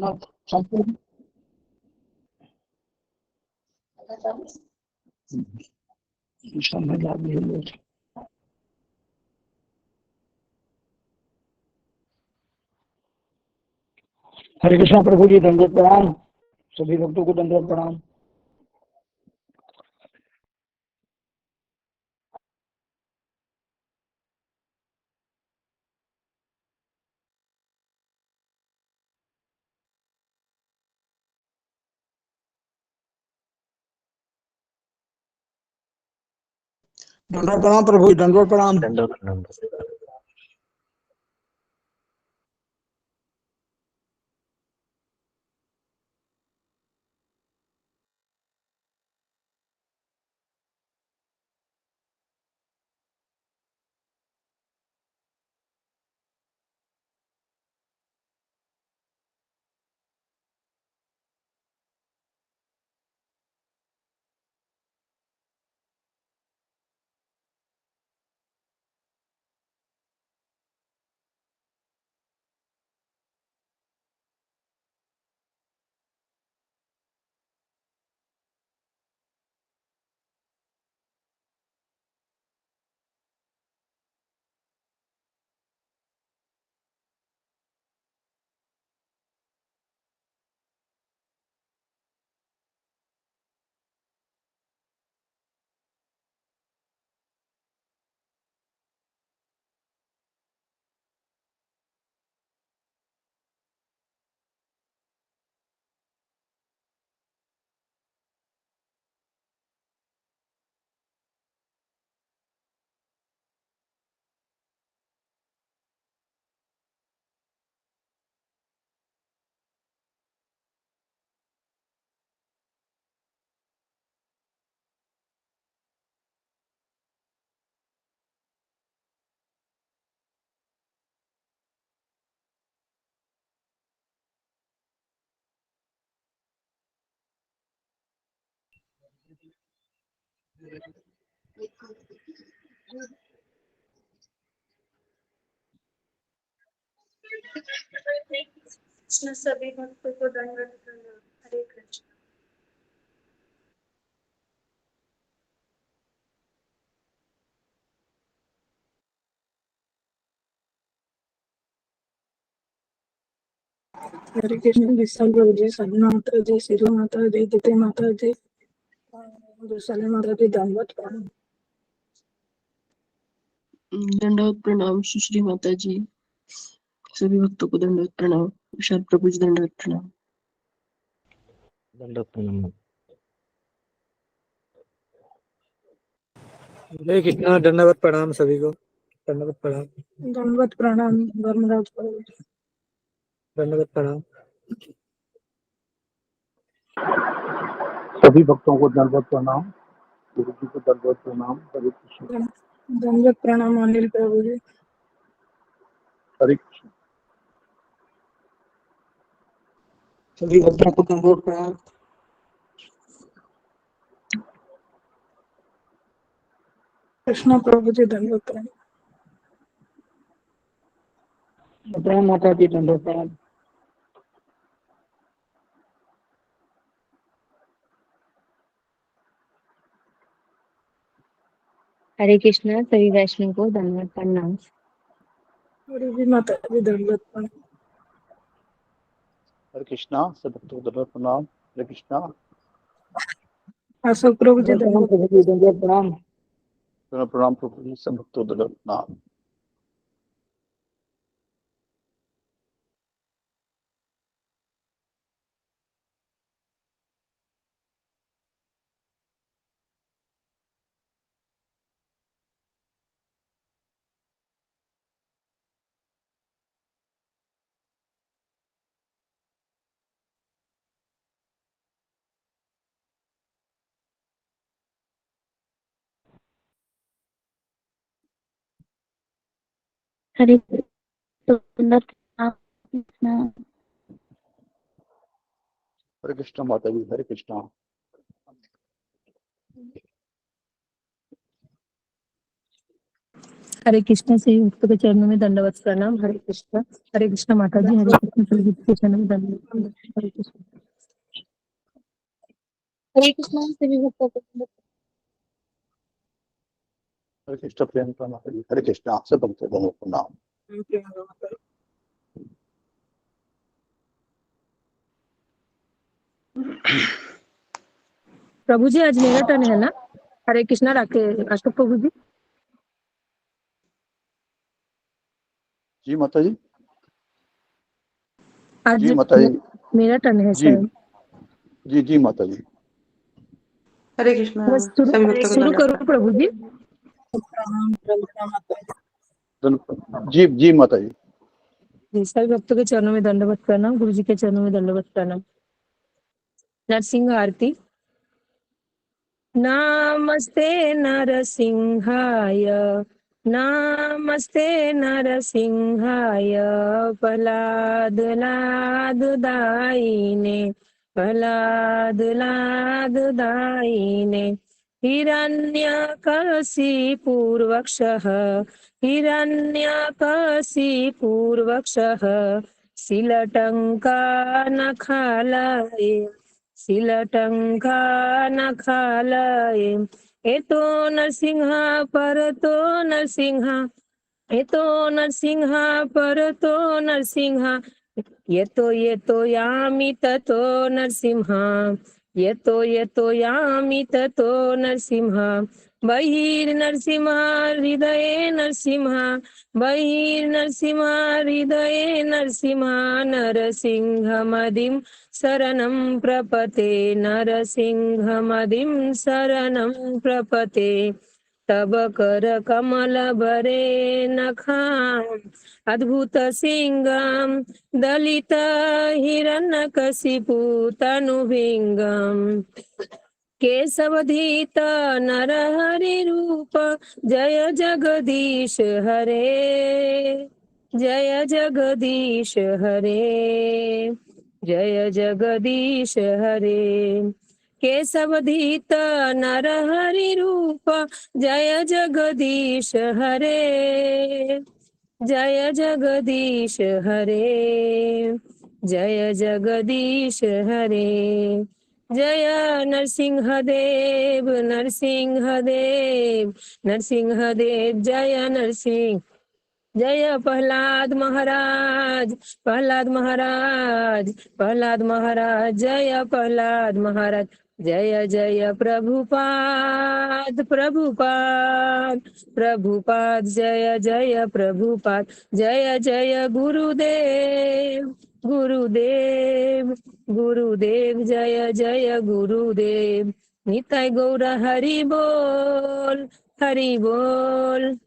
जगन्नाथ संपूर्ण समझ आ गई। हरे कृष्णा प्रभु जी, दंडवत प्रणाम। सभी भक्तों को दंडवत प्रणाम। दंडवत प्रणाम प्रभु जी, दंडवत प्रणाम। दंडवत प्रणाम। सभी भक्तों को दंडवत प्रणाम। हरे कृष्ण। हरे कृष्ण। विशाल प्रभु जी, साधना माता जी, सीधु माता जी, दिति माता जी, विशाली माता जी, दंडवत प्रणाम। दंडवत प्रणाम सुश्री माता जी, सभी भक्तों को दंडवत प्रणाम। विशाल प्रभु जी, दंडवत प्रणाम। दंडवत प्रणाम। हरे कृष्णा, दंडवत प्रणाम सभी को। दंडवत प्रणाम। दंडवत प्रणाम धर्मराज प्रभु जी। दंडवत प्रणाम। सभी भक्तों को दंडवत प्रणाम। गुरु जी को दंडवत प्रणाम। हरे कृष्ण। दंडवत प्रणाम अनिल प्रभु जी। हरे कृष्ण। सभी भक्तों को दंडवत प्रणाम। कृष्ण प्रभु जी, दंडवत प्रणाम। प्रणाम माता जी, दंडवत प्रणाम। हरे कृष्णा, सभी वैष्णव को दंडवत प्रणाम। हरे जी माता जी, दंडवत प्रणाम। हरे कृष्णा। सब भक्तों को दंडवत प्रणाम। हरे कृष्णा। अशोक प्रभु जी, प्रणाम दंडवत प्रभु जी, दंडवत प्रणाम। प्रणाम प्रभु जी। सब भक्तों को दंडवत प्रणाम। हरे दंडवत प्रणाम। हरे कृष्णा माता जी। हरे कृष्णा। हरे कृष्ण से भक्त के चरणों में दंडवत प्रणाम। हरे कृष्ण माता जी। हरे कृष्ण से भक्त के चरणों में दंडवत प्रणाम। हरे कृष्ण सभी भक्तों को हरे कृष्ण प्रियंका माता जी। हरे कृष्ण आपसे भक्तों को प्रणाम। प्रभु जी आज मेरा टर्न है ना? हरे कृष्णा राष्ट्र प्रभु जी। जी माता जी। आज जी माता जी। मेरा टर्न है जी सर। जी जी माता जी। हरे कृष्णा बस सभी भक्तों को शुरू दंडवत करो प्रभु जी। जी जी माता जी। सभी भक्तों के चरणों में दंडवत प्रणाम। गुरु जी के चरणों में दंडवत प्रणाम। नरसिंह आरती। नमस्ते नरसिंहाय, नमस्ते नरसिंहाय, प्रहलाद लाद दायिने, प्रहलाद लाद दायिने। हिरण्यकशिपूर्वक्षः, हिरण्यकशिपूर्वक्षः, शिलटङ्कानखालये, शिलटङ्कानखालये। एतो नरसिंह परतो नरसिंह, एतो नरसिंह परतो नरसिंह, यतो यामि ततो नरसिंह, यतो यामि ततो नरसिंह। बहिर्नरसिंह हृदये नरसिंह, बहिर्नरसिंह हृदये नरसिंह। नरसिंहमदिं शरणं प्रपते, नरसिंहमदिं शरणं प्रपते। तब कर कमल भरे नखां, अद्भुत सिंगम दलित हिरण्यकशिपु तनुभिंगम। केशवधीत नरहरि रूप, जय जगदीश हरे, जय जगदीश हरे, जय जगदीश हरे। केशवधीत नरहरि रूप, जय जगदीश हरे, जय जगदीश हरे, जय जगदीश हरे। जय नरसिंहदेव, नरसिंहदेव, नरसिंहदेव, जय नरसिंह। जय प्रहलाद महाराज, प्रहलाद महाराज, प्रहलाद महाराज, जय प्रहलाद महाराज। जय जय प्रभुपाद, प्रभुपाद, प्रभुपाद, जय जय प्रभुपाद। जय जय गुरुदेव, गुरुदेव, गुरुदेव, जय जय गुरुदेव। निताय गौर हरि बोल, हरि बोल,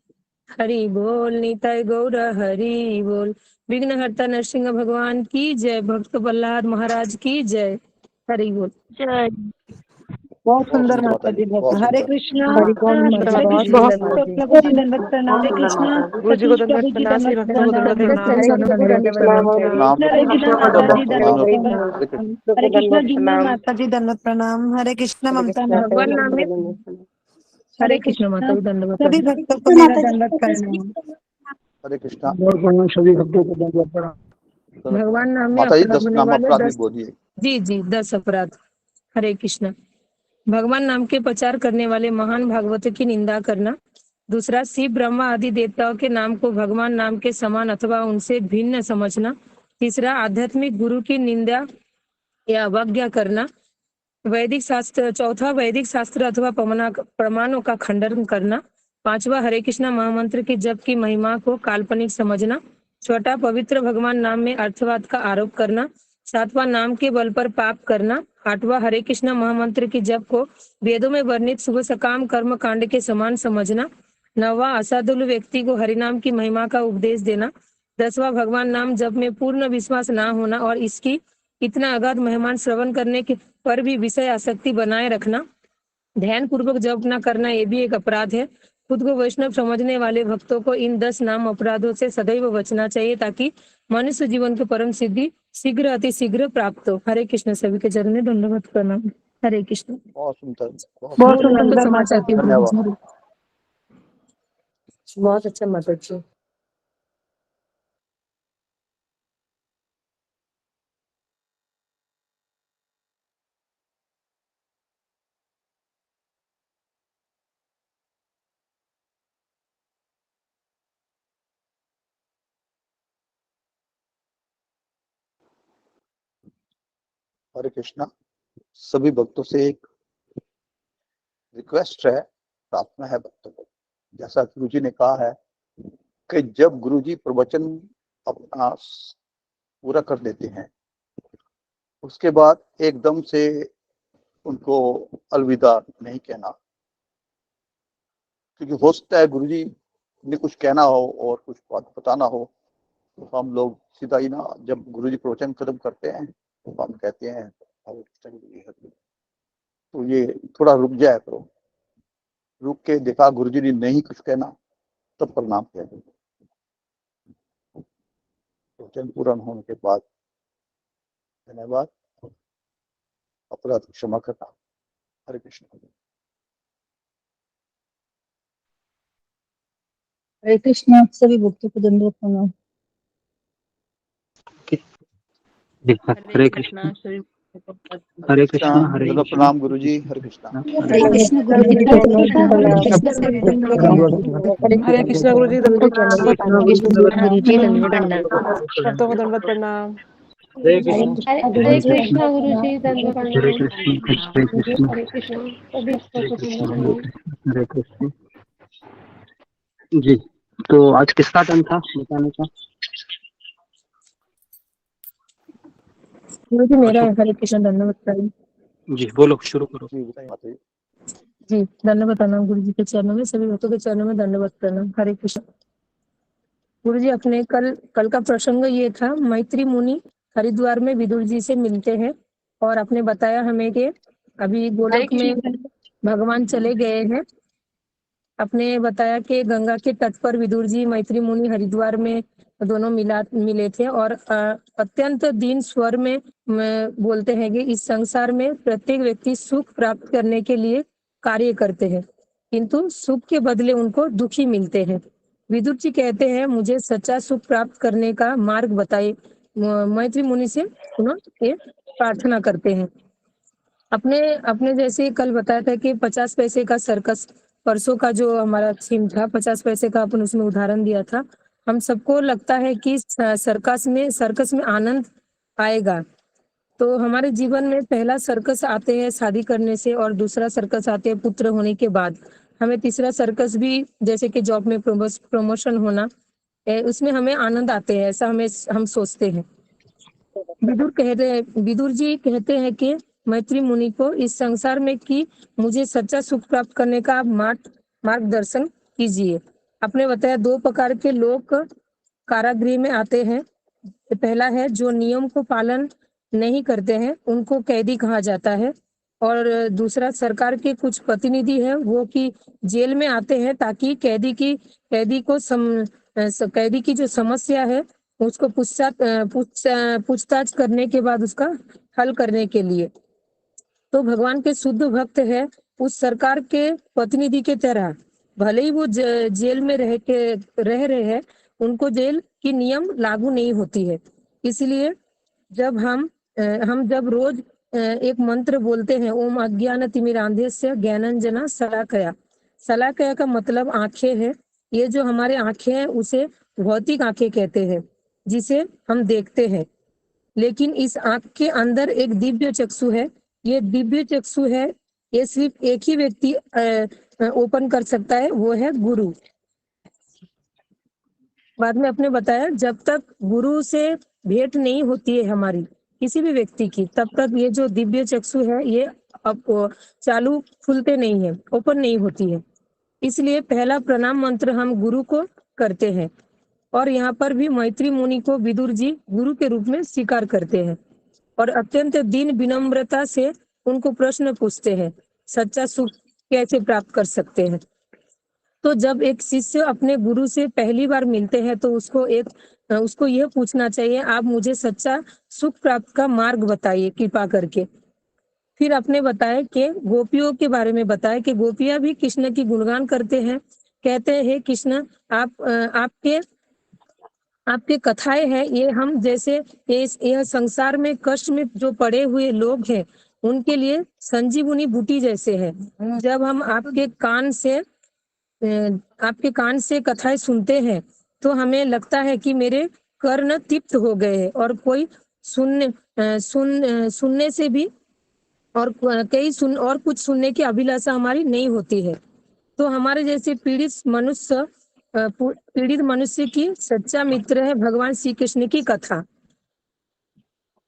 हरि बोल, निताय गौर हरि बोल। विघ्नहर्ता नरसिंह भगवान की जय, भक्त प्रहलाद महाराज की जय। हरि बोल। जय। बहुत सुंदर माता जी। बहुत हरे सुंदर। कृष्णा, हरि बोल माता हरे जी, बहुत कृष्णा सुंदर माता जी। प्रभु जी दंडवत प्रणाम। बहुत हरे सुंदर कृष्णा माता जी। गुरु जी को सतीश प्रभु दंडवत जी प्रणाम, सभी दंडवत भक्तों को प्रणाम। दंडवत हरे प्रणाम। कृष्णा चरणों में प्रभु दंडवत प्रणाम। नाम हरे कृष्णा माता जी दंडवत हरे प्रणाम। कृष्ण। हरे कृष्णा जुम्मा माता जी दंडवत प्रणाम। हरे कृष्णा ममता माता भगवान जी नाम में हरे हरे कृष्ण माता कृष्णा जी दंडवत सभी प्रणाम। भक्तों को मेरा दंडवत प्रणाम। हरे कृष्णा। दंडवत प्रणाम सभी भक्तों को दंडवत प्रणाम। भगवान नाम में माता जी अपराध 10 होने नाम वाले अपराध भी 10, बोलिए। जी जी 10 अपराध। हरे कृष्ण। भगवान नाम के प्रचार करने वाले महान भागवतों की निंदा करना। दूसरा, शिव ब्रह्मा आदि देवताओं के नाम को भगवान नाम के समान अथवा उनसे भिन्न समझना। तीसरा, आध्यात्मिक गुरु की निंदा या अवज्ञा करना। वैदिक शास्त्र। चौथा, वैदिक शास्त्र अथवा प्रमाणों का खंडन करना। पांचवा, हरे कृष्णा महामंत्र की जप की महिमा को काल्पनिक समझना। छठा, पवित्र भगवान नाम में अर्थवाद का आरोप करना। सातवां, नाम के बल पर पाप करना। आठवां, हरे कृष्णा महामंत्र की जप को वेदों में वर्णित शुभ सकाम कर्म कांड के समान समझना। नौवां, असाधु व्यक्ति को हरिनाम की महिमा का उपदेश देना। 10वां, भगवान नाम जप में पूर्ण विश्वास ना होना और इसकी इतना अगाध मेहमान श्रवण करने के पर भी विषय आसक्ति बनाए रखना। ध्यान पूर्वक जप न करना, ये भी एक अपराध है। खुद को वैष्णव समझने वाले भक्तों को इन 10 नाम अपराधों से सदैव बचना चाहिए ताकि मनुष्य जीवन की परम सिद्धि शीघ्र अति शीघ्र प्राप्त हो। हरे कृष्ण। सभी के चरण में दंडवत प्रणाम। हरे कृष्ण। बहुत सुंदर। बहुत तो सुंदर माता समाचार जी। धन्यवाद। बहुत अच्छा माता जी। हरे कृष्णा। सभी भक्तों से एक रिक्वेस्ट है, प्रार्थना है भक्तों को। जैसा गुरु जी ने कहा है कि जब गुरु जी प्रवचन अपना पूरा कर देते हैं, उसके बाद एकदम से उनको अलविदा नहीं कहना, क्योंकि हो सकता है गुरु जी ने कुछ कहना हो और कुछ बात बताना हो, तो हम लोग सीधा ही ना, जब गुरु जी प्रवचन खत्म करते हैं तो हम कहते हैं हरे कृष्ण गुरु जी हरे। तो ये थोड़ा रुक जाए करो, रुक के देखा गुरु जी ने नहीं कुछ कहना तब प्रणाम कह दो। प्रवचन पूरा होने के बाद धन्यवाद, अपराध क्षमा करना। हरे कृष्ण। हरे कृष्णा सभी भक्तों को दंडवत प्रणाम। हरे कृष्णा हरे कृष्णा हरे कृष्ण प्रणाम गुरु जी। हरे कृष्णा। हरे कृष्ण गुरु जी दंडवत प्रणाम। हरे कृष्णा गुरु जी दंडवत प्रणाम। हरे कृष्ण गुरु जी दंडवत प्रणाम। भक्तों को दंडवत प्रणाम। हरे कृष्ण हरे कृष्णा गुरु जी दंडवत हरे प्रणाम। कृष्ण हरे कृष्ण सभी भक्तों को दंडवत प्रणाम। हरे कृष्ण। जी, तो आज किसका टर्न था बताने का? गुरु जी मेरा है। हरे कृष्ण, धन्यवाद प्रणाम। जी बोलो, शुरू करो। जी बताइए माता जी। जी धन्यवाद प्रणाम गुरु जी के चरणों में, सभी भक्तों के चरणों में धन्यवाद प्रणाम। हरे कृष्ण। गुरु जी अपने कल का प्रसंग ये था, मैत्री मुनि हरिद्वार में विदुर जी से मिलते हैं और आपने बताया हमें कि अभी गोलोक में भगवान चले गए हैं। आपने बताया कि गंगा के तट पर विदुर जी मैत्री मुनि हरिद्वार में दोनों मिले थे और अत्यंत दीन स्वर में बोलते हैं कि इस संसार में प्रत्येक व्यक्ति सुख प्राप्त करने के लिए कार्य करते हैं, किंतु सुख के बदले उनको दुखी मिलते हैं। विदुर जी कहते हैं मुझे सच्चा सुख प्राप्त करने का मार्ग बताइए। मैत्री मुनि से उन्होंने प्रार्थना करते हैं। अपने अपने जैसे कल बताया था कि 50 पैसे का सर्कस, परसों का जो हमारा थीम था 50 पैसे का, अपन उसमें उदाहरण दिया था। हम सबको लगता है कि सर्कस में आनंद आएगा, तो हमारे जीवन में पहला सर्कस आते हैं शादी करने से और दूसरा सर्कस आते हैं पुत्र होने के बाद। हमें तीसरा सर्कस भी जैसे कि जॉब में प्रमोशन होना, उसमें हमें आनंद आते हैं, ऐसा हम सोचते हैं। विदुर जी कहते हैं कि मैत्री मुनि को इस संसार में कि मुझे सच्चा सुख प्राप्त करने का मार्गदर्शन कीजिए। आपने बताया 2 प्रकार के लोग कारागृह में आते हैं। पहला है जो नियम को पालन नहीं करते हैं, उनको कैदी कहा जाता है, और दूसरा सरकार के कुछ प्रतिनिधि है वो कि जेल में आते हैं ताकि कैदी की जो समस्या है उसको पूछताछ करने के बाद उसका हल करने के लिए। तो भगवान के शुद्ध भक्त है उस सरकार के प्रतिनिधि के तरह, भले ही वो जेल में रह रहे हैं, उनको जेल की नियम लागू नहीं होती है। इसलिए जब हम जब रोज एक मंत्र बोलते हैं, ओम अज्ञान तिमिरांधस्य ज्ञानांजना शलाकया। शलाकया का मतलब आंखें है। ये जो हमारे आंखें हैं उसे भौतिक आंखें कहते हैं, जिसे हम देखते हैं, लेकिन इस आंख के अंदर एक दिव्य चक्षु है। ये दिव्य चक्षु है, ये सिर्फ एक ही व्यक्ति ओपन कर सकता है, वो है गुरु। बाद में आपने बताया जब तक गुरु से भेंट नहीं होती है हमारी किसी भी व्यक्ति की, तब तक ये जो दिव्य चक्षु है ये अब चालू खुलते नहीं है, ओपन नहीं होती है। इसलिए पहला प्रणाम मंत्र हम गुरु को करते हैं और यहाँ पर भी मैत्री मुनि को विदुर जी गुरु के रूप में स्वीकार करते हैं और अत्यंत दीन विनम्रता से उनको प्रश्न पूछते हैं, सच्चा सुख कैसे प्राप्त कर सकते हैं। तो जब एक शिष्य अपने गुरु से पहली बार मिलते हैं तो उसको यह पूछना चाहिए, आप मुझे सच्चा सुख प्राप्त का मार्ग बताइए कृपा करके। फिर आपने बताया कि गोपियों के बारे में बताया कि गोपियां भी कृष्ण की गुणगान करते हैं, कहते हैं, हे कृष्ण, आपके आपके कथाएं हैं, ये हम जैसे यह संसार में कष्ट में जो पड़े हुए लोग हैं उनके लिए संजीवनी बूटी जैसे है। जब हम आपके कान से कथाएं सुनते हैं तो हमें लगता है कि मेरे कर्ण तृप्त हो गए हैं और कोई सुनने से भी और कुछ सुनने की अभिलाषा हमारी नहीं होती है। तो हमारे जैसे पीड़ित मनुष्य की सच्चा मित्र है भगवान श्री कृष्ण की कथा।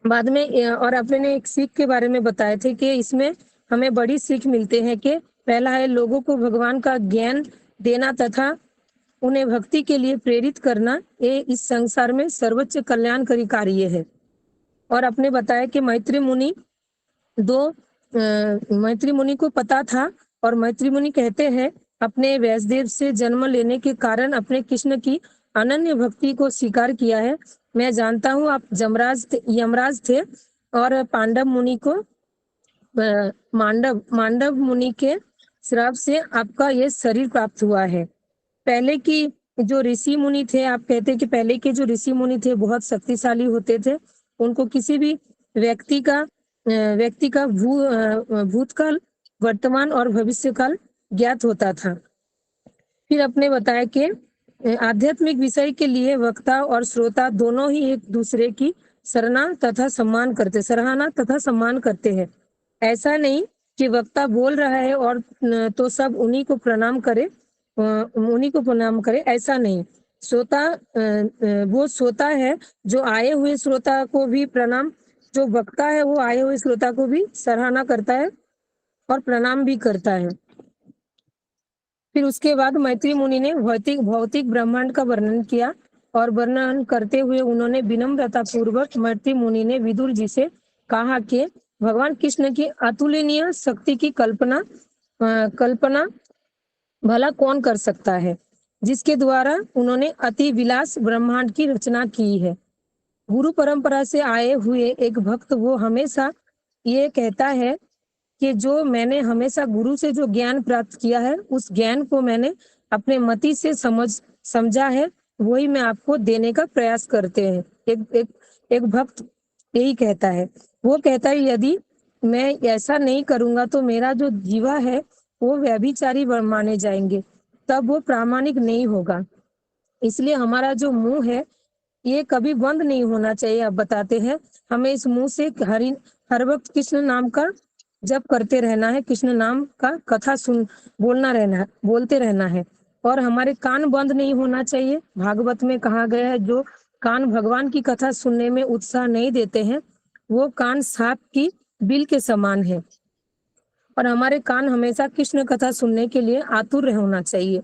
बाद में और आपने एक सीख के बारे में बताए थे कि इसमें हमें बड़ी सीख मिलते हैं कि पहला है लोगों को भगवान का ज्ञान देना तथा उन्हें भक्ति के लिए प्रेरित करना, ये इस संसार में सर्वोच्च कल्याणकारी कार्य है। और आपने बताया कि मैत्री मुनि को पता था और मैत्री मुनि कहते हैं अपने व्यासदेव से जन्म लेने के कारण अपने कृष्ण की अनन्य भक्ति को स्वीकार किया है। मैं जानता हूँ आप यमराज थे और पांडव मुनि को मांडव मुनि के श्राप से आपका ये शरीर प्राप्त हुआ है। पहले की जो ऋषि मुनि थे, आप कहते कि पहले के जो ऋषि मुनि थे बहुत शक्तिशाली होते थे, उनको किसी भी व्यक्ति का भूतकाल, वर्तमान और भविष्यकाल ज्ञात होता था। फिर आपने बताया कि आध्यात्मिक विषय के लिए वक्ता और श्रोता दोनों ही एक दूसरे की सराहना तथा सम्मान करते हैं। ऐसा नहीं कि वक्ता बोल रहा है और तो सब उन्हीं को प्रणाम करे, ऐसा नहीं। वो श्रोता है जो आए हुए श्रोता को भी प्रणाम, जो वक्ता है वो आए हुए श्रोता को भी सराहना करता है और प्रणाम भी करता है। फिर उसके बाद मैत्री मुनि ने भौतिक ब्रह्मांड का वर्णन किया और वर्णन करते हुए उन्होंने विनम्रता पूर्वक मैत्री मुनि ने विदुर जी से कहा कि भगवान कृष्ण की अतुलनीय शक्ति की कल्पना भला कौन कर सकता है, जिसके द्वारा उन्होंने अति विलास ब्रह्मांड की रचना की है। गुरु परंपरा से आए हुए एक भक्त वो हमेशा ये कहता है कि जो मैंने हमेशा गुरु से जो ज्ञान प्राप्त किया है उस ज्ञान को मैंने अपने मति से समझा है, वही मैं आपको देने का प्रयास करते हैं। एक भक्त यही कहता है। वो कहता है यदि मैं ऐसा नहीं करूंगा तो मेरा जो जीवा है वो व्यभिचारी माने जाएंगे, तब वो प्रामाणिक नहीं होगा। इसलिए हमारा जो मुंह है ये कभी बंद नहीं होना चाहिए। आप बताते हैं हमें इस मुंह से हर वक्त कृष्ण नाम का जप करते रहना है, कृष्ण नाम का कथा बोलते रहना है और हमारे कान बंद नहीं होना चाहिए। भागवत में कहा गया है जो कान भगवान की कथा सुनने में उत्साह नहीं देते हैं वो कान सांप की बिल के समान है और हमारे कान हमेशा कृष्ण कथा सुनने के लिए आतुर होना चाहिए।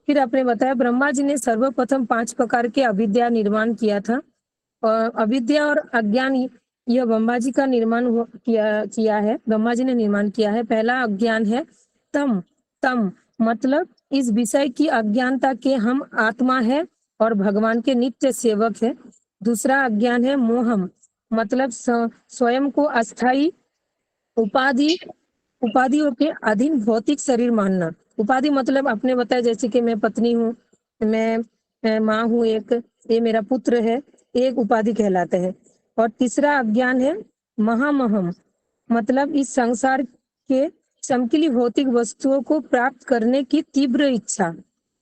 फिर आपने बताया ब्रह्मा जी ने सर्वप्रथम 5 प्रकार के अविद्या निर्माण किया था और अविद्या और अज्ञान यह ब्रह्मा जी का निर्माण किया है, ब्रह्मा जी ने निर्माण किया है। पहला अज्ञान है तम मतलब इस विषय की अज्ञानता के हम आत्मा है और भगवान के नित्य सेवक है। दूसरा अज्ञान है मोहम मतलब स्वयं को अस्थायी उपाधियों के अधीन भौतिक शरीर मानना। उपाधि मतलब आपने बताया जैसे कि मैं पत्नी हूँ, मैं माँ हूँ, ये मेरा पुत्र है, एक उपाधि कहलाते हैं। और तीसरा अज्ञान है महामहम मतलब इस संसार के चमकीली भौतिक वस्तुओं को प्राप्त करने की तीव्र इच्छा,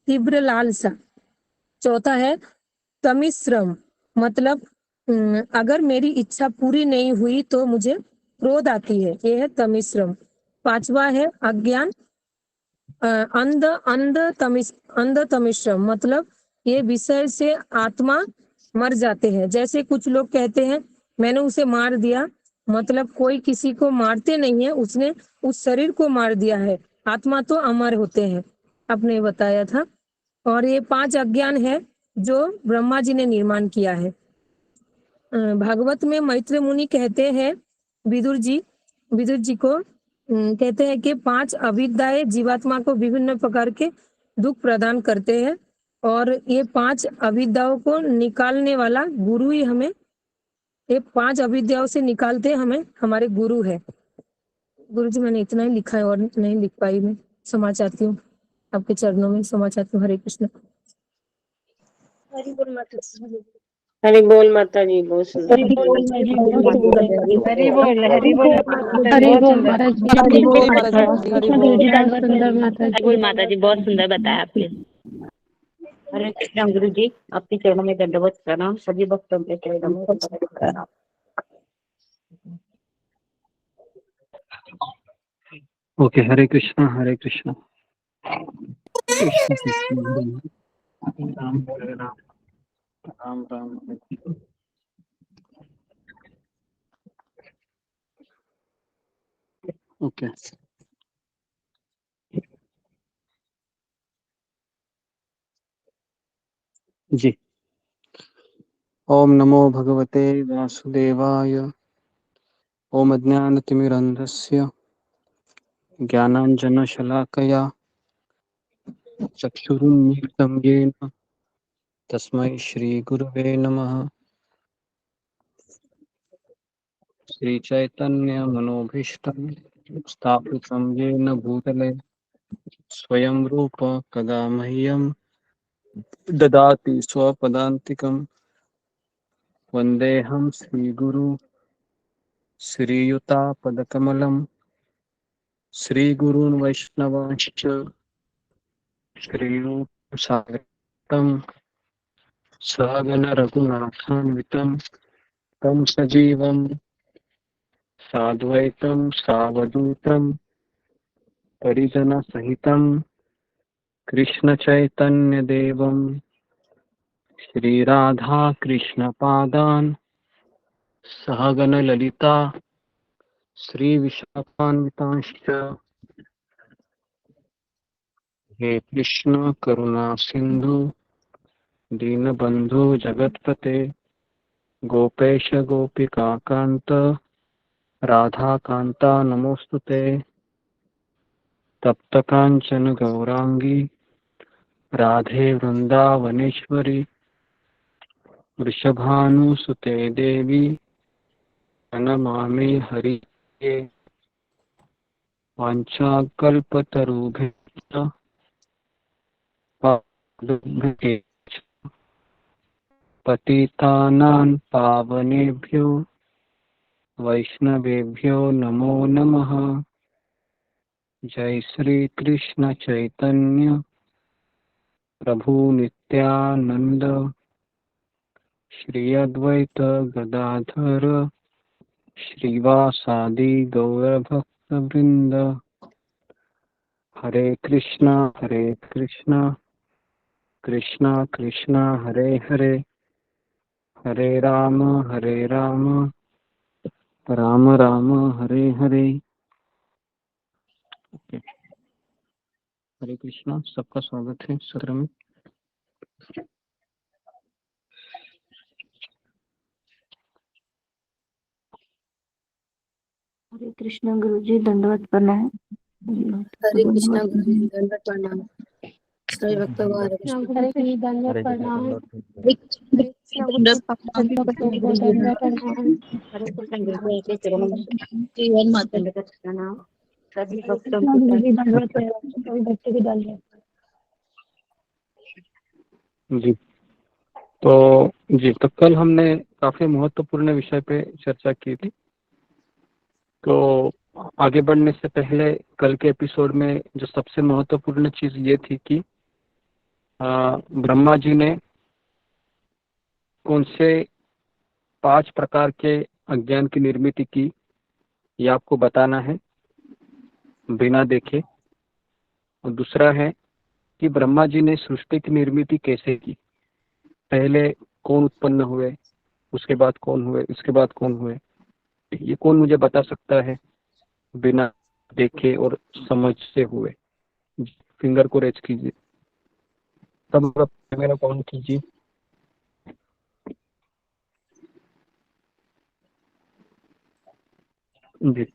तीव्र लालसा। चौथा है तमिश्रम मतलब अगर मेरी इच्छा पूरी नहीं हुई तो मुझे क्रोध आती है, ये है तमिश्रम। 5वां है अज्ञान अंध तमिश्रम मतलब ये विषय से आत्मा मर जाते हैं। जैसे कुछ लोग कहते हैं मैंने उसे मार दिया, मतलब कोई किसी को मारते नहीं है, उसने उस शरीर को मार दिया है, आत्मा तो अमर होते हैं, आपने बताया था। और ये 5 अज्ञान है जो ब्रह्मा जी ने निर्माण किया है। भागवत में मैत्री मुनि कहते हैं विदुर जी को कहते हैं कि 5 अविद्याएं जीवात्मा को विभिन्न प्रकार के दुख प्रदान करते हैं और ये 5 अविद्याओं को निकालने वाला गुरु ही हमें, ये 5 अविद्याओं से निकालते हमें हमारे गुरु है। गुरु जी मैंने इतना ही लिखा है और नहीं लिख पाई, मैं क्षमा चाहती हूँ। आपके चरणों में क्षमा चाहती हूँ। हरे कृष्ण। हरि बोल माता जी। हरि बोल माता जी, बहुत सुंदर। हरि बोल हरि बोल हरि बहुत बोल सुंदर। माता जी, हरि हरि बोल बोल। माता जी, हरि कृष्ण गुरु बोल। जी दंडवत प्रणाम माता जी। बोल माता जी, बहुत सुंदर बताया आपने। हरे कृष्ण गुरु जी, आपके चरणों में दंडवत प्रणाम। सभी भक्तों के चरणों में दंडवत प्रणाम। ओके, हरे कृष्णा हरे कृष्णा, कृष्ण कृष्ण हरे हरे, राम हरे राम, राम राम हरे हरे। ओके जी। ओम नमो भगवते वासुदेवाय। ओम अज्ञानतिमिरन्धस्य ज्ञानाञ्जनशलाकया चक्षुरुन्मीलितं येन तस्मै श्रीगुरवे नमः। श्रीचैतन्यमनोभीष्टं स्थापितं येन भूतले स्वयं रूप कदा मह्यं ददाति स्वपदान्तिकं। वन्देऽहं श्रीगुरु श्रीयुतापदकमलं श्रीगुरून् वैष्णवांश्च श्रीरूपसागरं सहगणरघुनाथान्वितं तं सजीवं साद्वैतं सावधूतं परिजनसहितं कृष्णचैतन्यदेवं श्रीराधाकृष्णपादान् सहगणललिता श्रीविशाखान्वितांश्च। हे कृष्ण करुणा सिंधु दीनबंधु जगतपते गोपेश गोपिका कांत राधा कांता नमोस्तुते। तप्त कांचन गौरांगी राधे वृंदावनेश्वरी वृषभानुसुते देवी प्रणमामि हरिये। वाञ्छाकल्पतरुभ्यश्च पादुभ्यश्च पतितानां पावनेभ्यो वैष्णवेभ्यो नमो नमः। जय श्री कृष्ण चैतन्य प्रभु नित्यानंद श्री अद्वैत गदाधर श्रीवासादि गौरभक्त वृंद। हरे कृष्णा कृष्णा कृष्णा हरे हरे, हरे राम राम राम हरे हरे। हरे कृष्णा, सबका स्वागत है सत्र में। हरे कृष्ण गुरु जी, दंडवत प्रणाम। हरे कृष्णा गुरु जी दंडवत प्रणाम। सभी भक्तों को हरे कृष्ण। हरे कृष्ण दंडवत प्रणाम। हरे कृष्ण दंडवत प्रणाम। हरे कृष्ण गुरु जी के चरणों में दंडवत प्रणाम। सभी भक्तों को सभी भक्तों को दंडवत। जी, तो जी, तो कल हमने काफी महत्वपूर्ण विषय पे चर्चा की थी। तो आगे बढ़ने से पहले कल के एपिसोड में जो सबसे महत्वपूर्ण चीज ये थी कि ब्रह्मा जी ने कौन से 5 प्रकार के अज्ञान की निर्मिति की, ये आपको बताना है बिना देखे। और दूसरा है कि ब्रह्मा जी ने सृष्टि की निर्मिति कैसे की, पहले कौन उत्पन्न हुए, उसके बाद कौन हुए, उसके बाद कौन हुए, ये कौन मुझे बता सकता है बिना देखे और समझ से हुए। फिंगर को रेज कीजिए, तब कैमरा ऑन कीजिए। जी,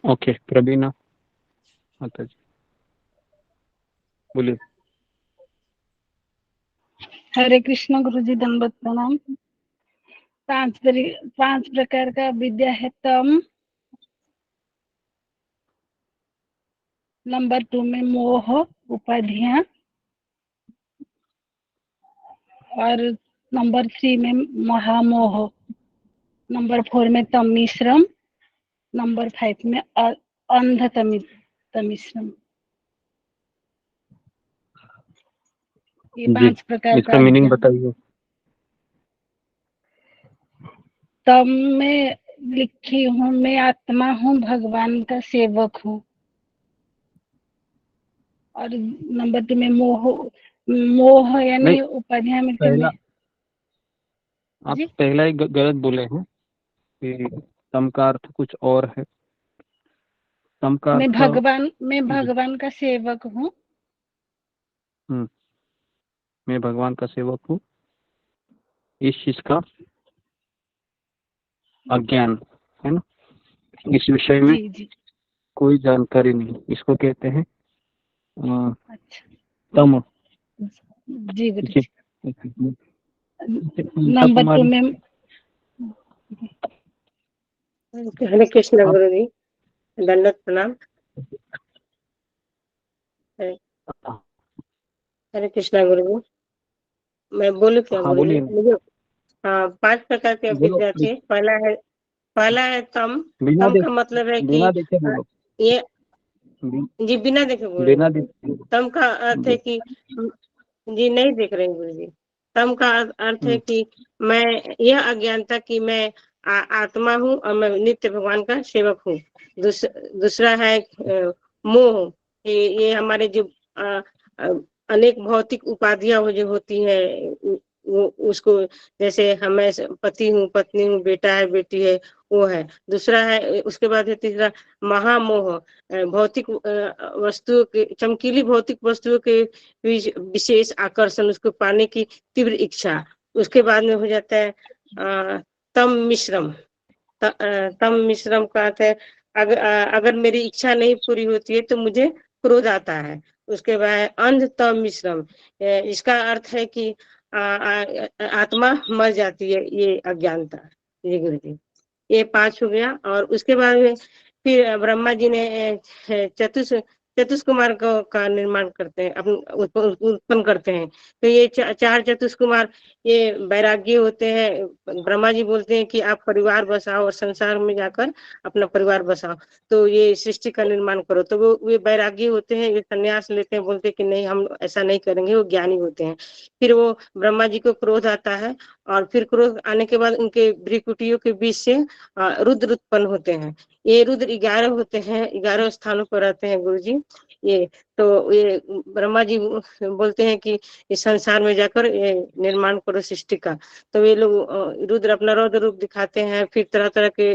ओके प्रवीणा माता जी बोलिए। हरे कृष्ण गुरु जी, दंडवत प्रणाम। पांच प्रकार का विद्या है तम। नंबर 2 में मोह उपाधियां, और नंबर 3 में महामोह। नंबर 4 में तमिश्रम। नंबर 5 में अंध तमिश्रम। ये जी, 5 प्रकार इसका का मीनिंग अज्ञान। बताइए। तम में लिखी हूँ, मैं आत्मा हूँ, भगवान का सेवक हूँ। और नंबर 2 में मोह नहीं, यानी उपाधियां मिलके पहला में। आप जी, पहला ही गलत बोले हैं कि तम का अर्थ कुछ और है। तम का मैं अर्थ जी, भगवान का सेवक हूँ। मैं भगवान का सेवक हूँ, इस चीज का अज्ञान है ना, इस विषय में जी जी। कोई जानकारी नहीं, इसको कहते हैं अच्छा तम। जी गुरु ठीक है। जी। गीता नंबर 2 कुमारी। में हरे कृष्ण आप गुरु जी, दंडवत प्रणाम। हरे हरे कृष्ण गुरु जी, मैं बोलूं क्या हाँ गुरु जी? बोलिए ना, मुझे 5 प्रकार के बोलो विद्या थे। पहला है तम। बिना तम देख का मतलब है कि बिना देखे बोलो। ये बि- जी बिना देखे बिना बोलूंगी। देखे तम का अर्थ है कि जी नहीं देख रहे हैं गुरु जी। तम का अर्थ है कि मैं, यह अज्ञानता कि मैं आत्मा हूँ और मैं नित्य भगवान का सेवक हूँ। दूसरा है मोह, कि ये हमारे जो अ, अनेक भौतिक उपाधियां वो जो होती है, वो उसको, जैसे मैं पति हूँ, पत्नी हूँ, बेटा है, बेटी है, वो है। दूसरा है, उसके बाद है तीसरा महामोह, भौतिक वस्तुओं के, चमकीली भौतिक वस्तुओं के विशेष आकर्षण, उसको पाने की तीव्र इच्छा। उसके बाद में हो जाता है तम मिश्रम। तम मिश्रम का अर्थ है, अगर मेरी इच्छा नहीं पूरी होती है तो मुझे क्रोध आता है। उसके बाद अंध तम मिश्रम, इसका अर्थ है कि आत्मा मर जाती है, ये अज्ञानता। जी गुरु जी, ये 5 हो गया। और उसके बाद में फिर ब्रह्मा जी ने चतुष कुमार का निर्माण करते हैं, उत्पन्न करते हैं। तो ये चार चतुष कुमार, ये वैराग्य होते हैं। ब्रह्मा जी बोलते हैं कि आप परिवार बसाओ और संसार में जाकर अपना परिवार बसाओ, तो ये सृष्टि का निर्माण करो। तो वे वैराग्य होते हैं, ये संन्यास लेते हैं, बोलते हैं कि नहीं हम ऐसा नहीं करेंगे, वो ज्ञानी होते हैं। फिर वो ब्रह्मा जी को क्रोध आता है, और फिर क्रोध आने के बाद उनके भ्रिकुटियों के बीच से रुद्र उत्पन्न होते हैं। ये रुद्र 11 होते हैं, 11 स्थानों पर रहते हैं गुरु जी। ये तो ये ब्रह्मा जी बोलते हैं कि इस संसार में जाकर ये निर्माण करो सृष्टि का। तो ये लोग रुद्र अपना रौद्र रूप दिखाते हैं, फिर तरह तरह के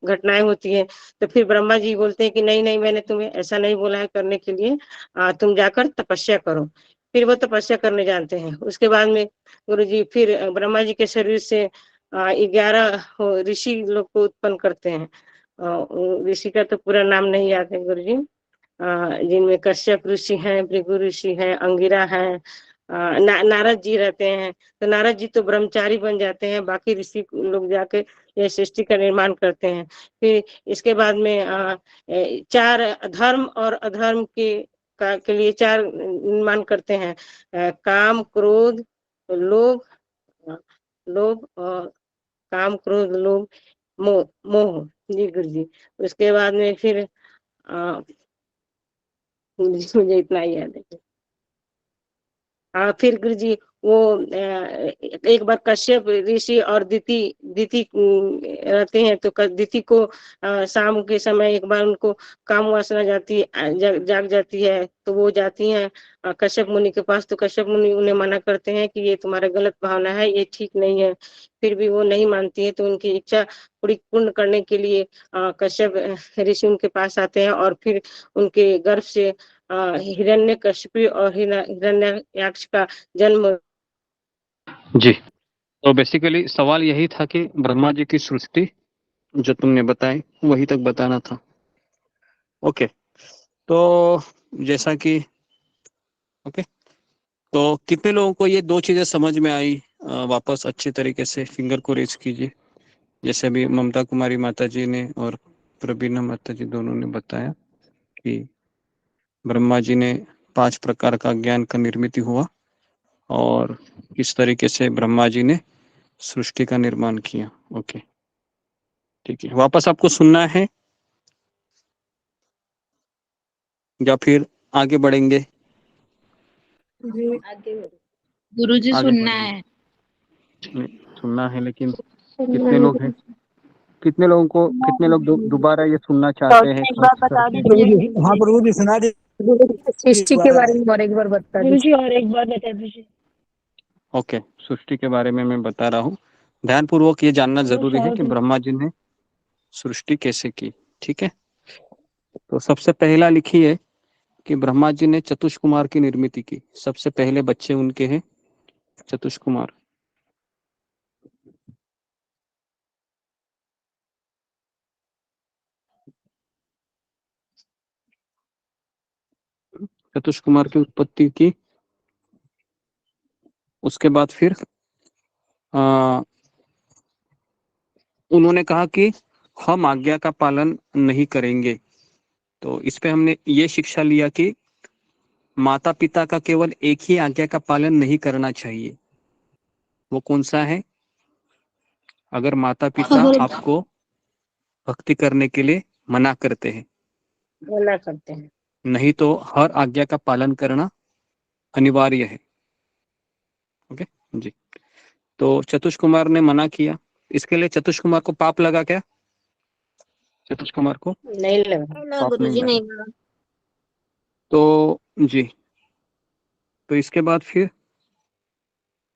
घटनाएं होती हैं। तो फिर ब्रह्मा जी बोलते हैं कि नहीं नहीं, मैंने तुम्हें ऐसा नहीं बोला है करने के लिए, तुम जाकर तपस्या करो। फिर वो तपस्या करने जानते हैं। उसके बाद में गुरु जी फिर ब्रह्मा जी के शरीर से 11 ऋषि लोग को उत्पन्न करते हैं। ऋषि का तो पूरा नाम नहीं याद है गुरु जी, जिनमें कश्यप ऋषि हैं, भृगु ऋषि हैं, अंगिरा है, नारद जी रहते हैं। तो नारद जी तो ब्रह्मचारी बन जाते हैं, बाकी ऋषि लोग जाके ये सृष्टि का निर्माण करते हैं। फिर इसके बाद में 4 धर्म और अधर्म के लिए 4 निर्माण करते हैं, काम क्रोध लोभ, लोभ और काम क्रोध लोभ मोह मोह। जी गुरु जी, उसके बाद में फिर मुझे इतना ही याद है। फिर गुरु जी वो एक बार कश्यप ऋषि और दिति दिति रहते हैं। तो दिति को शाम के समय एक बार उनको काम वासना जाती जाग जाती है, तो वो जाती हैं कश्यप मुनि के पास। तो कश्यप मुनि उन्हें मना करते हैं कि ये तुम्हारा गलत भावना है, ये ठीक नहीं है। फिर भी वो नहीं मानती है, तो उनकी इच्छा पूर्ण करने के लिए कश्यप ऋषि उनके पास आते हैं, और फिर उनके गर्भ से हिरण्यकशिपु और हिरण्याक्ष का जन्म। जी, तो बेसिकली सवाल यही था कि ब्रह्मा जी की सृष्टि जो तुमने बताई वही तक बताना था। ओके, तो जैसा कि ओके, तो कितने लोगों को ये दो चीजें समझ में आई? वापस अच्छे तरीके से फिंगर को रेज कीजिए। जैसे अभी ममता कुमारी माता जी ने और प्रवीणा माता जी दोनों ने बताया कि ब्रह्मा जी ने 5 प्रकार का ज्ञान का निर्मित हुआ और किस तरीके से ब्रह्मा जी ने सृष्टि का निर्माण किया। ओके, ठीक है। वापस आपको सुनना है या फिर आगे बढ़ेंगे? गुरुजी आगे सुनना बढ़ेंगे। है। नहीं, सुनना है, लेकिन कितने लोग हैं? कितने लोग दोबारा ये सुनना चाहते हैं? एक बार बता प्रभु दीजिए। जी, हाँ प्रभु जी सुना सृष्टि के बारे में और एक बार बता दीजिए। गुरुजी और एक बार बता दीजिए। ओके, सृष्टि के बारे में मैं बता रहा हूँ। ध्यानपूर्वक ये जानना जरूरी है कि ब्रह्मा जी ने सृष्टि कैसे की। ठीक है, तो सबसे पहला लिखिए कि ब्रह्मा जी ने चतुष्कुमार की निर्मित की। सबसे पहले बच्चे उनके हैं चतुष्कुमार। चतुष्कुमार की उत्पत्ति की। उसके बाद फिर उन्होंने कहा कि हम आज्ञा का पालन नहीं करेंगे। तो इस पे हमने ये शिक्षा लिया कि माता पिता का केवल एक ही आज्ञा का पालन नहीं करना चाहिए। वो कौन सा है? अगर माता पिता आपको भक्ति करने के लिए मना करते हैं, मना करते हैं। नहीं तो हर आज्ञा का पालन करना अनिवार्य है। ओके जी। तो चतुष कुमार ने मना किया, इसके लिए चतुष कुमार को पाप लगा क्या? चतुष कुमार को नहीं लगा। ना पाप नहीं गुरुजी लगा। नहीं लगा। तो जी, तो इसके बाद फिर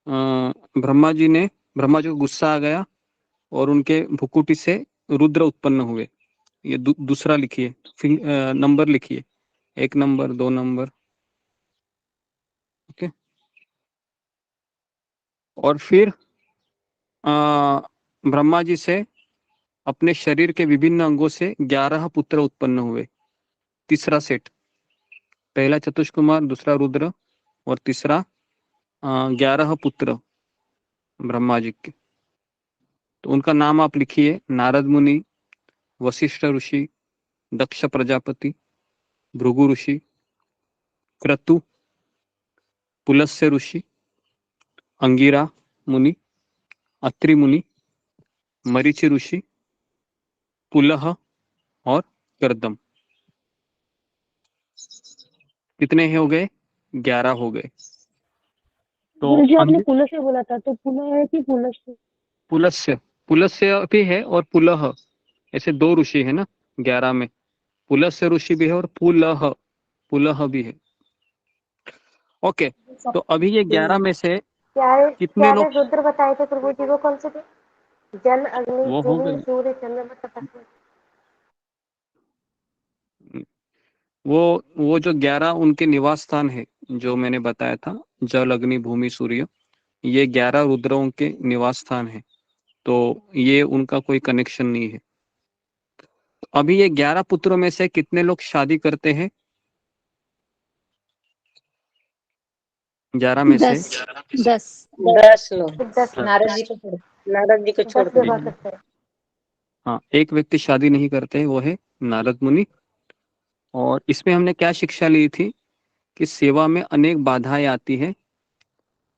ब्रह्मा जी को गुस्सा आ गया और उनके भुकुटी से रुद्र उत्पन्न हुए। ये दूसरा लिखिए, नंबर लिखिए, 1 नंबर 2 नंबर। ओके, और फिर ब्रह्मा जी से अपने शरीर के विभिन्न अंगों से 11 पुत्र उत्पन्न हुए। तीसरा सेट, पहला चतुष कुमार, दूसरा रुद्र और तीसरा 11 पुत्र ब्रह्मा जी के। तो उनका नाम आप लिखिए, नारद मुनि, वशिष्ठ ऋषि, दक्ष प्रजापति, भृगु ऋषि, क्रतु, पुलस्त्य ऋषि, अंगिरा मुनि, अत्रि मुनि, मरीचि ऋषि, पुलह और कर्दम। कितने हो गए? 11 हो गए। तो गुरुजी आपने पुलस्य बोला था, तो पुलह है कि पुलस्य? पुलस्त्य भी है और पुलह, ऐसे 2 ऋषि है ना 11 में। पुलस्त्य ऋषि भी है और पुलह भी है। ओके, तो अभी ये 11 में से कितने लोग रुद्र बताए थे प्रभु जी, वो कौन से थे? जल, अग्नि, वो हो भूमि, गए? सूर्य, चंद्रमा, तपस्या। वो जो 11 उनके निवास स्थान है, जो मैंने बताया था, जल, अग्नि, भूमि, सूर्य, ये 11 रुद्रों के निवास स्थान है। तो ये उनका कोई कनेक्शन नहीं है। अभी ये 11 पुत्रों में से कितने लोग शादी करते हैं? 11 में से 10 लोग 10 नारद जी को छोड़ 10 के। विवाह करते हैं। हाँ, एक व्यक्ति शादी नहीं करते, वो है नारद मुनि। और इसमें हमने क्या शिक्षा ली थी कि सेवा में अनेक बाधाएं आती है,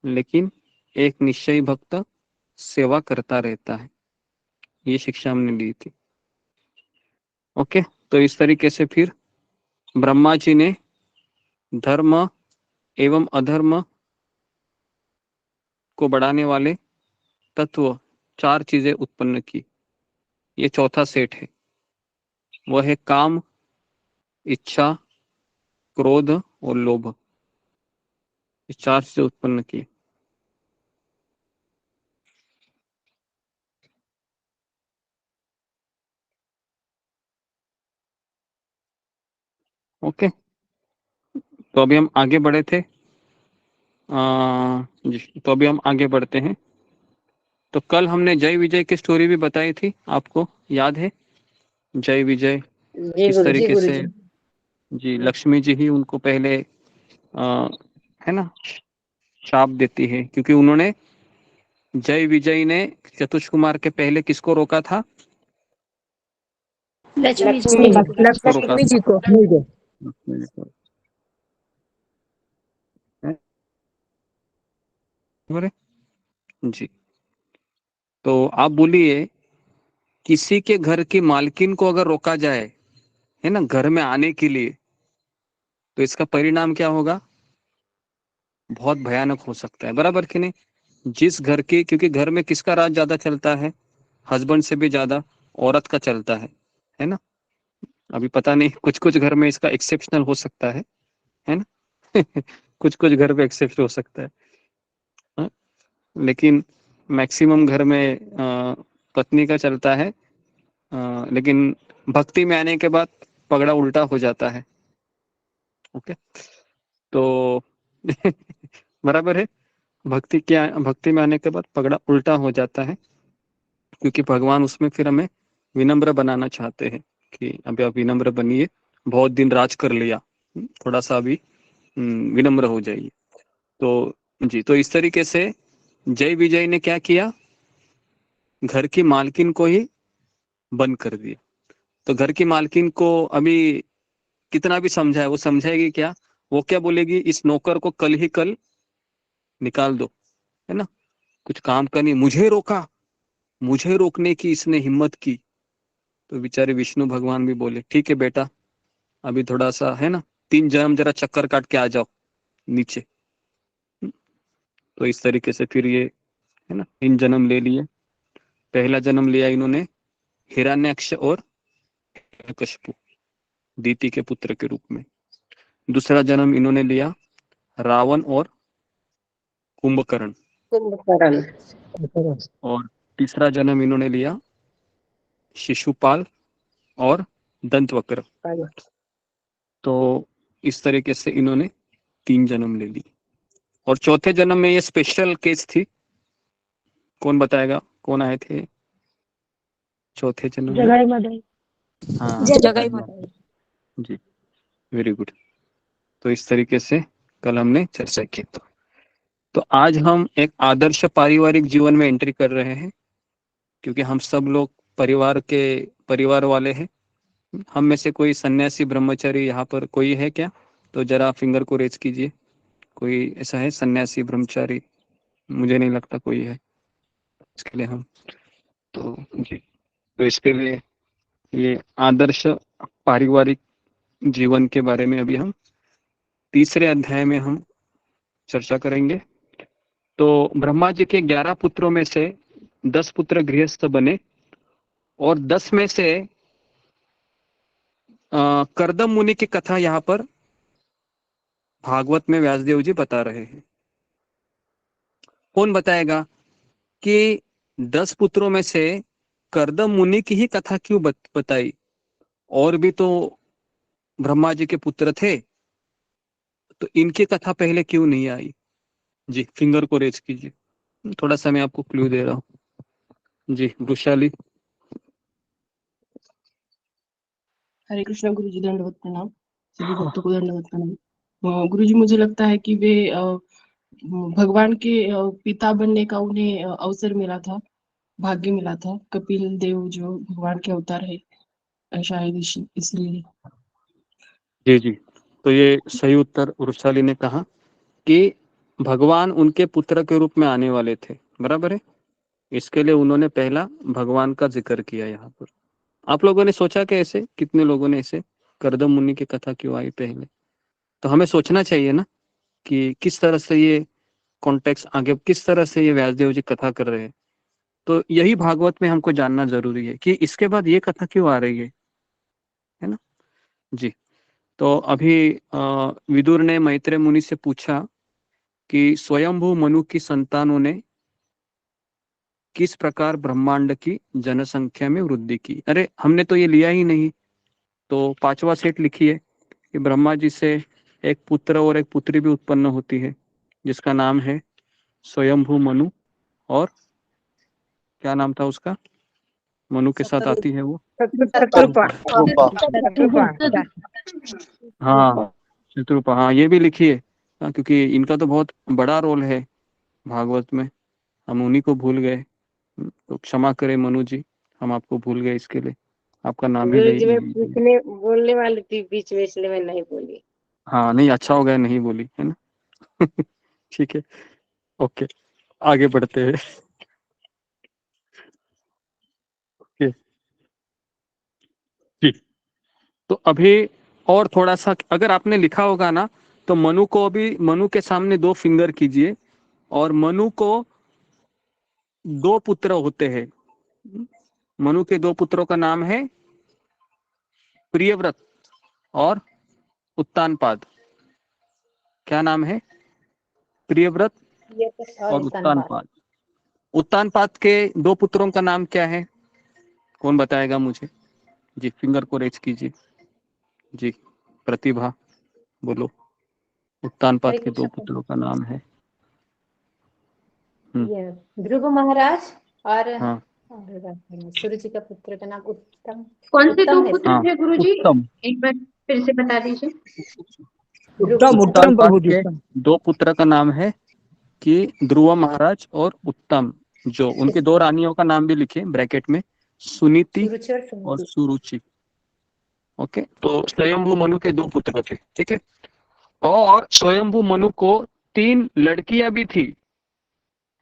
लेकिन एक निश्चयी भक्त सेवा करता रहता है। ये शिक्षा हमने ली थी। ओके, तो इस तरीके से फिर ब्रह्मा जी ने धर्म एवं अधर्म को बढ़ाने वाले तत्व 4 चीजें उत्पन्न की। ये चौथा सेट है, वह है काम, इच्छा, क्रोध और लोभ। ये 4 चीजें उत्पन्न की। ओके, तो अभी हम आगे बढ़े थे। जी, तो अभी हम आगे बढ़ते हैं। तो कल हमने जय विजय की स्टोरी भी बताई थी, आपको याद है? जय विजय जी किस गुरु जी। तरीके से जी लक्ष्मी जी ही उनको पहले है ना शाप देती है, क्योंकि उन्होंने जय विजय ने चतुष कुमार के पहले किसको रोका था? लक्ष्मी लक्ष्मी जी जी। किसको रोका लक्ष्मी जी को। था? बराबर है? जी। तो आप बोलिए, किसी के घर की मालकिन को अगर रोका जाए, है ना, घर में आने के लिए, तो इसका परिणाम क्या होगा? बहुत भयानक हो सकता है, बराबर कि नहीं? जिस घर की, क्योंकि घर में किसका राज ज्यादा चलता है? हस्बैंड से भी ज्यादा औरत का चलता है ना? अभी पता नहीं, कुछ कुछ घर में इसका एक्सेप्शनल हो सकता है ना? कुछ कुछ घर पे एक्सेप्शन हो सकता है, हाँ? लेकिन मैक्सिमम घर में पत्नी का चलता है, लेकिन भक्ति में आने के बाद पगड़ा उल्टा हो जाता है। ओके, तो बराबर है। भक्ति में आने के बाद पगड़ा उल्टा हो जाता है, क्योंकि भगवान उसमें फिर हमें विनम्र बनाना चाहते हैं कि अभी आप विनम्र बनिए, बहुत दिन राज कर लिया, थोड़ा सा अभी विनम्र हो जाइए। तो जी, तो इस तरीके से जय विजय ने क्या किया? घर की मालकिन को ही बंद कर दिया। तो घर की मालकिन को अभी कितना भी समझाए, वो समझाएगी क्या? वो क्या बोलेगी? इस नौकर को कल ही कल निकाल दो, है ना, कुछ काम का नहीं, मुझे रोकने की इसने हिम्मत की। तो बेचारे विष्णु भगवान भी बोले, ठीक है बेटा, अभी थोड़ा सा, है ना, 3 जन्म जरा चक्कर काट के आ जाओ नीचे। तो इस तरीके से फिर ये, है ना, 3 जन्म ले लिए। पहला जन्म लिया इन्होंने हिरण्याक्ष और हिरण्यकशिपु, दीति के पुत्र के रूप में। दूसरा जन्म इन्होंने लिया रावण और कुंभकर्ण। कुंभकर्ण। और तीसरा जन्म इन्होंने लिया शिशुपाल और दंतवक्र। तो इस तरीके से इन्होंने 3 जन्म ले ली। और चौथे जन्म में ये स्पेशल केस थी। कौन बताएगा, कौन आए थे चौथे जन्म में? जगाई मदाई। हाँ, जगाई माता। जी, वेरी गुड। तो इस तरीके से कल हमने चर्चा की। तो आज हम एक आदर्श पारिवारिक जीवन में एंट्री कर रहे हैं, क्योंकि हम सब लोग परिवार वाले हैं। हम में से कोई सन्यासी ब्रह्मचारी यहाँ पर कोई है क्या? तो जरा फिंगर को रेज कीजिए। कोई ऐसा है सन्यासी ब्रह्मचारी? मुझे नहीं लगता कोई है। इसके लिए हम तो जी, तो इसके लिए ये आदर्श पारिवारिक जीवन के बारे में अभी हम तीसरे अध्याय में हम चर्चा करेंगे। तो ब्रह्मा जी के 11 पुत्रों में से 10 पुत्र गृहस्थ बने, और 10 में से कर्दम मुनि की कथा यहाँ पर भागवत में व्यासदेव जी बता रहे हैं। कौन बताएगा कि 10 पुत्रों में से कर्दम मुनि की ही कथा क्यों बताई? और भी तो ब्रह्मा जी के पुत्र थे, तो इनकी कथा पहले क्यों नहीं आई? जी, फिंगर को रेज कीजिए। थोड़ा सा मैं आपको क्लू दे रहा हूँ। जी, वृषाली। हरे कृष्णा गुरु जी, दंडवत प्रणाम। सभी भक्तों को दंडवत प्रणाम। गुरु जी, मुझे लगता है कि वे भगवान के पिता बनने का उन्हें अवसर मिला था, भाग्य मिला था। कपिल देव जो भगवान के अवतार है, शायद इसलिए। जी जी, तो ये सही उत्तर वृषाली ने कहा कि भगवान उनके पुत्र के रूप में आने वाले थे, बराबर है। इसके लिए उन्होंने पहला भगवान का जिक्र किया यहाँ पर। आप लोगों ने सोचा कि ऐसे कितने लोगों ने ऐसे कर्दम मुनि की कथा क्यों आई पहले? तो हमें सोचना चाहिए ना कि किस तरह से ये कॉन्टेक्स्ट आगे, किस तरह से ये व्यासदेव जी कथा कर रहे हैं। तो यही भागवत में हमको जानना जरूरी है कि इसके बाद ये कथा क्यों आ रही है ना। जी, तो अभी विदुर ने मैत्रेय मुनि से पूछा कि स्वयंभू मनु की संतानों ने किस प्रकार ब्रह्मांड की जनसंख्या में वृद्धि की। अरे, हमने तो ये लिया ही नहीं। तो 5वां सेट लिखिए कि ब्रह्मा जी से एक पुत्र और एक पुत्री भी उत्पन्न होती है, जिसका नाम है स्वयंभू मनु। और क्या नाम था उसका? मनु के साथ आती है वो, शत्रुपा। शत्रुपा। शत्रुपा। हाँ, शत्रुपा। हाँ, ये भी लिखिए हाँ, क्योंकि इनका तो बहुत बड़ा रोल है भागवत में, हम उन्हीं को भूल गए। तो क्षमा करें मनु जी, हम आपको भूल गए, इसके लिए आपका नाम ही गुरु ले जी, मैं नहीं लिया। पूछने बोलने वाली थी बीच में, इसलिए मैं नहीं बोली। हाँ नहीं, अच्छा हो गया नहीं बोली, है ना। ठीक है, ओके, आगे बढ़ते हैं। ओके जी, तो अभी और थोड़ा सा, अगर आपने लिखा होगा ना, तो मनु को अभी, मनु के सामने 2 फिंगर कीजिए, और मनु को 2 पुत्र होते हैं। मनु के 2 पुत्रों का नाम है प्रियव्रत और उत्तानपाद। क्या नाम है? प्रियव्रत और उत्तानपाद। उत्तानपाद के 2 पुत्रों का नाम क्या है? कौन बताएगा मुझे? जी, फिंगर को रेज कीजिए। जी, प्रतिभा बोलो। उत्तानपाद के 2 पुत्रों का नाम है। ये ध्रुव महाराज और हाँ, सूर्य जी का पुत्र का नाम उत्तम। कौन से 2 उत्तम है पुत्र हाँ, थे गुरुजी? उत्तम। एक बार फिर से बता दीजिए। उत्तम उत्तम उत्तानपाद प्रभु जी, के उत्तम। 2 पुत्र का नाम है कि ध्रुव महाराज और उत्तम। जो उनके 2 रानियों का नाम भी लिखे ब्रैकेट में, सुनीति सुरुचि और और सुनीति। सुरुचि। ओके, तो स्वयंभू मनु के 2 पुत्र थे, ठीक है। और स्वयंभू मनु को 3 लड़कियां भी थी,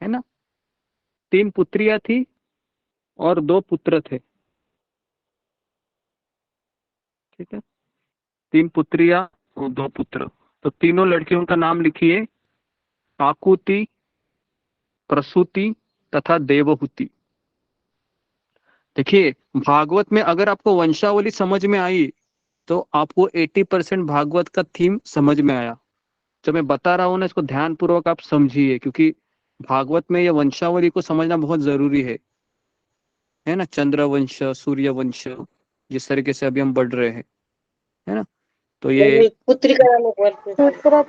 है ना। 3 पुत्रियां थी और 2 पुत्र थे, ठीक है। 3 पुत्रियां और 2 पुत्र। तो तीनों लड़कियों का नाम लिखिए, आकुति, प्रसूति तथा देवहूति। देखिए, भागवत में अगर आपको वंशावली समझ में आई तो आपको 80% भागवत का थीम समझ में आया। जो मैं बता रहा हूं ना, इसको ध्यान पूर्वक आप समझिए, क्योंकि भागवत में ये वंशावली को समझना बहुत जरूरी है ना। चंद्रवंश, सूर्यवंश, जिस तरीके से अभी हम बढ़ रहे हैं, है ना। तो ये पुत्री का नाम एक बार फिर से। पुत्र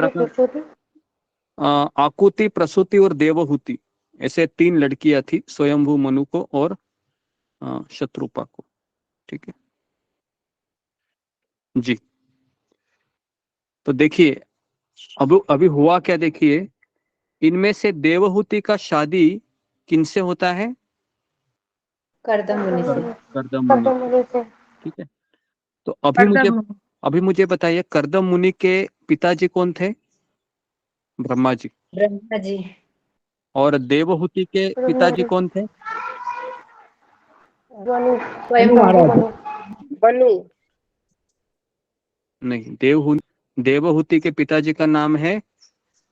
का आकुति, प्रसूति और देवहूति, ऐसे 3 लड़कियां थी स्वयंभू मनु को और शत्रुपा को, ठीक है जी। तो देखिए, अब अभी हुआ क्या, देखिए, इनमें से देवहूति का शादी किनसे होता है? करदम मुनि से। करदम मुनि से, ठीक है। तो अभी मुझे बताइए, करदम मुनि के पिताजी कौन थे? ब्रह्मा जी। ब्रह्मा जी। और देवहूति के पिताजी कौन थे? स्वयं महाराज। बनु। नहीं, देवहूति के पिताजी का नाम है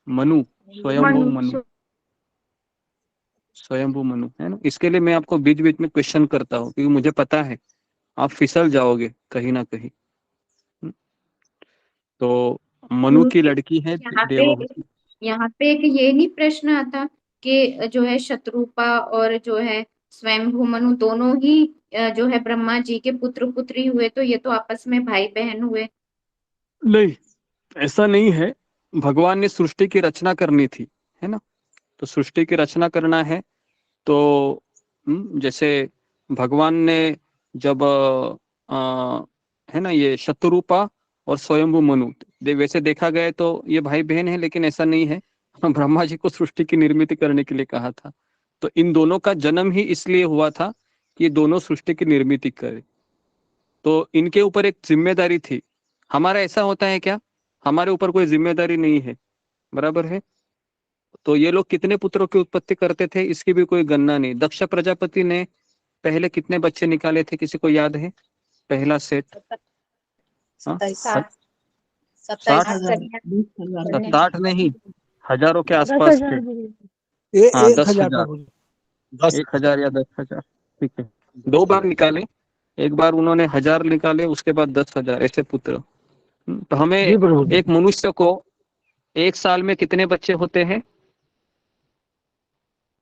मनु, स्वयंभू मनु, स्वयंभू मनु, है ना। इसके लिए मैं आपको बीच बीच में क्वेश्चन करता हूँ, क्योंकि मुझे पता है आप फिसल जाओगे कहीं ना कहीं। तो मनु की लड़की है देवहूति। यहाँ पे एक ये नहीं प्रश्न आता कि जो है शत्रुपा और जो है स्वयंभू मनु दोनों ही जो है ब्रह्मा जी के पुत्र पुत्री हुए, तो ये तो आपस में भाई बहन हुए। नहीं, ऐसा नहीं है। भगवान ने सृष्टि की रचना करनी थी, है ना। तो सृष्टि की रचना करना है तो जैसे भगवान ने जब है ना, ये शत्रुपा और स्वयंभू मनु, वैसे देखा गया तो ये भाई बहन है, लेकिन ऐसा नहीं है। ब्रह्मा जी को सृष्टि की निर्मित करने के लिए कहा था। तो इन दोनों का जन्म ही इसलिए हुआ था कि दोनों सृष्टि की निर्मित करे। तो इनके ऊपर एक जिम्मेदारी थी। हमारा ऐसा होता है क्या? हमारे ऊपर कोई जिम्मेदारी नहीं है, बराबर है। तो ये लोग कितने पुत्रों की उत्पत्ति करते थे इसकी भी कोई गणना नहीं। दक्ष प्रजापति ने पहले कितने बच्चे निकाले थे, किसी को याद है? पहला सेट 60 नहीं, हजारों के आसपास थे। हाँ, 10,000, 1,000 या 10,000, ठीक है। 2 बार निकाले, एक बार उन्होंने 1,000 निकाले, उसके बाद 10,000, ऐसे पुत्र। तो हमें एक मनुष्य को 1 साल में कितने बच्चे होते हैं?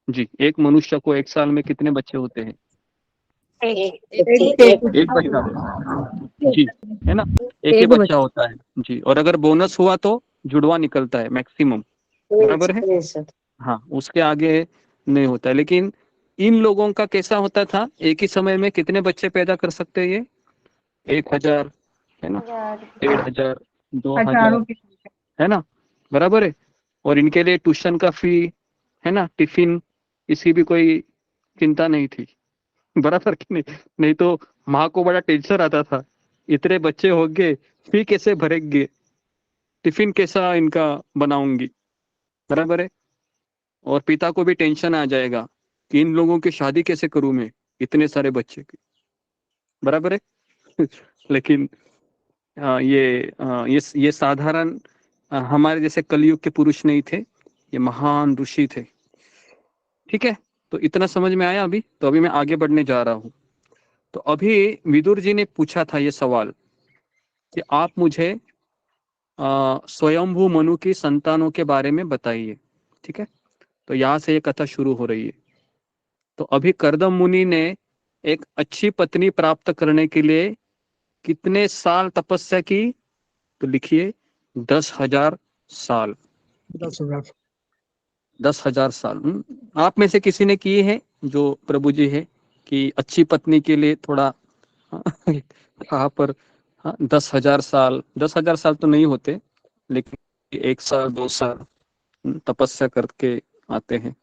जी, एक मनुष्य को 1 साल में कितने बच्चे होते हैं? एक बच्चा जी, है ना, एक ही बच्चा होता है जी। और अगर बोनस हुआ तो जुड़वा निकलता है मैक्सिमम, बराबर है। हाँ, उसके आगे नहीं होता है। लेकिन इन लोगों का कैसा होता था, एक ही समय में कितने बच्चे पैदा कर सकते हैं ये? 1,000, है ना, 1,500, 2,000 है ना, बराबर है। और इनके लिए ट्यूशन का फी है ना, टिफिन, इसकी भी कोई चिंता नहीं थी, बराबर कि नहीं। नहीं तो माँ को बड़ा टेंशन आता था, इतने बच्चे हो गए, फी कैसे भरेंगे, टिफिन कैसा इनका बनाऊंगी, बराबर है। और पिता को भी टेंशन आ जाएगा कि इन लोगों की शादी कैसे करूं मैं, इतने सारे बच्चे की, बराबर है। लेकिन ये साधारण हमारे जैसे कलयुग के पुरुष नहीं थे, ये महान ऋषि थे। ठीक है, तो इतना समझ में आया अभी। तो अभी मैं आगे बढ़ने जा रहा हूँ। तो अभी विदुर जी ने पूछा था ये सवाल कि आप मुझे स्वयंभू मनु की संतानों के बारे में बताइए। ठीक है, तो यहाँ से ये कथा शुरू हो रही है। तो अभी कर्दम मुनि ने एक अच्छी पत्नी प्राप्त करने के लिए कितने साल तपस्या की, तो लिखिए 10,000 साल। 10,000 साल। आप में से किसी ने किए हैं जो प्रभु जी है कि अच्छी पत्नी के लिए थोड़ा कहाँ पर 10,000 साल, 10,000 साल तो नहीं होते, लेकिन 1 साल 2 साल तपस्या करके आते हैं।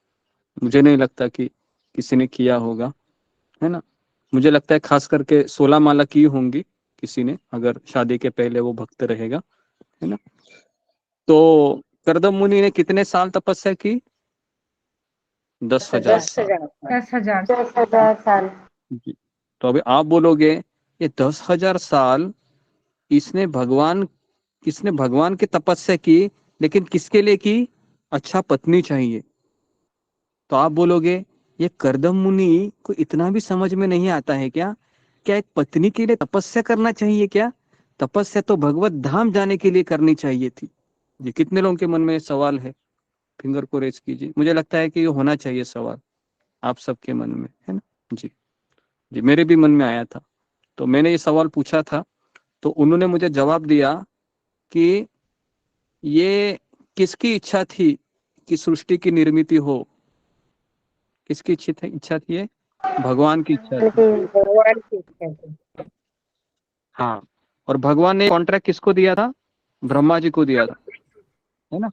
मुझे नहीं लगता कि किसी ने किया होगा, है ना। मुझे लगता है खास करके 16 माला की होंगी किसी ने, अगर शादी के पहले वो भक्त रहेगा, है ना। तो कर्दम मुनि ने कितने साल तपस्या की? 10,000 साल। 10,000 साल। जी। तो अभी आप बोलोगे ये 10,000 साल इसने भगवान की तपस्या की, लेकिन किसके लिए की? अच्छा पत्नी चाहिए। तो आप बोलोगे ये कर्दम मुनि को इतना भी समझ में नहीं आता है क्या एक पत्नी के लिए तपस्या करना चाहिए क्या? तपस्या तो भगवत धाम जाने के लिए करनी चाहिए थी। ये कितने लोगों के मन में सवाल है? फिंगर को रेज कीजिए। मुझे लगता है कि ये होना चाहिए सवाल आप सबके मन में, है ना। जी जी, मेरे भी मन में आया था। तो मैंने ये सवाल पूछा था, तो उन्होंने मुझे जवाब दिया कि ये किसकी इच्छा थी कि सृष्टि की निर्मित हो? किसकी इच्छा थी ये? भगवान की इच्छा थी। भगवान की इच्छा थी। हाँ, और भगवान ने कॉन्ट्रैक्ट किसको दिया था? ब्रह्मा जी को दिया था, है ना।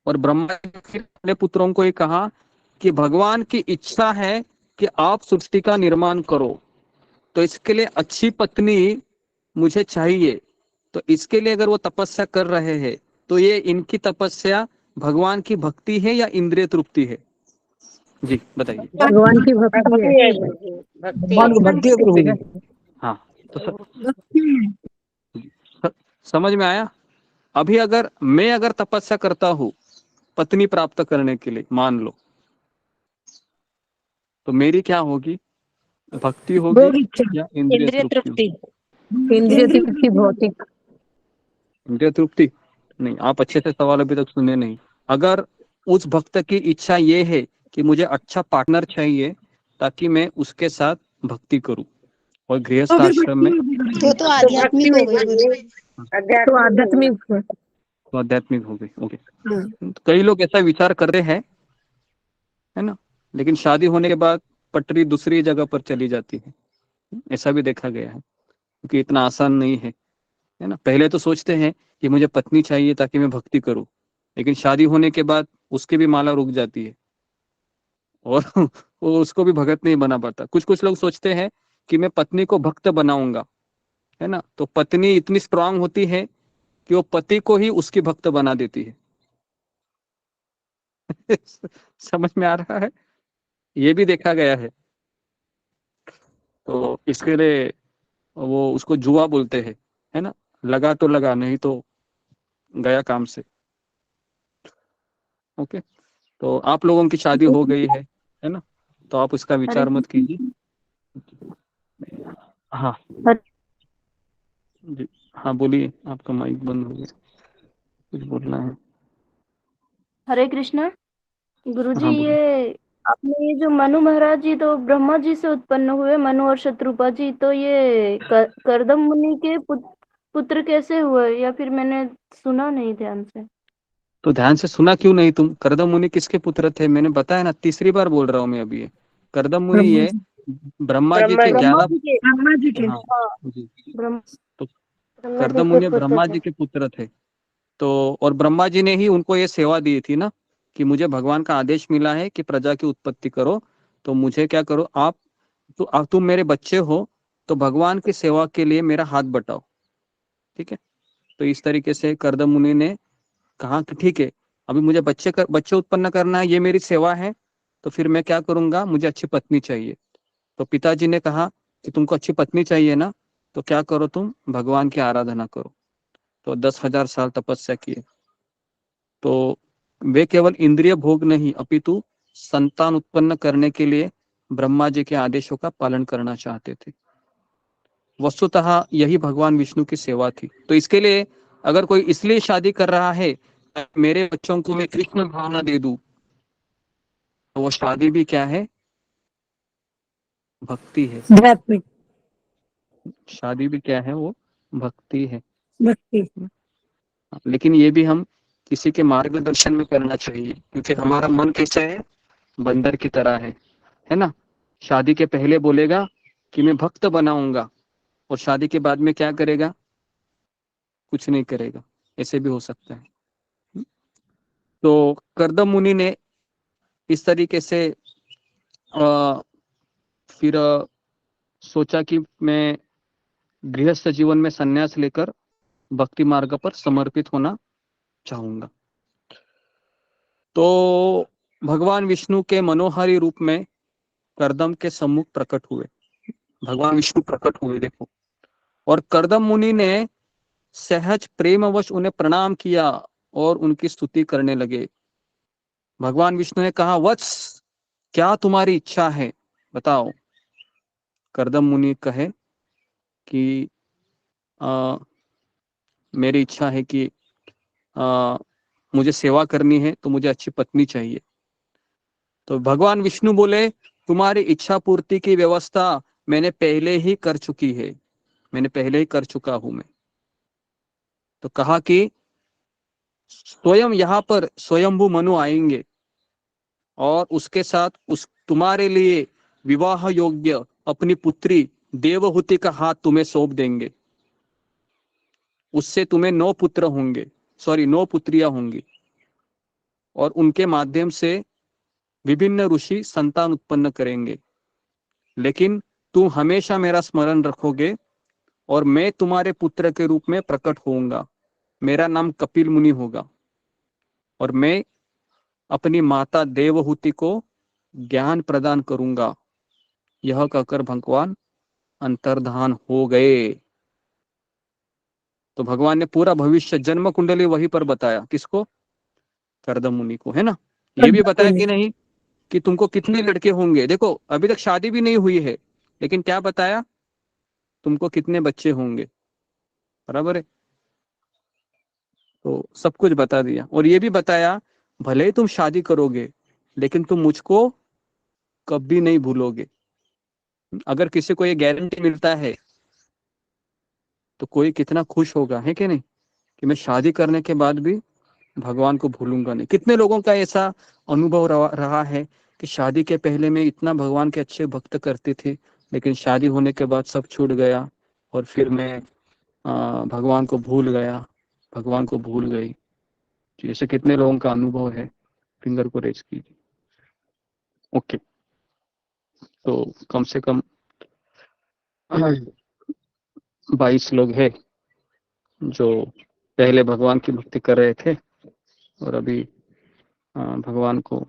और ब्रह्मा जी ने फिर अपने पुत्रों को ये कहा कि भगवान की इच्छा है कि आप सृष्टि का निर्माण करो, तो इसके लिए अच्छी पत्नी मुझे चाहिए। तो इसके लिए अगर वो तपस्या कर रहे हैं तो ये इनकी तपस्या भगवान की भक्ति है या इंद्रिय तृप्ति है? जी बताइए। भगवान की भक्ति है। भगवान को भक्ति है प्रभु। हाँ, तो समझ में आया। अभी अगर मैं तपस्या करता हूँ पत्नी प्राप्त करने के लिए, मान लो, तो मेरी क्या होगी? भक्ति होगी या इंद्रिय तृप्ति? इंद्रिय तृप्ति, भौतिक। इंद्रिय तृप्ति नहीं। आप अच्छे से सवाल अभी तक सुने नहीं। अगर उस भक्त की इच्छा ये है कि मुझे अच्छा पार्टनर चाहिए ताकि मैं उसके साथ भक्ति करूं, और गृहस्थ आश्रम में तो आध्यात्मिक हो गई। तो आध्यात्मिक हो गई। ओके। तो कई लोग ऐसा विचार कर रहे हैं, है ना, लेकिन शादी होने के बाद पटरी दूसरी जगह पर चली जाती है। ऐसा भी देखा गया है, क्योंकि इतना आसान नहीं है ना। पहले तो सोचते हैं कि मुझे पत्नी चाहिए ताकि मैं भक्ति करूं, लेकिन शादी होने के बाद उसकी भी माला रुक जाती है और वो उसको भी भगत नहीं बना पाता। कुछ लोग सोचते हैं कि मैं पत्नी को भक्त बनाऊंगा, है ना, तो पत्नी इतनी स्ट्रांग होती है कि वो पति को ही उसकी भक्त बना देती है। समझ में आ रहा है? ये भी देखा गया है। तो इसके लिए वो उसको जुआ बोलते हैं, है ना, लगा तो लगा, नहीं तो गया काम से। ओके। तो आप लोगों की शादी हो गई है ना, तो आप उसका विचार मत कीजिए। हाँ जी, हाँ बोलिए, आपका माइक बंद हो गया, कुछ बोलना है। हरे कृष्णा गुरुजी। हाँ बोलिए। ये आपने ये जो मनु महाराज जी तो ब्रह्मा जी से उत्पन्न हुए, मनु और शत्रुपा जी, तो ये कर्दम मुनि के पुत्र कैसे हुए, या फिर मैंने सुना नहीं ध्यान से? तो ध्यान से सुना क्यों नहीं तुम? कर्दम मुनि किसके पुत्र थे? मैंने बताया ना, तीसरी बार बोल रहा हूँ मैं अभी। कर्दम मुनि ये ब्रह्मा जी के 11। ब्रह्मा जी के। हाँ जी। कर्दम मुनि ब्रह्मा जी के पुत्र थे। तो और ब्रह्मा जी ने ही उनको ये सेवा दी थी ना कि मुझे भगवान का आदेश मिला है कि प्रजा की उत्पत्ति करो, तो मुझे क्या करो आप, तो तुम मेरे बच्चे हो, तो भगवान की सेवा के लिए मेरा हाथ बटाओ। ठीक है, तो इस तरीके से कर्दम मुनि ने कहा कि ठीक है, अभी मुझे बच्चे उत्पन्न करना है, ये मेरी सेवा है, तो फिर मैं क्या करूंगा, मुझे अच्छी पत्नी चाहिए। तो पिताजी ने कहा कि तुमको अच्छी पत्नी चाहिए ना, तो क्या करो, तुम भगवान की आराधना करो। तो 10,000 साल तपस्या किए। तो वे केवल इंद्रिय भोग नहीं अपितु संतान उत्पन्न करने के लिए ब्रह्मा जी के आदेशों का पालन करना चाहते थे। वस्तुतः यही भगवान विष्णु की सेवा थी। तो इसके लिए अगर कोई इसलिए शादी कर रहा है मेरे बच्चों को मैं कृष्ण भावना दे दूं, तो वो शादी भी क्या है, भक्ति है। शादी भी क्या है, वो भक्ति है। लेकिन ये भी हम किसी के मार्गदर्शन में करना चाहिए, क्योंकि हमारा मन कैसा है, बंदर की तरह है ना। शादी के पहले बोलेगा कि मैं भक्त बनाऊंगा, और शादी के बाद में क्या करेगा, कुछ नहीं करेगा। ऐसे भी हो सकता है। तो कर्दम मुनि ने इस तरीके से फिर सोचा कि मैं गृहस्थ जीवन में संन्यास लेकर भक्ति मार्ग पर समर्पित होना चाहूंगा। तो भगवान विष्णु के मनोहारी रूप में कर्दम के सम्मुख प्रकट हुए। भगवान विष्णु प्रकट हुए, देखो। और कर्दम मुनि ने सहज प्रेमवश उन्हें प्रणाम किया और उनकी स्तुति करने लगे। भगवान विष्णु ने कहा, वत्स, क्या तुम्हारी इच्छा है, बताओ। कर्दम मुनि कहे कि मेरी इच्छा है कि मुझे सेवा करनी है, तो मुझे अच्छी पत्नी चाहिए। तो भगवान विष्णु बोले, तुम्हारी इच्छा पूर्ति की व्यवस्था मैंने पहले ही कर चुकी है, मैंने पहले ही कर चुका हूं मैं। तो कहा कि स्वयं यहाँ पर स्वयंभू मनु आएंगे और उसके साथ उस तुम्हारे लिए विवाह योग्य अपनी पुत्री देवहूति का हाथ तुम्हें सौंप देंगे। उससे तुम्हें 9 पुत्र होंगे, 9 पुत्रियां होंगी, और उनके माध्यम से विभिन्न ऋषि संतान उत्पन्न करेंगे। लेकिन तुम हमेशा मेरा स्मरण रखोगे और मैं तुम्हारे पुत्र के रूप में प्रकट होऊंगा। मेरा नाम कपिल मुनि होगा और मैं अपनी माता देवहूति को ज्ञान प्रदान करूंगा। यह कहकर भगवान अंतर्धान हो गए। तो भगवान ने पूरा भविष्य जन्म कुंडली वहीं पर बताया। किसको? कर्दम मुनि को, है ना। ये भी बताया कि नहीं कि तुमको कितने लड़के होंगे। देखो अभी तक शादी भी नहीं हुई है, लेकिन क्या बताया, तुमको कितने बच्चे होंगे, बराबर है। तो सब कुछ बता दिया। और ये भी बताया, भले ही तुम शादी करोगे लेकिन तुम मुझको कभी नहीं भूलोगे। अगर किसी को ये गारंटी मिलता है तो कोई कितना खुश होगा, है कि नहीं, कि मैं शादी करने के बाद भी भगवान को भूलूंगा नहीं। कितने लोगों का ऐसा अनुभव रहा है कि शादी के पहले में इतना भगवान के अच्छे भक्त करते थे, लेकिन शादी होने के बाद सब छूट गया और फिर मैं भगवान को भूल गया, भगवान को भूल गई। ऐसे कितने लोगों का अनुभव है, फिंगर को रेज कीजिए। ओके, तो कम से कम 22 लोग हैं जो पहले भगवान की भक्ति कर रहे थे और अभी भगवान को,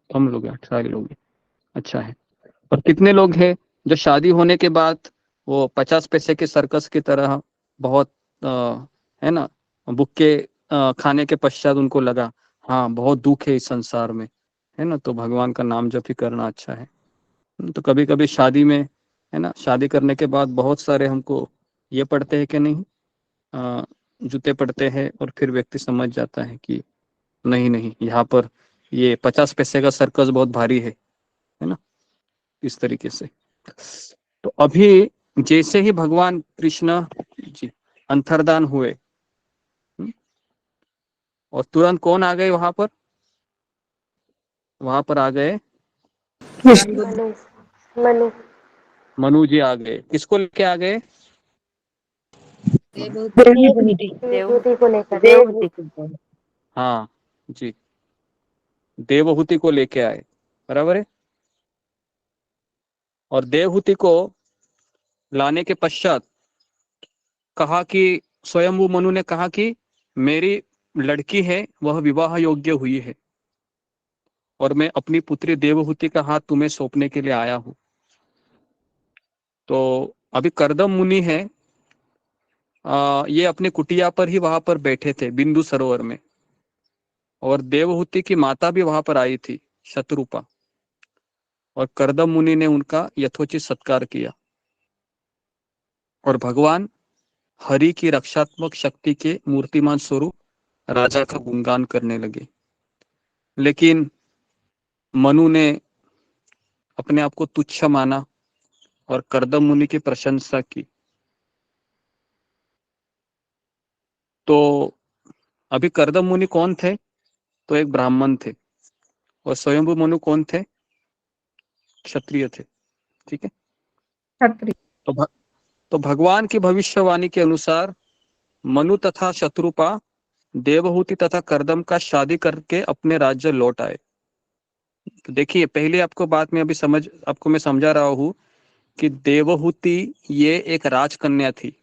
कम लोग हैं, 18 लोग हैं। अच्छा है। और कितने लोग हैं जो शादी होने के बाद वो 50 पैसे के सर्कस की तरह बहुत है ना, बुक्के खाने के पश्चात उनको लगा हाँ बहुत दुख है इस संसार में, है ना, तो भगवान का नाम जप ही करना अच्छा है। तो कभी कभी शादी में, है ना, शादी करने के बाद बहुत सारे हमको ये पढ़ते हैं कि नहीं, जूते पड़ते हैं और फिर व्यक्ति समझ जाता है कि नहीं नहीं, यहाँ पर ये 50 पैसे का सर्कस बहुत भारी है ना, इस तरीके से। तो अभी जैसे ही भगवान कृष्ण जी अंतर्धान हुए और तुरंत कौन आ गए वहां पर आ गए मनु जी आ गए। किसको लेके आ गए? देवहूति को लेकर हाँ जी, देवहूति को लेके आए, बराबर है। और देवहूति को लाने के पश्चात कहा कि स्वयंभू मनु ने कहा कि मेरी लड़की है वह विवाह योग्य हुई है और मैं अपनी पुत्री देवहूति का हाथ तुम्हें सौंपने के लिए आया हूं। तो अभी कर्दम मुनि है, ये अपने कुटिया पर ही वहां पर बैठे थे बिंदु सरोवर में, और देवहूति की माता भी वहां पर आई थी शत्रुपा, और कर्दम मुनि ने उनका यथोचित सत्कार किया और भगवान हरि की रक्षात्मक शक्ति के मूर्तिमान स्वरूप राजा का गुणगान करने लगे। लेकिन मनु ने अपने आप को तुच्छ माना और कर्दम मुनि की प्रशंसा की। तो अभी कर्दम मुनि कौन थे? तो एक ब्राह्मण थे, और स्वयंभू मनु कौन थे? क्षत्रिय थे, ठीक है। क्षत्रिय। तो भगवान की भविष्यवाणी के अनुसार मनु तथा शत्रुपा देवहूति तथा कर्दम का शादी करके अपने राज्य लौट आए। तो देखिए, पहले आपको बात में अभी आपको मैं समझा रहा हूं कि देवहूति ये एक राजकन्या थी,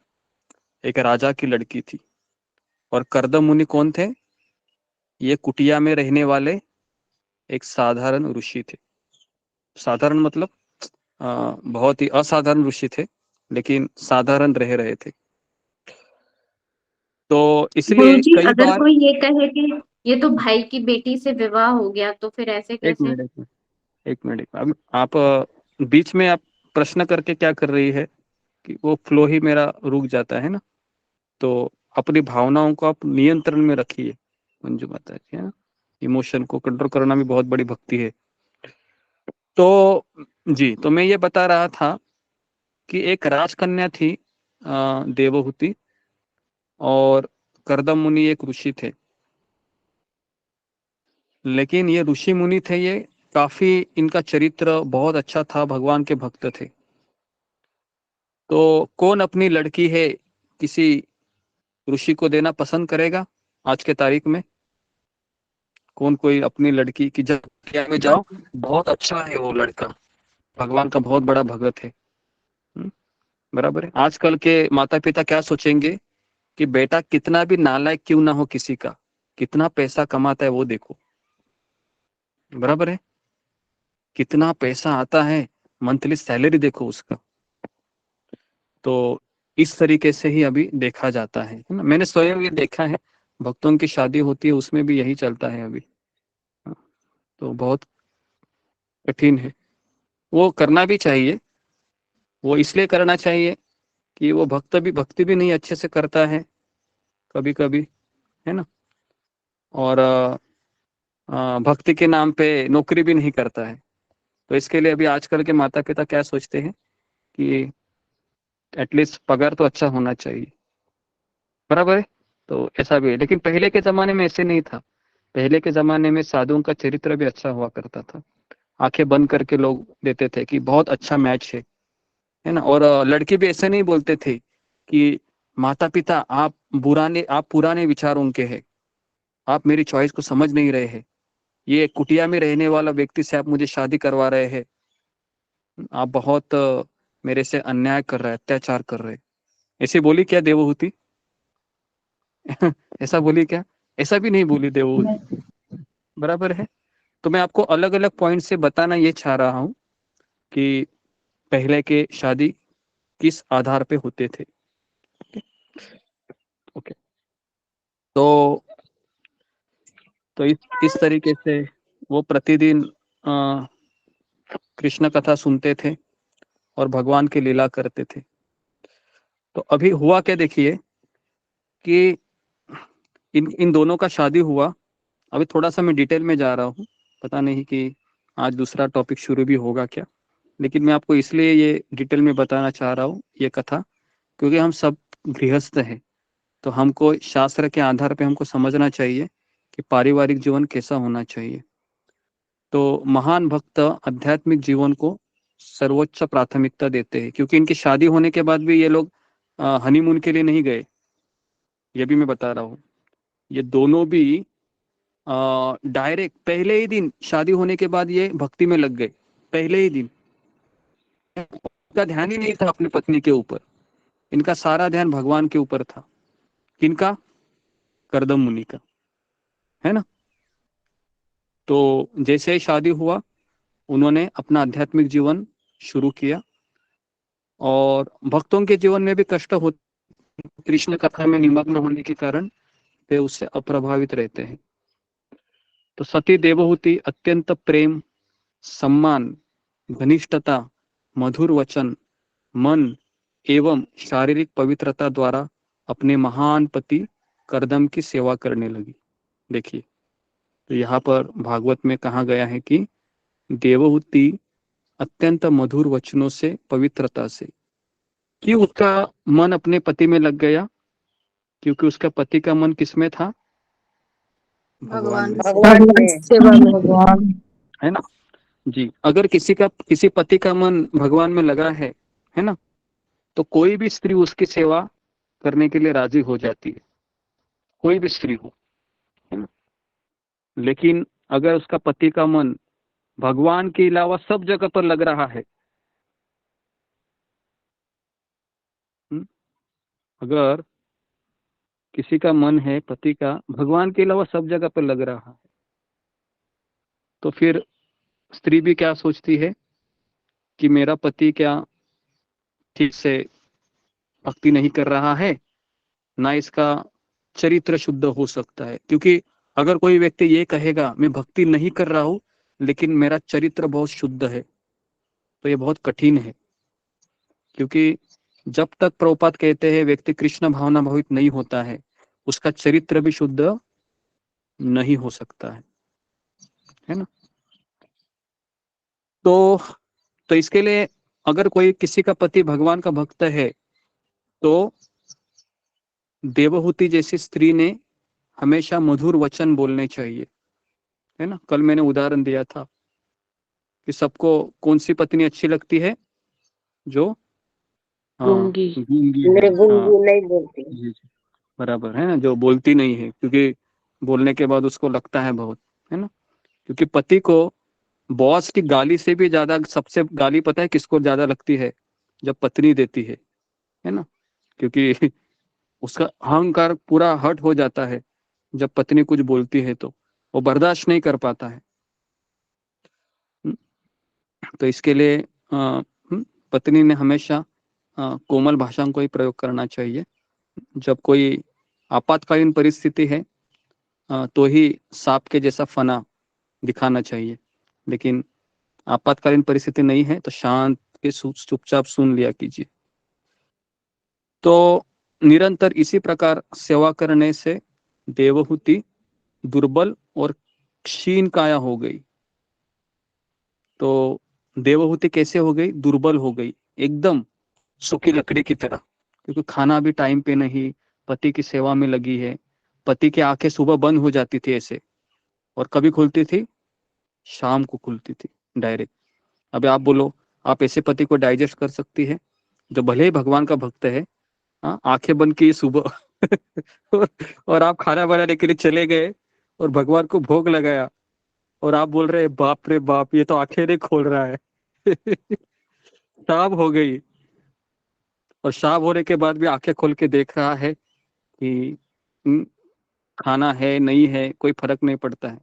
एक राजा की लड़की थी, और कर्दम मुनि कौन थे? ये कुटिया में रहने वाले एक साधारण ऋषि थे। साधारण मतलब बहुत ही असाधारण ऋषि थे, लेकिन साधारण रह रहे थे। तो इसलिए गुरुजी, कई अगर बार कोई ये कहे कि ये तो भाई की बेटी से विवाह हो गया, तो फिर ऐसे कैसे? एक मिनट अब आप बीच में आप प्रश्न करके क्या कर रही है कि वो फ्लो ही मेरा रुक जाता है ना। तो अपनी भावनाओं को आप नियंत्रण में रखिए मंजू माता जी, है ना। इमोशन को कंट्रोल करना भी बहुत बड़ी भक्ति है। तो जी, तो मैं ये बता रहा था कि एक राजकन्या थी देवहूति, और कर्दम मुनि एक ऋषि थे। लेकिन ये ऋषि मुनि थे, ये काफी इनका चरित्र बहुत अच्छा था, भगवान के भक्त थे। तो कौन अपनी लड़की है किसी ऋषि को देना पसंद करेगा आज के तारीख में? कौन कोई अपनी लड़की की, जब कुटिया में जाओ, बहुत अच्छा है वो लड़का, भगवान का बहुत बड़ा भगत है, बराबर है। आजकल के माता पिता क्या सोचेंगे कि बेटा कितना भी नालायक क्यों ना हो, किसी का कितना पैसा कमाता है वो देखो, बराबर है। कितना पैसा आता है, मंथली सैलरी देखो उसका। तो इस तरीके से ही अभी देखा जाता है ना। मैंने स्वयं ये देखा है, भक्तों की शादी होती है उसमें भी यही चलता है अभी। तो बहुत कठिन है। वो करना भी चाहिए, वो इसलिए करना चाहिए कि वो भक्ति भी नहीं अच्छे से करता है कभी कभी, है ना। और भक्ति के नाम पे नौकरी भी नहीं करता है। तो इसके लिए अभी आजकल के माता पिता क्या सोचते हैं कि एटलीस्ट पगार तो अच्छा होना चाहिए, बराबर है। तो ऐसा भी है, लेकिन पहले के जमाने में ऐसे नहीं था। पहले के जमाने में साधुओं का चरित्र भी अच्छा हुआ करता था। आंखें बंद करके लोग देते थे कि बहुत अच्छा मैच है ना। और लड़के भी ऐसे नहीं बोलते थे कि माता पिता आप पुराने विचार उनके हैं, आप मेरी चॉइस को समझ नहीं रहे हैं, ये कुटिया में रहने वाला व्यक्ति से आप मुझे शादी करवा रहे हैं, आप बहुत मेरे से अन्याय कर रहे हैं, अत्याचार कर रहे हैं। ऐसे बोली क्या देवहूति? ऐसा बोली क्या? ऐसा भी नहीं बोली देवहूति, बराबर है। तो मैं आपको अलग अलग पॉइंट से बताना ये चाह रहा हूं कि पहले के शादी किस आधार पे होते थे। ओके, तो इस तरीके से वो प्रतिदिन कृष्ण कथा सुनते थे और भगवान की लीला करते थे। तो अभी हुआ क्या, देखिए कि इन दोनों का शादी हुआ। अभी थोड़ा सा मैं डिटेल में जा रहा हूँ, पता नहीं कि आज दूसरा टॉपिक शुरू भी होगा क्या, लेकिन मैं आपको इसलिए ये डिटेल में बताना चाह रहा हूँ ये कथा, क्योंकि हम सब गृहस्थ हैं। तो हमको शास्त्र के आधार पे हमको समझना चाहिए कि पारिवारिक जीवन कैसा होना चाहिए। तो महान भक्त आध्यात्मिक जीवन को सर्वोच्च प्राथमिकता देते हैं, क्योंकि इनकी शादी होने के बाद भी ये लोग हनीमून के लिए नहीं गए, ये भी मैं बता रहा हूँ। ये दोनों भी डायरेक्ट पहले ही दिन शादी होने के बाद ये भक्ति में लग गए। पहले ही दिन इनका ध्यान ही नहीं था अपनी पत्नी के ऊपर, इनका सारा ध्यान भगवान के ऊपर था। किनका? कर्दम मुनि का, है ना। तो जैसे ही शादी हुआ उन्होंने अपना आध्यात्मिक जीवन शुरू किया, और भक्तों के जीवन में भी कष्ट होते, कृष्ण कथा में निमग्न होने के कारण वे उससे अप्रभावित रहते हैं। तो सती देवहूति अत्यंत प्रेम, सम्मान, घनिष्ठता, मधुर वचन, मन एवं शारीरिक पवित्रता द्वारा अपने महान पति कर्दम की सेवा करने लगी। देखिए, तो यहाँ पर भागवत में कहा गया है कि देवहूति अत्यंत मधुर वचनों से, पवित्रता से, कि उसका मन अपने पति में लग गया, क्योंकि उसका पति का मन किसमें था? भगवान में, सेवा में। है ना जी। अगर किसी पति का मन भगवान में लगा है ना, तो कोई भी स्त्री उसकी सेवा करने के लिए राजी हो जाती है, कोई भी स्त्री हो, है ना। लेकिन अगर उसका पति का मन भगवान के अलावा सब जगह पर लग रहा है, अगर किसी का मन है पति का भगवान के अलावा सब जगह पर लग रहा है, तो फिर स्त्री भी क्या सोचती है कि मेरा पति क्या ठीक से भक्ति नहीं कर रहा है, ना इसका चरित्र शुद्ध हो सकता है। क्योंकि अगर कोई व्यक्ति ये कहेगा मैं भक्ति नहीं कर रहा हूं लेकिन मेरा चरित्र बहुत शुद्ध है, तो ये बहुत कठिन है। क्योंकि जब तक प्रभुपाद कहते हैं व्यक्ति कृष्ण भावना भावित नहीं होता है, उसका चरित्र भी शुद्ध नहीं हो सकता है ना। तो इसके लिए अगर कोई किसी का पति भगवान का भक्त है, तो देवहूति जैसी स्त्री ने हमेशा मधुर वचन बोलने चाहिए, है ना। कल मैंने उदाहरण दिया था कि सबको कौन सी पत्नी अच्छी लगती है? जो गूंगी नहीं बोलती। जी, बराबर है ना, जो बोलती नहीं है, क्योंकि बोलने के बाद उसको लगता है बहुत, है ना। क्योंकि पति को बॉस की गाली से भी ज्यादा सबसे गाली पता है किसको ज्यादा लगती है? जब पत्नी देती है ना। क्योंकि उसका अहंकार पूरा हट हो जाता है जब पत्नी कुछ बोलती है, तो वो बर्दाश्त नहीं कर पाता है। तो इसके लिए पत्नी ने हमेशा कोमल भाषा को ही प्रयोग करना चाहिए। जब कोई आपातकालीन परिस्थिति है तो ही सांप के जैसा फना दिखाना चाहिए, लेकिन आपातकालीन परिस्थिति नहीं है तो शांत के चुपचाप सुन लिया कीजिए। तो निरंतर इसी प्रकार सेवा करने से देवहूति दुर्बल और क्षीण काया हो गई। तो देवहूति कैसे हो गई? दुर्बल हो गई, एकदम सूखी लकड़ी की तरह, क्योंकि खाना भी टाइम पे नहीं, पति की सेवा में लगी है। पति की आंखें सुबह बंद हो जाती थी ऐसे, और कभी खुलती थी? शाम को खुलती थी डायरेक्ट। अब आप बोलो, आप ऐसे पति को डाइजेस्ट कर सकती है जो भले ही भगवान का भक्त है, आंखें बंद की सुबह और आप खाना बनाने के लिए चले गए और भगवान को भोग लगाया, और आप बोल रहे बाप रे बाप, ये तो आंखें नहीं खोल रहा है। शाम हो गई, और शाम होने के बाद भी आंखें खोल के देख रहा है कि खाना है नहीं है, कोई फर्क नहीं पड़ता है।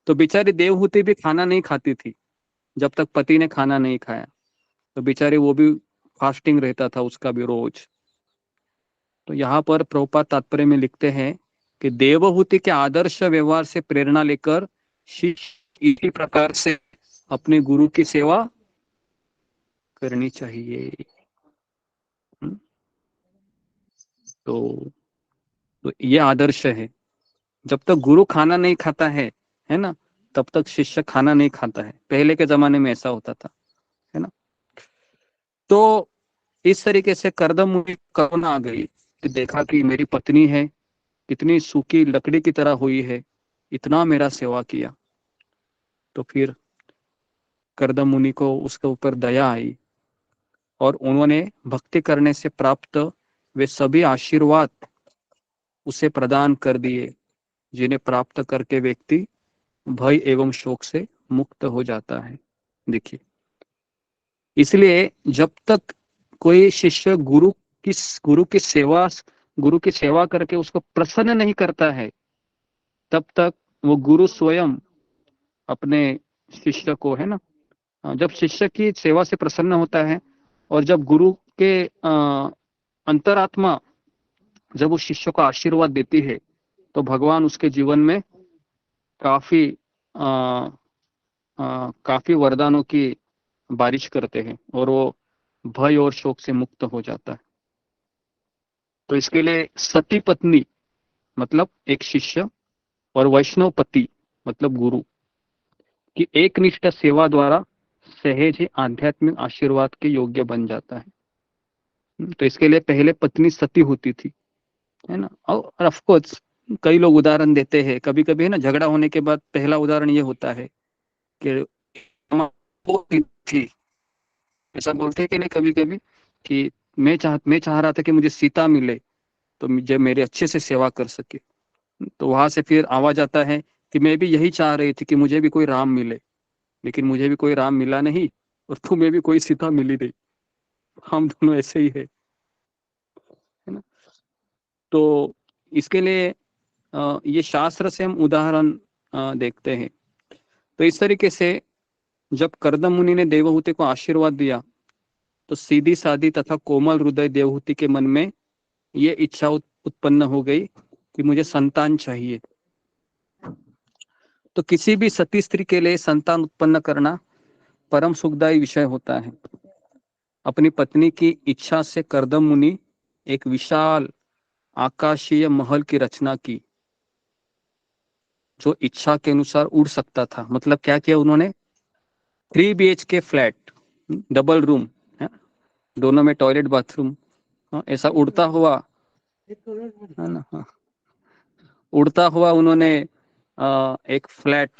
तो बेचारी देवहूति भी खाना नहीं खाती थी जब तक पति ने खाना नहीं खाया, तो बेचारी वो भी फास्टिंग रहता था उसका भी रोज। तो यहाँ पर प्रभुपाद तात्पर्य में लिखते हैं कि देवहूति के आदर्श व्यवहार से प्रेरणा लेकर शिष्य इसी प्रकार से अपने गुरु की सेवा करनी चाहिए। तो ये आदर्श है। जब तक गुरु खाना नहीं खाता है ना, तब तक शिष्य खाना नहीं खाता है। पहले के जमाने में ऐसा होता था, है ना। तो इस तरीके से कर्दम मुनि करुणा आ गई कि देखा कि मेरी पत्नी है, कितनी सूखी लकड़ी की तरह हुई है, इतना मेरा सेवा किया। तो फिर कर्दम मुनि को उसके ऊपर दया आई, और उन्होंने भक्ति करने से प्राप्त वे सभी आशीर्वाद उसे प्रदान कर दिए, जिन्हें प्राप्त करके व्यक्ति भय एवं शोक से मुक्त हो जाता है। देखिए, इसलिए जब तक कोई शिष्य गुरु की सेवा करके उसको प्रसन्न नहीं करता है, तब तक वो गुरु स्वयं अपने शिष्य को, है ना, जब शिष्य की सेवा से प्रसन्न होता है और जब गुरु के अंतरात्मा जब उस शिष्य को आशीर्वाद देती है, तो भगवान उसके जीवन में काफी वरदानों की बारिश करते हैं और वो भय और शोक से मुक्त हो जाता है। तो इसके लिए सती पत्नी मतलब एक शिष्य और वैष्णव पति मतलब गुरु की एकनिष्ठ सेवा द्वारा सहज ही आध्यात्मिक आशीर्वाद के योग्य बन जाता है। तो इसके लिए पहले पत्नी सती होती थी, है ना। और ऑफ कोर्स कई लोग उदाहरण देते हैं, कभी कभी है ना, झगड़ा होने के बाद पहला उदाहरण ये होता है कि थी, ऐसा बोलते हैं कि नहीं कभी कभी, कि मैं चाह रहा था कि मुझे सीता मिले तो मुझे मेरे अच्छे से सेवा कर सके। तो वहां से फिर आवाज आता है कि मैं भी यही चाह रही थी कि मुझे भी कोई राम मिले, लेकिन मुझे भी कोई राम मिला नहीं और तुम्हें भी कोई सीता मिली नहीं, हम दोनों ऐसे ही है ना। तो इसके लिए ये शास्त्र से हम उदाहरण देखते हैं। तो इस तरीके से जब कर्दम मुनि ने देवहूति को आशीर्वाद दिया, तो सीधी सादी तथा कोमल हृदय देवहूति के मन में ये इच्छा उत्पन्न हो गई कि मुझे संतान चाहिए। तो किसी भी सती स्त्री के लिए संतान उत्पन्न करना परम सुखदायी विषय होता है। अपनी पत्नी की इच्छा से कर्दम मुनि एक विशाल आकाशीय महल की रचना की, जो इच्छा के अनुसार उड़ सकता था। मतलब क्या किया उन्होंने, 3 BHK फ्लैट, डबल रूम है, दोनों में टॉयलेट बाथरूम, ऐसा उड़ता हुआ, है ना, उड़ता हुआ उन्होंने एक फ्लैट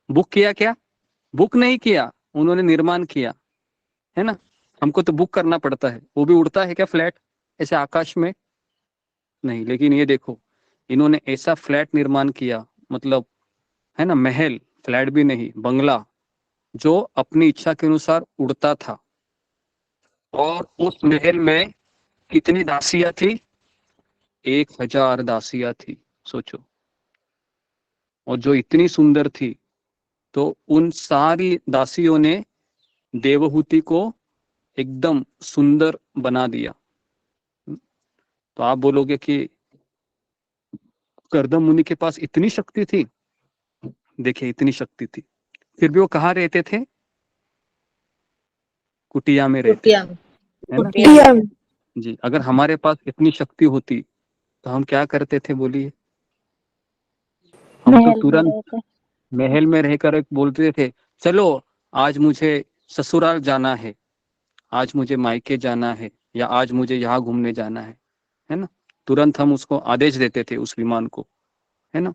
बुक किया। क्या बुक नहीं किया, उन्होंने निर्माण किया, है ना। हमको तो बुक करना पड़ता है, वो भी उड़ता है क्या फ्लैट ऐसे आकाश में, नहीं। लेकिन ये देखो, इन्होंने ऐसा फ्लैट निर्माण किया, मतलब है ना, महल, फ्लैट भी नहीं, बंगला, जो अपनी इच्छा के अनुसार उड़ता था। और उस महल में कितनी दासियां थी, 1000 दासियां थी, सोचो। और जो इतनी सुंदर थी, तो उन सारी दासियों ने देवहूति को एकदम सुंदर बना दिया। तो आप बोलोगे कि कर्दम मुनि के पास इतनी शक्ति थी। देखिए, इतनी शक्ति थी, फिर भी वो कहाँ रहते थे, कुटिया में रहते, है ना जी। अगर हमारे पास इतनी शक्ति होती तो हम क्या करते थे, बोलिए। हम तो तुरंत महल में रहकर बोलते थे, चलो आज मुझे ससुराल जाना है, आज मुझे मायके जाना है, या आज मुझे यहाँ घूमने जाना है ना। तुरंत हम उसको आदेश देते थे, उस विमान को, है ना।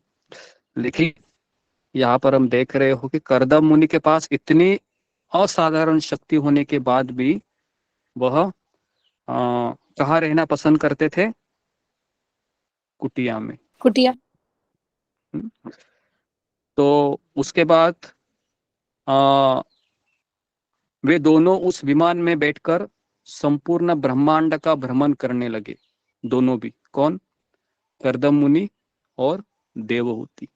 लेकिन यहाँ पर हम देख रहे हो कि कर्दम मुनि के पास इतनी असाधारण शक्ति होने के बाद भी वह कहाँ रहना पसंद करते थे, कुटिया में। कुटिया। तो उसके बाद वे दोनों उस विमान में बैठकर संपूर्ण ब्रह्मांड का भ्रमण करने लगे, दोनों भी। कौन, कर्दम मुनि और देवहूति।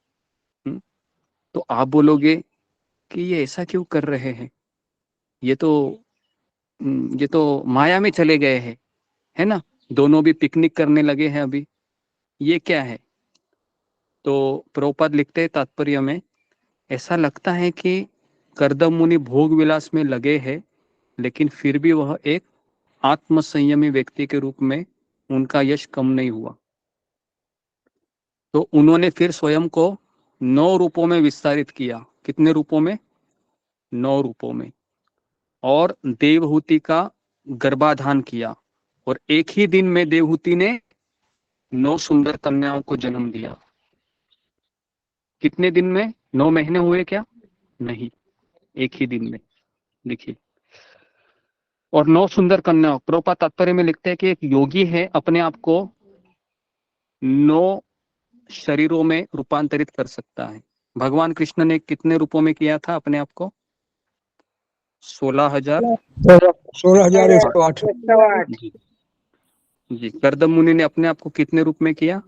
तो आप बोलोगे कि ये ऐसा क्यों कर रहे हैं, ये तो माया में चले गए हैं, है ना, दोनों भी पिकनिक करने लगे हैं अभी, ये क्या है। तो प्रभुपाद लिखते हैं तात्पर्य में, ऐसा लगता है कि कर्दम मुनि भोग विलास में लगे हैं, लेकिन फिर भी वह एक आत्मसंयमी व्यक्ति के रूप में उनका यश कम नहीं हुआ। तो उन्होंने फिर स्वयं को 9 रूपों में विस्तारित किया। कितने रूपों में, 9 रूपों में। और देवहूति का गर्भाधान किया, और एक ही दिन में देवहूति ने 9 सुंदर कन्याओं को जन्म दिया। कितने दिन में, 9 महीने हुए क्या, नहीं, एक ही दिन में। देखिए, और 9 सुंदर कन्याओं। प्रभुपाद तात्पर्य में लिखते हैं कि एक योगी है, अपने आप को 9 शरीरों में रूपांतरित कर सकता है। भगवान कृष्ण ने कितने रूपों में किया था अपने आप को? 16,000 16,108। 108। जी जी। कर्दम मुनि ने अपने आप को कितने रूप में किया?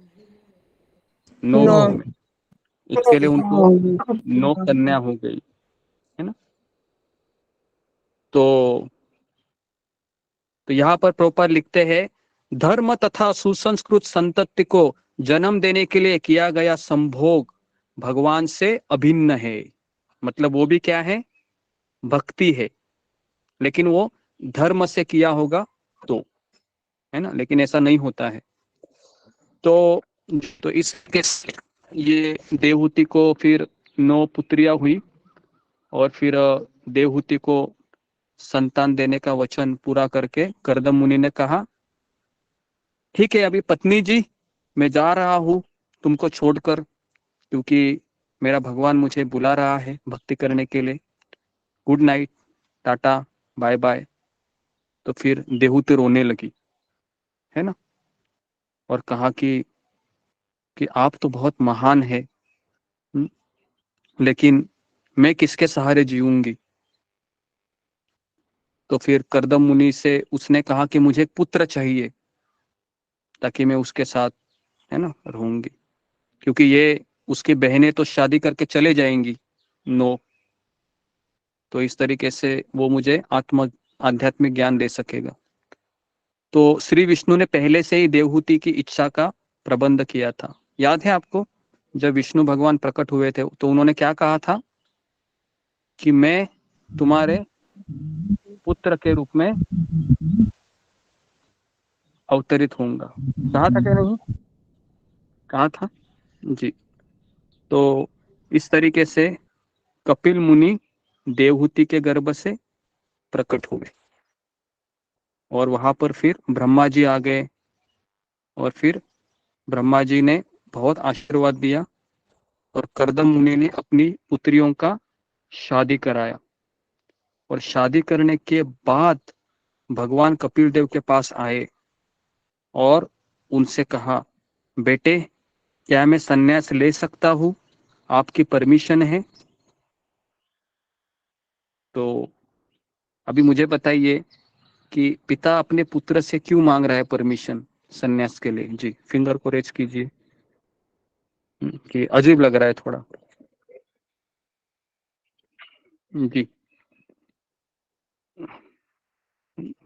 9 9। रूपों में। इसके लिए उनको 9 कन्या हो गई, है ना। तो यहाँ पर प्रभुपाद लिखते हैं, धर्म तथा सुसंस्कृत संतति को जन्म देने के लिए किया गया संभोग भगवान से अभिन्न है। मतलब वो भी क्या है? भक्ति है, लेकिन वो धर्म से किया होगा तो, है ना। लेकिन ऐसा नहीं होता है। तो इसके ये देवहूति को फिर 9 पुत्रियां हुई और फिर देवहूति को संतान देने का वचन पूरा करके कर्दम मुनि ने कहा, ठीक है अभी पत्नी जी मैं जा रहा हूँ तुमको छोड़कर, क्योंकि मेरा भगवान मुझे बुला रहा है भक्ति करने के लिए। Good night, tata, bye bye. तो फिर देवहूति रोने लगी, है ना, और कहा कि आप तो बहुत महान है, लेकिन मैं किसके सहारे जीऊंगी। तो फिर कर्दम मुनि से उसने कहा कि मुझे एक पुत्र चाहिए ताकि मैं उसके साथ, है ना, रहूंगी, क्योंकि ये उसकी बहनें तो शादी करके चले जाएंगी 9। तो इस तरीके से वो मुझे आध्यात्मिक ज्ञान दे सकेगा। तो श्री विष्णु ने पहले से ही देवहूति की इच्छा का प्रबंध किया था। याद है आपको, जब विष्णु भगवान प्रकट हुए थे तो उन्होंने क्या कहा था कि मैं तुम्हारे पुत्र के रूप में अवतरित होऊंगा। कहा था कि नहीं? कहा था जी। तो इस तरीके से कपिल मुनि देवहूति के गर्भ से प्रकट हुए और वहां पर फिर ब्रह्मा जी आ गए और फिर ब्रह्मा जी ने बहुत आशीर्वाद दिया और कर्दम मुनि ने अपनी पुत्रियों का शादी कराया। और शादी करने के बाद भगवान कपिल देव के पास आए और उनसे कहा, बेटे क्या मैं संन्यास ले सकता हूँ? आपकी परमिशन है? तो अभी मुझे बताइए कि पिता अपने पुत्र से क्यों मांग रहा है परमिशन संन्यास के लिए? जी, फिंगर को रेज कीजिए कि अजीब लग रहा है थोड़ा। जी,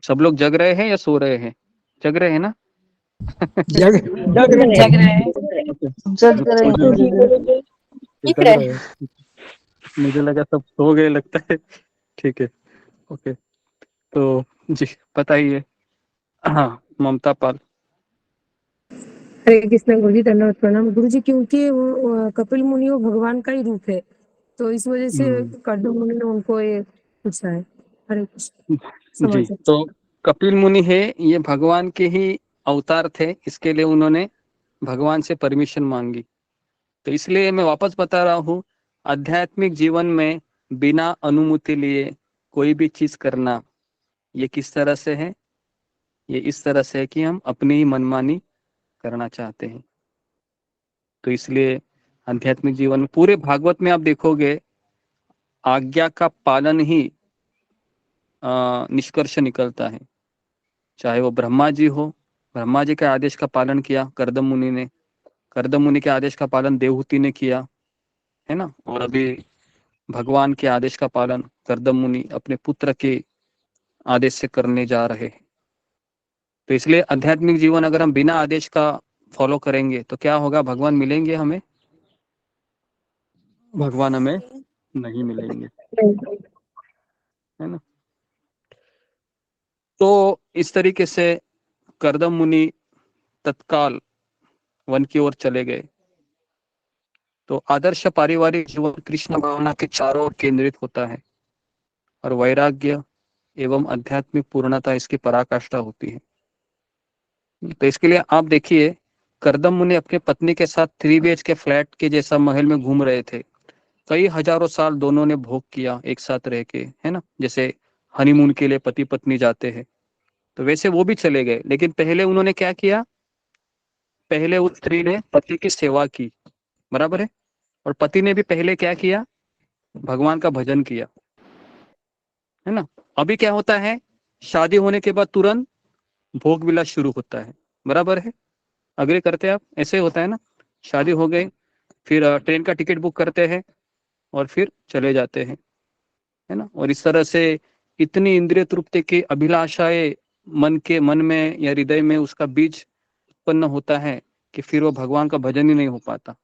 सब लोग जग रहे हैं या सो रहे हैं? जग रहे हैं ना? जग रहे हैं। जग रहे हैं। मुझे लगा सब सो गए लगता है। ठीक है, ओके। तो जी बताइए। हाँ, ममता पाल। हरे कृष्ण गुरु जी, धन्यवाद प्रणाम गुरु जी। क्योंकि वो कपिल मुनि वो भगवान का ही रूप है, तो इस वजह से कर्दम मुनि ने उनको ये पूछा है। हरे कृष्ण। जी, तो कपिल मुनि है ये भगवान के ही अवतार थे, इसके लिए उन्होंने भगवान से परमिशन मांगी। तो इसलिए मैं वापस बता रहा हूँ, आध्यात्मिक जीवन में बिना अनुमति लिए कोई भी चीज करना, ये किस तरह से है? ये इस तरह से है कि हम अपनी ही मनमानी करना चाहते हैं। तो इसलिए आध्यात्मिक जीवन में पूरे भागवत में आप देखोगे आज्ञा का पालन ही निष्कर्ष निकलता है। चाहे वो ब्रह्मा जी हो, ब्रह्मा जी के आदेश का पालन किया कर्दम मुनि ने, कर्दम मुनि के आदेश का पालन देवहूति ने किया, है ना। और अभी भगवान के आदेश का पालन कर्दम मुनि अपने पुत्र के आदेश से करने जा रहे हैं। तो इसलिए आध्यात्मिक जीवन अगर हम बिना आदेश का फॉलो करेंगे तो क्या होगा? भगवान मिलेंगे हमें? भगवान हमें नहीं मिलेंगे, है ना। तो इस तरीके से कर्दम मुनि तत्काल वन की ओर चले गए। तो आदर्श पारिवारिक जीवन कृष्ण भावना के चारों ओर केंद्रित होता है और वैराग्य एवं आध्यात्मिक पूर्णता इसकी पराकाष्ठा होती है। तो इसके लिए आप देखिए, कर्दम मुनि अपनी पत्नी के साथ 3 BHK के फ्लैट के जैसा महल में घूम रहे थे। कई हजारों साल दोनों ने भोग किया एक साथ रह के, है ना। जैसे हनीमून के लिए पति पत्नी जाते हैं, तो वैसे वो भी चले गए। लेकिन पहले उन्होंने क्या किया? पहले उस स्त्री ने पति की सेवा की, बराबर है, और पति ने भी पहले क्या किया, भगवान का भजन किया, है ना। अभी क्या होता है, शादी होने के बाद तुरंत भोग विलास शुरू होता है, बराबर है, अग्री करते हैं आप, ऐसे होता है ना। शादी हो गई, फिर ट्रेन का टिकट बुक करते हैं और फिर चले जाते हैं, है ना। और इस तरह से इतनी इंद्रिय तृप्ति की अभिलाषाएं मन में या हृदय में उसका बीज उत्पन्न होता है कि फिर वो भगवान का भजन ही नहीं हो पाता।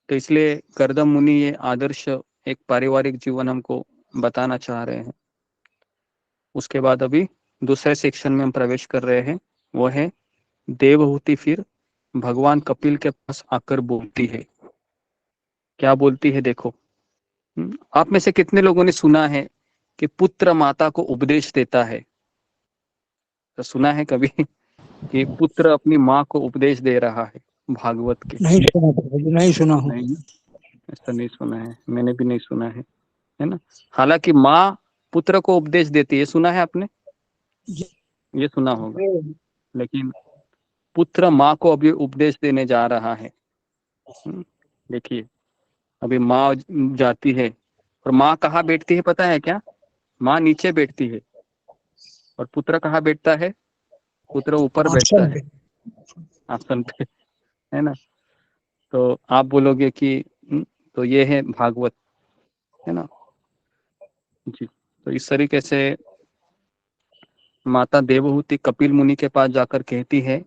तो इसलिए कर्दम मुनि ये आदर्श एक पारिवारिक जीवन हमको बताना चाह रहे हैं। उसके बाद अभी दूसरे सेक्शन में हम प्रवेश कर रहे हैं, वो है देवहूति फिर भगवान कपिल के पास आकर बोलती है। क्या बोलती है देखो। आप में से कितने लोगों ने सुना है कि पुत्र माता को उपदेश देता है? तो सुना है कभी कि पुत्र अपनी माँ को उपदेश दे रहा है भागवत के? नहीं सुना प्रभु जी, नहीं सुना हूँ। नहीं, ऐसा नहीं सुना है, मैंने भी नहीं सुना है ना। हालांकि माँ पुत्र को उपदेश देती है, सुना है आपने? ये सुना होगा। लेकिन पुत्र माँ को अभी उपदेश देने जा रहा है। देखिए, अभी माँ जाती है और माँ कहाँ बैठती है पता है क्या? माँ नीचे बैठती है और पुत्र कहाँ बैठता है? पुत्र ऊपर बैठता है, आसन पे, है ना। तो आप बोलोगे कि तो ये है भागवत, है ना जी। तो इस तरीके से माता देवहूति कपिल मुनि के पास जाकर कहती है,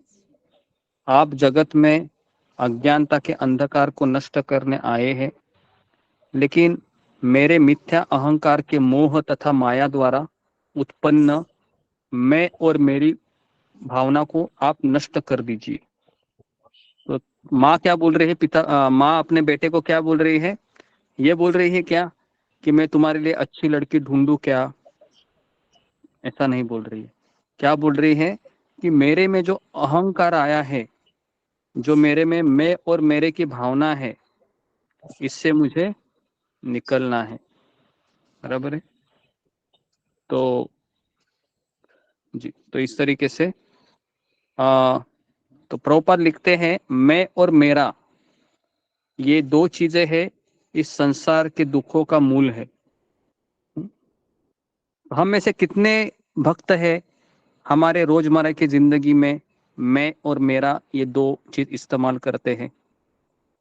आप जगत में अज्ञानता के अंधकार को नष्ट करने आए हैं, लेकिन मेरे मिथ्या अहंकार के मोह तथा माया द्वारा उत्पन्न मैं और मेरी भावना को आप नष्ट कर दीजिए। तो माँ क्या बोल रही है? माँ अपने बेटे को क्या बोल रही है? ये बोल रही है क्या कि मैं तुम्हारे लिए अच्छी लड़की ढूंढूं क्या? ऐसा नहीं बोल रही है। क्या बोल रही है कि मेरे में जो अहंकार आया है, जो मेरे में मैं और मेरे की भावना है, इससे मुझे निकलना है, बराबर है। तो जी, तो इस तरीके से तो प्रभुपाद लिखते हैं, मैं और मेरा ये दो चीजें हैं इस संसार के दुखों का मूल है। हम में से कितने भक्त है हमारे रोजमर्रा की जिंदगी में मैं और मेरा ये दो चीज इस्तेमाल करते हैं?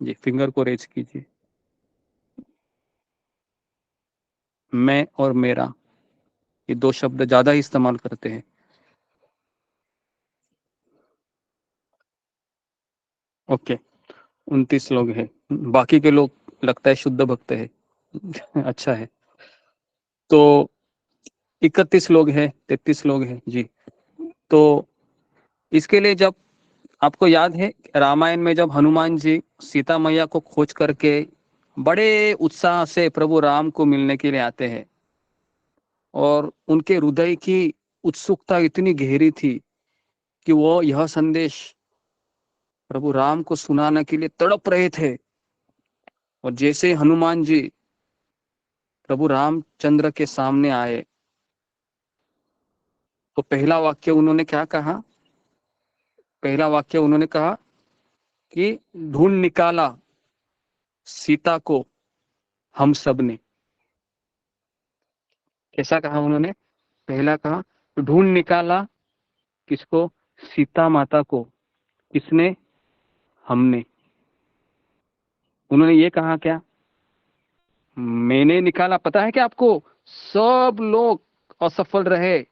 जी, फिंगर को रेज कीजिए। मैं और मेरा ये दो शब्द ज्यादा ही इस्तेमाल करते हैं। ओके, 29 लोग हैं, बाकी के लोग लगता है शुद्ध भक्त है। अच्छा है। तो 31 लोग हैं, 33 लोग हैं जी। तो इसके लिए जब आपको याद है रामायण में जब हनुमान जी सीता मैया को खोज करके बड़े उत्साह से प्रभु राम को मिलने के लिए आते हैं और उनके हृदय की उत्सुकता इतनी गहरी थी कि वो यह संदेश प्रभु राम को सुनाने के लिए तड़प रहे थे। और जैसे हनुमान जी प्रभु रामचंद्र के सामने आए तो पहला वाक्य उन्होंने क्या कहा? पहला वाक्य उन्होंने कहा कि ढूंढ निकाला सीता को हम सब ने। कैसा कहा उन्होंने? पहला कहा ढूंढ निकाला किसको? सीता माता को। किसने? हमने। उन्होंने ये कहा क्या? मैंने निकाला। पता है क्या आपको? सब लोग असफल रहे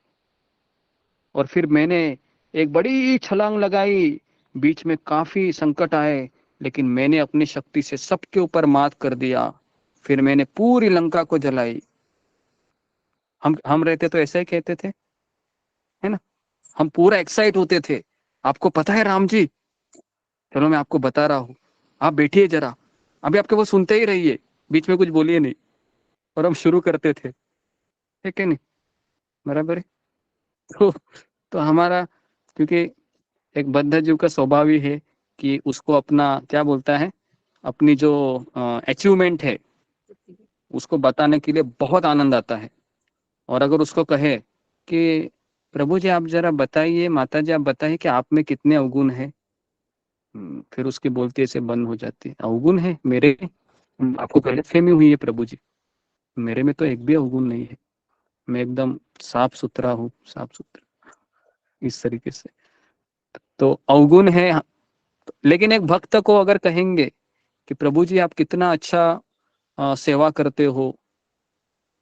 और फिर मैंने एक बड़ी छलांग लगाई, बीच में काफी संकट आए, लेकिन मैंने अपनी शक्ति से सबके ऊपर मात कर दिया। फिर मैंने पूरी लंका को जलाई। हम रहते तो ऐसा ही कहते थे, है ना। हम पूरा एक्साइट होते थे। आपको पता है राम जी? चलो मैं आपको बता रहा हूँ, आप बैठिए जरा, अभी आपके वो सुनते ही रहिए, बीच में कुछ बोलिए नहीं। और हम शुरू करते थे, ठीक है नहीं, बराबर है। तो हमारा, क्योंकि एक बद्ध जीव का स्वभाव ही है कि उसको अपना क्या बोलता है, अपनी जो अचीवमेंट है उसको बताने के लिए बहुत आनंद आता है। और अगर उसको कहे कि प्रभु जी आप जरा बताइए, माता जी आप बताइए कि आप में कितने अवगुण है। फिर उसकी बोलती ऐसे बंद हो जाती है, अवगुण है मेरे में? आपको गलतफहमी हुई है प्रभु जी, मेरे में तो एक भी अवगुण नहीं है, मैं एकदम साफ सुथरा हूँ, साफ सुथरा, इस तरीके से। तो अवगुण है। लेकिन एक भक्त को अगर कहेंगे कि प्रभु जी आप कितना अच्छा सेवा करते हो,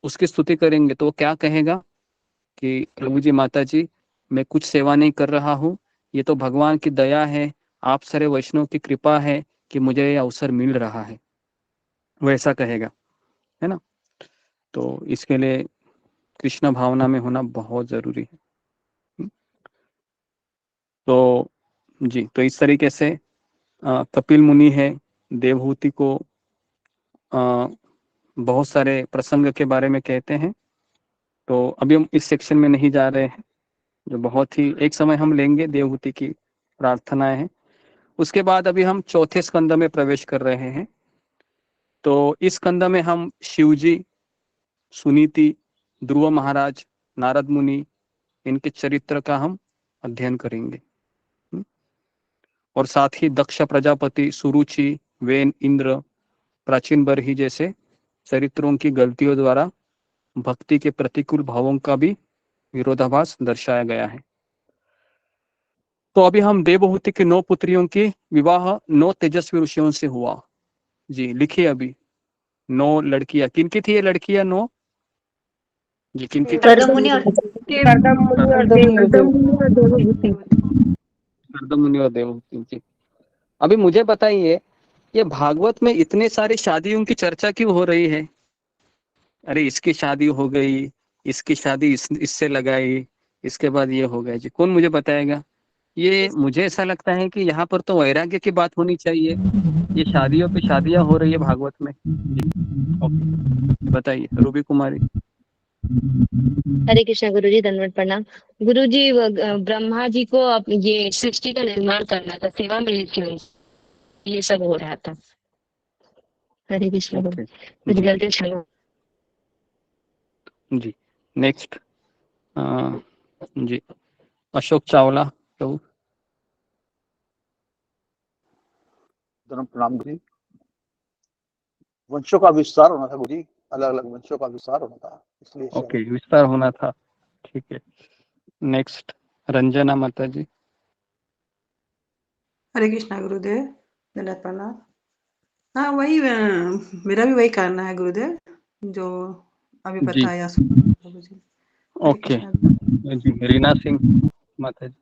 उसकी स्तुति करेंगे तो वो क्या कहेगा कि प्रभु जी माता जी मैं कुछ सेवा नहीं कर रहा हूँ, ये तो भगवान की दया है, आप सारे वैष्णव की कृपा है कि मुझे ये अवसर मिल रहा है, वो ऐसा कहेगा, है ना। तो इसके लिए कृष्ण भावना में होना बहुत जरूरी है। तो जी, तो इस तरीके से कपिल मुनि है, देवहूति को बहुत सारे प्रसंग के बारे में कहते हैं। तो अभी हम इस सेक्शन में नहीं जा रहे हैं, जो बहुत ही एक समय हम लेंगे, देवहूति की प्रार्थनाएं हैं। उसके बाद अभी हम चौथे स्कंद में प्रवेश कर रहे हैं। तो इस स्कंद में हम शिवजी, सुनीति, ध्रुव महाराज, नारद मुनि, इनके चरित्र का हम अध्ययन करेंगे। और साथ ही दक्ष प्रजापति, सुरुचि, वेन, इंद्र, प्राचीन बरही जैसे चरित्रों की गलतियों द्वारा भक्ति के प्रतिकूल भावों का भी विरोधाभास दर्शाया गया है। तो अभी हम देवहूति की 9 पुत्रियों की विवाह 9 तेजस्वी ऋषियों से हुआ। जी लिखिए, अभी 9 लड़कियां, किनकी थी ये लड़कियां 9? जी किनकी थी? कर्दम मुनि और देवहूति। कर्दम मुनि और देवहूति जी। अभी मुझे बताइए, ये भागवत में इतने सारे शादियों की चर्चा क्यों हो रही है? अरे इसकी शादी हो गई, इसकी शादी इससे लगाई, इसके बाद ये हो गया। जी कौन मुझे बताएगा? ये मुझे ऐसा लगता है कि यहाँ पर तो वैराग्य की बात होनी चाहिए, ये शादियों पे शादियां हो रही है भागवत में। ओके बताइए रूबी कुमारी। हरे कृष्णा गुरुजी, दंडवत प्रणाम। गुरुजी ब्रह्मा जी को ये सृष्टि का निर्माण करना था, सेवा मिली थी, ये सब हो रहा था। हरे कृष्णा गुरु, कुछ गलती क्षमा। जी नेक्स्ट जी अशोक चावला प्रभु। प्रणाम गुरु जी। वंशों का विस्तार होना था गुरु जी, अलग अलग वंशों का विस्तार होना था, इसलिए ओके विस्तार होना था, ठीक है। नेक्स्ट रंजना माता जी। हरे कृष्णा गुरुदेव, दंडवत प्रणाम। हाँ वही मेरा भी वही करना है गुरुदेव, जो अभी बताया प्रभु जी। ओके जी रीना सिंह माता जी।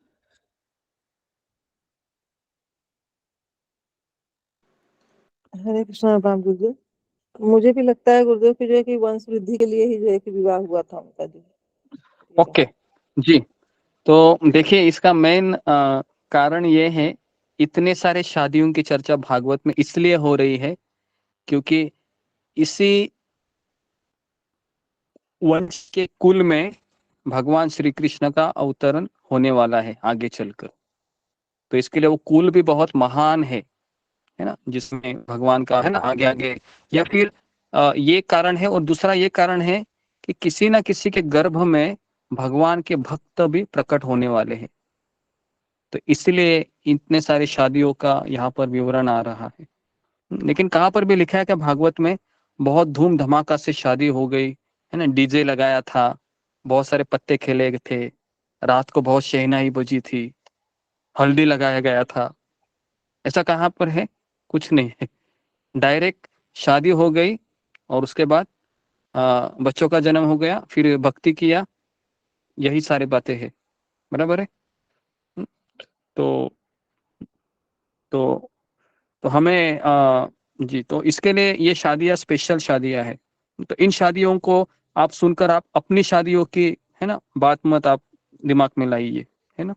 हरे कृष्णा राम गुरुदेव। मुझे भी लगता है गुरुदेव की जो है कि वंश वृद्धि के लिए ही जो है कि विवाह हुआ था उनका जी। ओके जी, तो देखिए इसका मेन कारण ये है, इतने सारे शादियों की चर्चा भागवत में इसलिए हो रही है क्योंकि इसी वंश के कुल में भगवान श्री कृष्ण का अवतरण होने वाला है आगे चलकर। तो इसके लिए वो कुल भी बहुत महान है ना, जिसमें भगवान का है ना आगे आगे, या फिर ये कारण है। और दूसरा ये कारण है कि किसी ना किसी के गर्भ में भगवान के भक्त भी प्रकट होने वाले हैं। तो इसलिए इतने सारे शादियों का यहाँ पर विवरण आ रहा है। लेकिन कहाँ पर भी लिखा है कि भागवत में बहुत धूम धमाका से शादी हो गई है ना, डीजे लगाया था, बहुत सारे पत्ते खेले थे, रात को बहुत शहनाई बजी थी, हल्दी लगाया गया था, ऐसा कहाँ पर है? कुछ नहीं है। डायरेक्ट शादी हो गई और उसके बाद बच्चों का जन्म हो गया, फिर भक्ति किया, यही सारी बातें हैं, बराबर है। तो तो तो हमें जी, तो इसके लिए ये शादियां स्पेशल शादियां हैं। तो इन शादियों को आप सुनकर आप अपनी शादियों की है ना बात मत आप दिमाग में लाइए, है ना।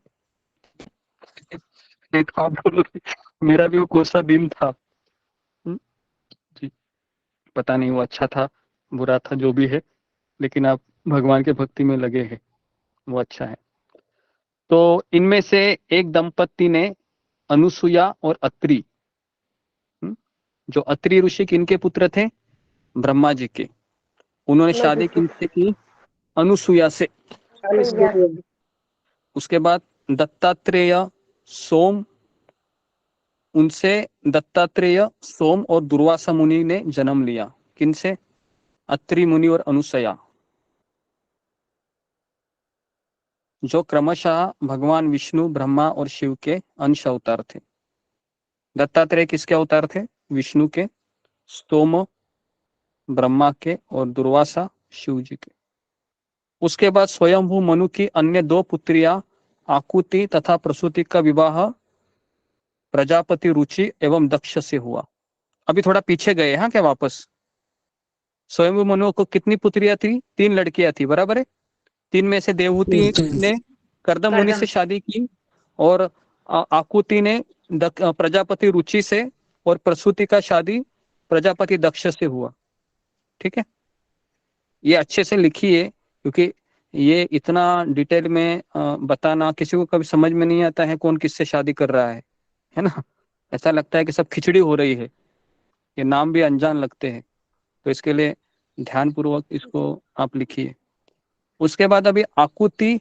तो आप बोलो मेरा भी वो कौन सा दिन था, जी पता नहीं वो अच्छा था बुरा था जो भी है, लेकिन आप भगवान के भक्ति में लगे हैं, वो अच्छा है। तो इनमें से एक दंपत्ति ने अनुसुया और अत्रि, जो अत्रि ऋषि किनके पुत्र थे? ब्रह्मा जी के। उन्होंने शादी किनसे की? अनुसुया से। उसके बाद दत्तात्रेय सोम, उनसे दत्तात्रेय सोम और दुर्वासा मुनि ने जन्म लिया। किनसे? अत्रि मुनि और अनुसया, जो क्रमशः भगवान विष्णु, ब्रह्मा और शिव के अंश अवतार थे। दत्तात्रेय किसके अवतार थे? विष्णु के, सोम ब्रह्मा के और दुर्वासा शिव जी के। उसके बाद स्वयंभू मनु की अन्य दो पुत्रियां आकुति तथा प्रसूति का विवाह प्रजापति रुचि एवं दक्ष से हुआ। अभी थोड़ा पीछे गए हैं क्या वापस? स्वयंभू मनु को कितनी पुत्रियां थी? 3 लड़कियां थी, बराबर है। 3 में से देवहूति ने कर्दम मुनि से शादी की और आकुति ने प्रजापति रुचि से, और प्रसूति का शादी प्रजापति दक्ष से हुआ। ठीक है, ये अच्छे से लिखिए, क्योंकि ये इतना डिटेल में बताना किसी को कभी समझ में नहीं आता है कौन किससे शादी कर रहा है ना। ऐसा लगता है कि सब खिचड़ी हो रही है, ये नाम भी अनजान लगते हैं, तो इसके लिए ध्यानपूर्वक इसको आप लिखिए। उसके बाद अभी आकुति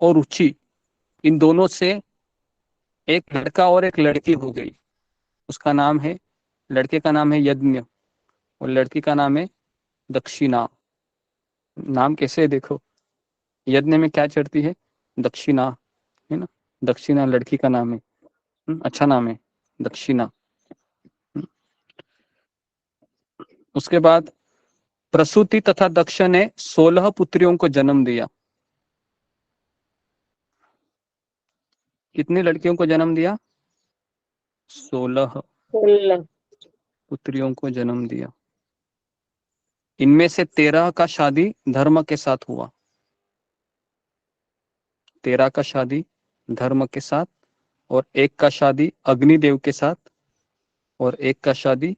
और रुचि, इन दोनों से एक लड़का और एक लड़की हो गई। उसका नाम है, लड़के का नाम है यज्ञ और लड़की का नाम है दक्षिणा। नाम कैसे है देखो, यज्ञ में क्या चढ़ती है? दक्षिणा, है ना। दक्षिणा लड़की का नाम है, अच्छा नाम है दक्षिणा। उसके बाद प्रसूति तथा दक्ष ने 16 पुत्रियों को जन्म दिया। कितनी लड़कियों को जन्म दिया? 16 पुत्रियों को जन्म दिया। इनमें से 13 का शादी धर्म के साथ हुआ। 13 का शादी धर्म के साथ, और एक का शादी अग्निदेव के साथ, और एक का शादी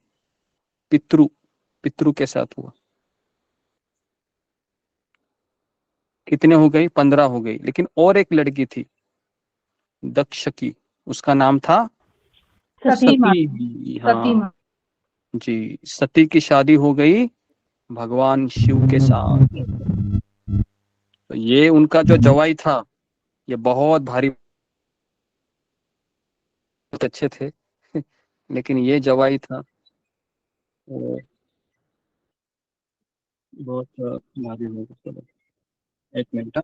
पितृ के साथ हुआ। कितने हो गई? 15 हो गई। लेकिन और एक लड़की थी दक्ष की, उसका नाम था सती। हाँ जी, सती की शादी हो गई भगवान शिव के साथ। तो ये उनका जो जवाई था, ये बहुत भारी, बहुत अच्छे थे लेकिन ये जवाई था बहुत भारी हो गया। एक मिनट।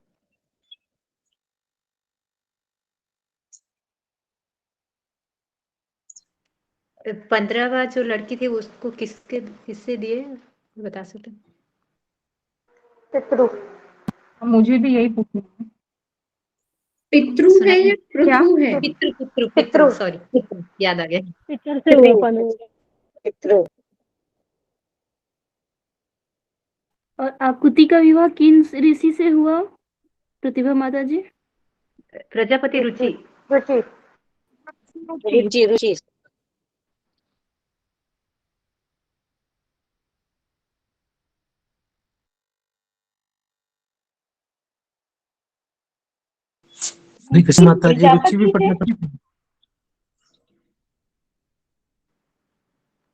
पंद्रहवा जो लड़की थी उसको किससे दिए, बता सकते? पितृ। मुझे भी यही पूछना है। पितृ है या पृथु है? पितृ, सॉरी, पितृ याद आ गया। पितर से हुआ पितृ। और आकुति का विवाह किन ऋषि से हुआ प्रतिभा माता जी? प्रजापति रुचि। रुचि। हरे कृष्ण माता जी, रुचि भी पढ़ना पड़ेगा।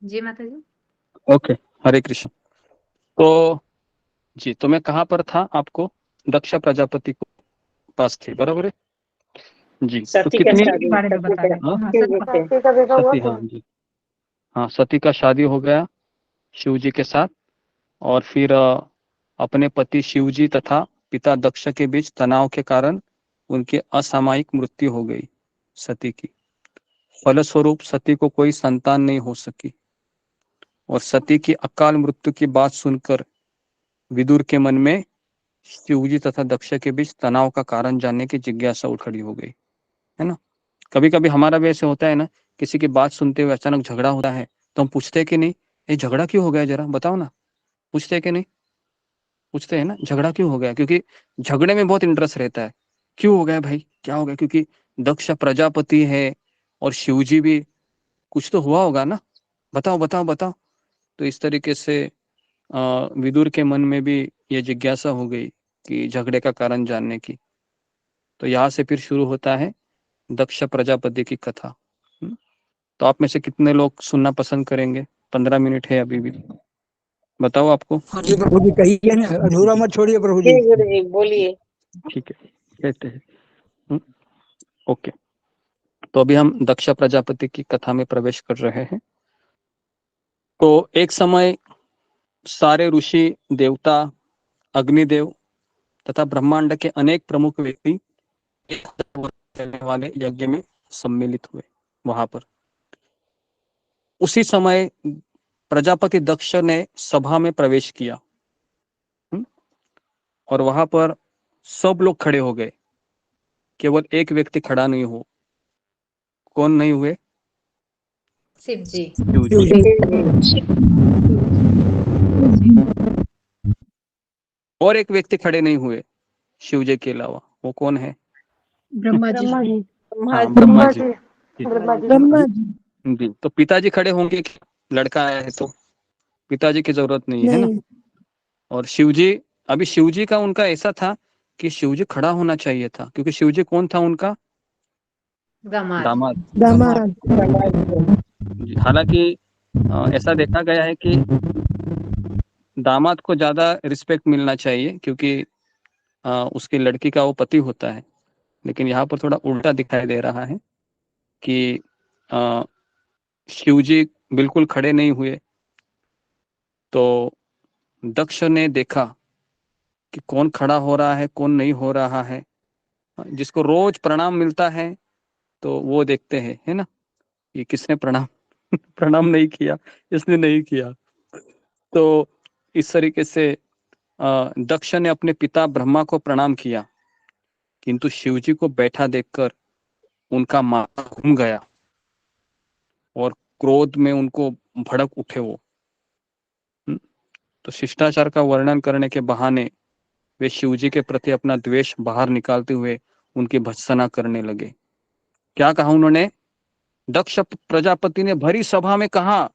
जी माता जी। ओके, हरे कृष्ण। तो जी, तो मैं कहाँ पर था? आपको दक्ष प्रजापति को पास थे, बराबर है जी। तो कितनी सती हाँ जी, हाँ, सती का शादी हो गया शिव जी के साथ, और फिर अपने पति शिव जी तथा पिता दक्ष के बीच तनाव के कारण उनकी असामयिक मृत्यु हो गई सती की। फलस्वरूप सती को कोई संतान नहीं हो सकी, और सती की अकाल मृत्यु की बात सुनकर विदुर के मन में शिवजी तथा दक्ष के बीच तनाव का कारण जानने की जिज्ञासा उठ खड़ी हो गई, है ना। कभी कभी हमारा भी ऐसे होता है ना, किसी की बात सुनते हुए अचानक झगड़ा होता है तो हम पूछते हैं कि नहीं, ये झगड़ा क्यों हो गया, जरा बताओ ना। पूछते हैं कि नहीं? पूछते हैं ना, झगड़ा क्यों हो गया? क्योंकि झगड़े में बहुत इंटरेस्ट रहता है। क्यों हो गया भाई, क्या हो गया? क्योंकि दक्ष प्रजापति है और शिवजी भी, कुछ तो हुआ होगा ना, बताओ बताओ बताओ। तो इस तरीके से विदुर के मन में भी ये जिज्ञासा हो गई कि झगड़े का कारण जानने की। तो यहाँ से फिर शुरू होता है दक्ष प्रजापति की कथा। तो आप में से कितने लोग सुनना पसंद करेंगे? 15 मिनट है अभी भी, बताओ आपको। हाँ जी प्रभु जी, कहिए ना, अधूरा मत छोड़िए प्रभु जी। गुरु जी बोलिए। ठीक है, कहते हैं ओके, तो अभी हम दक्ष प्रजापति की कथा में प्रवेश कर रहे हैं। तो एक समय सारे ऋषि, देवता, अग्निदेव तथा ब्रह्मांड के अनेक प्रमुख व्यक्ति एक चलने वाले यज्ञ में सम्मिलित हुए। वहां पर उसी समय प्रजापति दक्ष ने सभा में प्रवेश किया और वहां पर सब लोग खड़े हो गए, केवल एक व्यक्ति खड़ा नहीं हो। कौन नहीं हुए? शिव जी। और एक व्यक्ति खड़े नहीं हुए शिव जी के अलावा। वो कौन है? ब्रह्मा जी। हाँ, ब्रह्मा जी। ब्रह्मा जी। जी, तो पिताजी खड़े होंगे, लड़का आया है तो पिताजी की जरूरत नहीं है ना। और शिवजी, अभी शिवजी का उनका ऐसा था कि शिवजी खड़ा होना चाहिए था, क्योंकि शिवजी कौन था? उनका दामाद। जी, हालांकि ऐसा देखा गया है कि दामाद को ज्यादा रिस्पेक्ट मिलना चाहिए, क्योंकि उसकी लड़की का वो पति होता है। लेकिन यहाँ पर थोड़ा उल्टा दिखाई दे रहा है कि शिवजी बिल्कुल खड़े नहीं हुए। तो दक्ष ने देखा कि कौन खड़ा हो रहा है, कौन नहीं हो रहा है। जिसको रोज प्रणाम मिलता है तो वो देखते हैं, है ना, ये किसने प्रणाम प्रणाम नहीं किया, इसने नहीं किया। तो इस तरीके से दक्ष ने अपने पिता ब्रह्मा को प्रणाम किया, किंतु शिवजी को बैठा देखकर उनका माथा घूम गया और क्रोध में उनको भड़क उठे वो। तो शिष्टाचार का वर्णन करने के बहाने वे शिवजी के प्रति अपना द्वेष बाहर निकालते हुए उनकी भत्सना करने लगे। क्या कहा उन्होंने? दक्ष प्रजापति ने भरी सभा में कहा,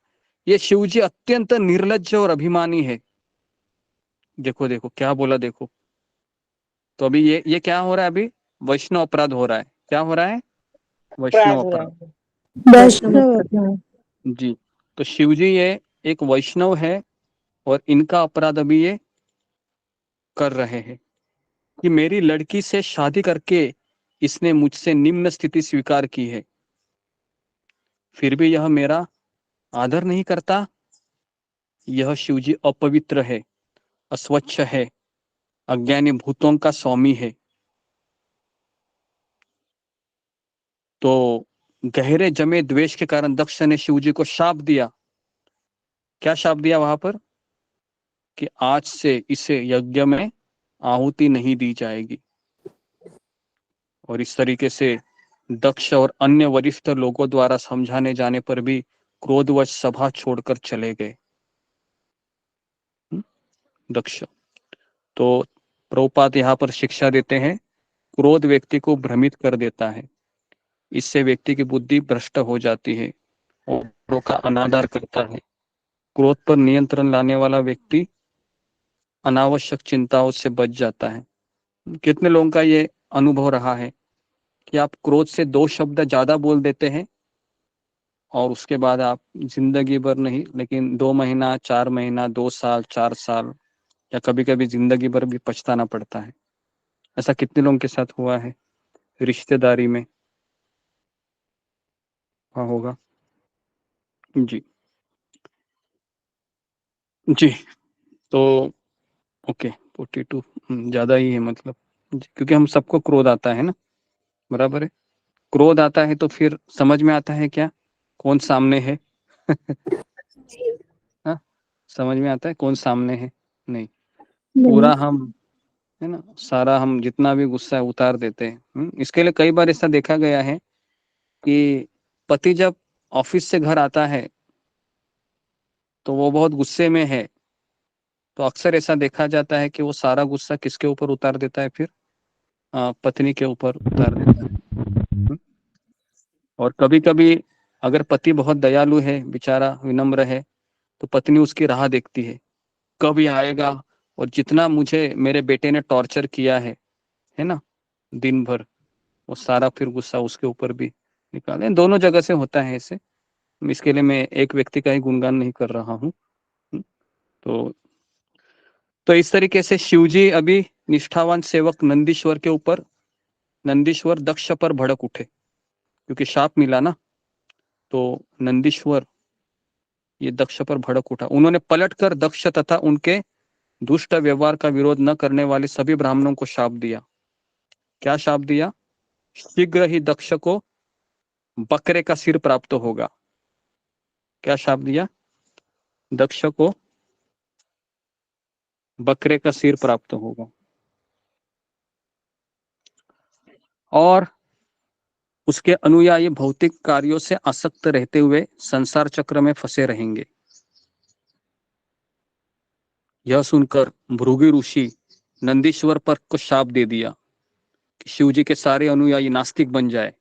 ये शिवजी अत्यंत निर्लज्ज और अभिमानी है। देखो देखो क्या बोला, देखो। तो अभी ये क्या हो रहा है? अभी वैष्णव अपराध हो रहा है। क्या हो रहा है? वैष्णव अपराध। जी, तो शिवजी ये एक वैष्णव है और इनका अपराध अभी ये कर रहे हैं कि मेरी लड़की से शादी करके इसने मुझसे निम्न स्थिति स्वीकार की है, फिर भी यह मेरा आदर नहीं करता। यह शिवजी अपवित्र है, अस्वच्छ है, अज्ञानी भूतों का स्वामी है। तो गहरे जमे द्वेष के कारण दक्ष ने शिवजी को शाप दिया। क्या शाप दिया वहां पर? कि आज से इसे यज्ञ में आहुति नहीं दी जाएगी। और इस तरीके से दक्ष और अन्य वरिष्ठ लोगों द्वारा समझाने जाने पर भी क्रोधवश सभा छोड़कर चले गए दक्ष। तो प्रभुपाद यहाँ पर शिक्षा देते हैं, क्रोध व्यक्ति को भ्रमित कर देता है, इससे व्यक्ति की बुद्धि भ्रष्ट हो जाती है और औरों का अनादर करता है। क्रोध पर नियंत्रण लाने वाला व्यक्ति अनावश्यक चिंताओं से बच जाता है। कितने लोगों का ये अनुभव रहा है कि आप क्रोध से 2 शब्द ज्यादा बोल देते हैं और उसके बाद आप जिंदगी भर नहीं, लेकिन 2 महीना, 4 महीना, 2 साल, 4 साल या कभी कभी जिंदगी भर भी पछताना पड़ता है। ऐसा कितने लोगों के साथ हुआ है रिश्तेदारी में? हाँ, होगा। जी जी, तो ओके 42 ज्यादा ही है मतलब, क्योंकि हम सबको क्रोध आता है ना, बराबर है। क्रोध आता है तो फिर समझ में आता है क्या कौन सामने है हाँ, समझ में आता है कौन सामने है? नहीं, पूरा हम, है ना, सारा हम जितना भी गुस्सा है उतार देते हैं। इसके लिए कई बार ऐसा देखा गया है कि पति जब ऑफिस से घर आता है तो वो बहुत गुस्से में है, तो अक्सर ऐसा देखा जाता है कि वो सारा गुस्सा किसके ऊपर उतार देता है? फिर पत्नी के ऊपर उतार देता है। और कभी कभी अगर पति बहुत दयालु है, बेचारा विनम्र है, तो पत्नी उसकी राह देखती है, कब ये आएगा, और जितना मुझे मेरे बेटे ने टॉर्चर किया है ना, दिन भर, वो सारा फिर गुस्सा उसके ऊपर भी निकाले। दोनों जगह से होता है ऐसे। इसके लिए मैं एक व्यक्ति का ही गुणगान नहीं कर रहा हूँ। तो इस तरीके से शिवजी अभी निष्ठावान सेवक नंदीश्वर के ऊपर नंदीश्वर दक्ष पर भड़क उठे, क्योंकि शाप मिला ना, तो नंदीश्वर ये दक्ष पर भड़क उठा। उन्होंने पलटकर दक्ष तथा उनके दुष्ट व्यवहार का विरोध न करने वाले सभी ब्राह्मणों को शाप दिया। क्या शाप दिया? शीघ्र ही दक्ष को बकरे का सिर प्राप्त होगा। क्या शाप दिया? दक्ष को बकरे का सिर प्राप्त होगा और उसके अनुयायी भौतिक कार्यों से आसक्त रहते हुए संसार चक्र में फंसे रहेंगे। यह सुनकर भृगु ऋषि नंदीश्वर पर को शाप दे दिया कि शिव जी के सारे अनुयायी नास्तिक बन जाए।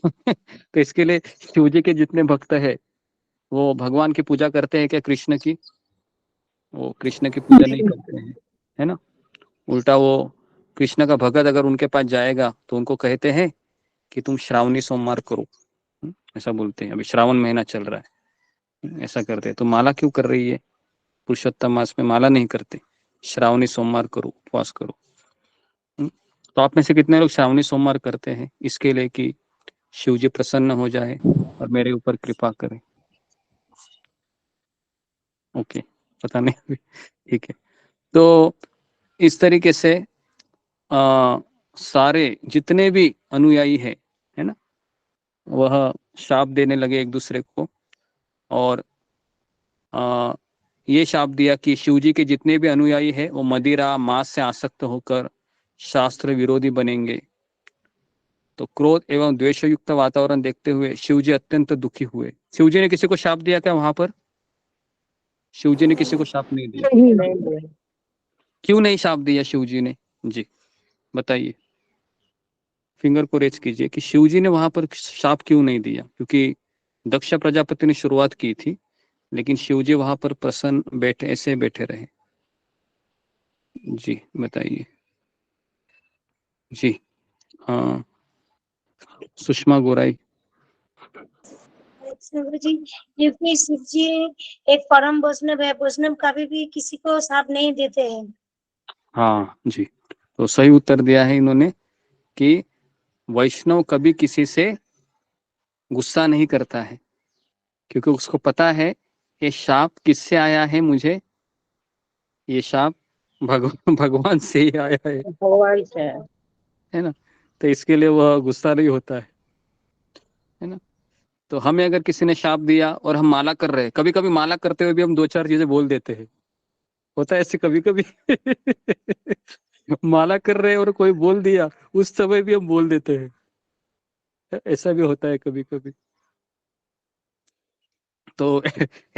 तो इसके लिए शिव जी के जितने भक्त है वो भगवान की पूजा करते हैं क्या? कृष्ण की? वो कृष्ण की पूजा नहीं करते हैं, है ना। उल्टा वो कृष्ण का भगत अगर उनके पास जाएगा तो उनको कहते हैं कि तुम श्रावणी सोमवार करो, ऐसा बोलते हैं। अभी श्रावण महीना चल रहा है, ऐसा करते हैं। तो माला क्यों कर रही है? पुरुषोत्तम मास में माला नहीं करते, श्रावणी सोमवार करो, उपवास करो। तो आप में से कितने लोग श्रावणी सोमवार करते हैं? इसके लिए कि शिव जी प्रसन्न हो जाए और मेरे ऊपर कृपा करे। ओके, पता नहीं, ठीक है। तो इस तरीके से सारे जितने भी अनुयायी है ना, वह शाप देने लगे एक दूसरे को और ये शाप दिया कि शिव जी के जितने भी अनुयायी हैं वो मदिरा मांस से आसक्त होकर शास्त्र विरोधी बनेंगे। तो क्रोध एवं द्वेष युक्त वातावरण देखते हुए शिव जी अत्यंत दुखी हुए। शिव जी ने किसी को शाप दिया क्या वहां पर? शिव जी ने किसी को शाप नहीं दिया। क्यों नहीं शाप दिया शिव जी ने? जी बताइए, फिंगर को रेज कीजिए कि शिव जी ने वहां पर शाप क्यों नहीं दिया। क्योंकि दक्ष प्रजापति ने शुरुआत की थी, लेकिन शिव जी वहां पर प्रसन्न बैठे, ऐसे बैठे रहे। जी बताइए। जी हाँ, सुषमा गोराई। जी, क्योंकि शिव जी एक परम वैष्णव है, वैष्णव कभी भी किसी को शाप नहीं देते हैं। हाँ जी, तो सही उत्तर दिया है इन्होंने कि वैष्णव कभी किसी से गुस्सा नहीं करता है, क्योंकि उसको पता है ये शाप किससे आया है मुझे, ये शाप भगवान से ही आया भगवान से है ना। तो इसके लिए वह गुस्सा नहीं होता है ना। तो हमें अगर किसी ने शाप दिया और हम माला कर रहे हैं, कभी कभी माला करते हुए भी हम दो चार चीजें बोल देते हैं, होता है ऐसे कभी कभी। माला कर रहे हैं और कोई बोल दिया, उस समय भी हम बोल देते हैं, ऐसा भी होता है कभी कभी। तो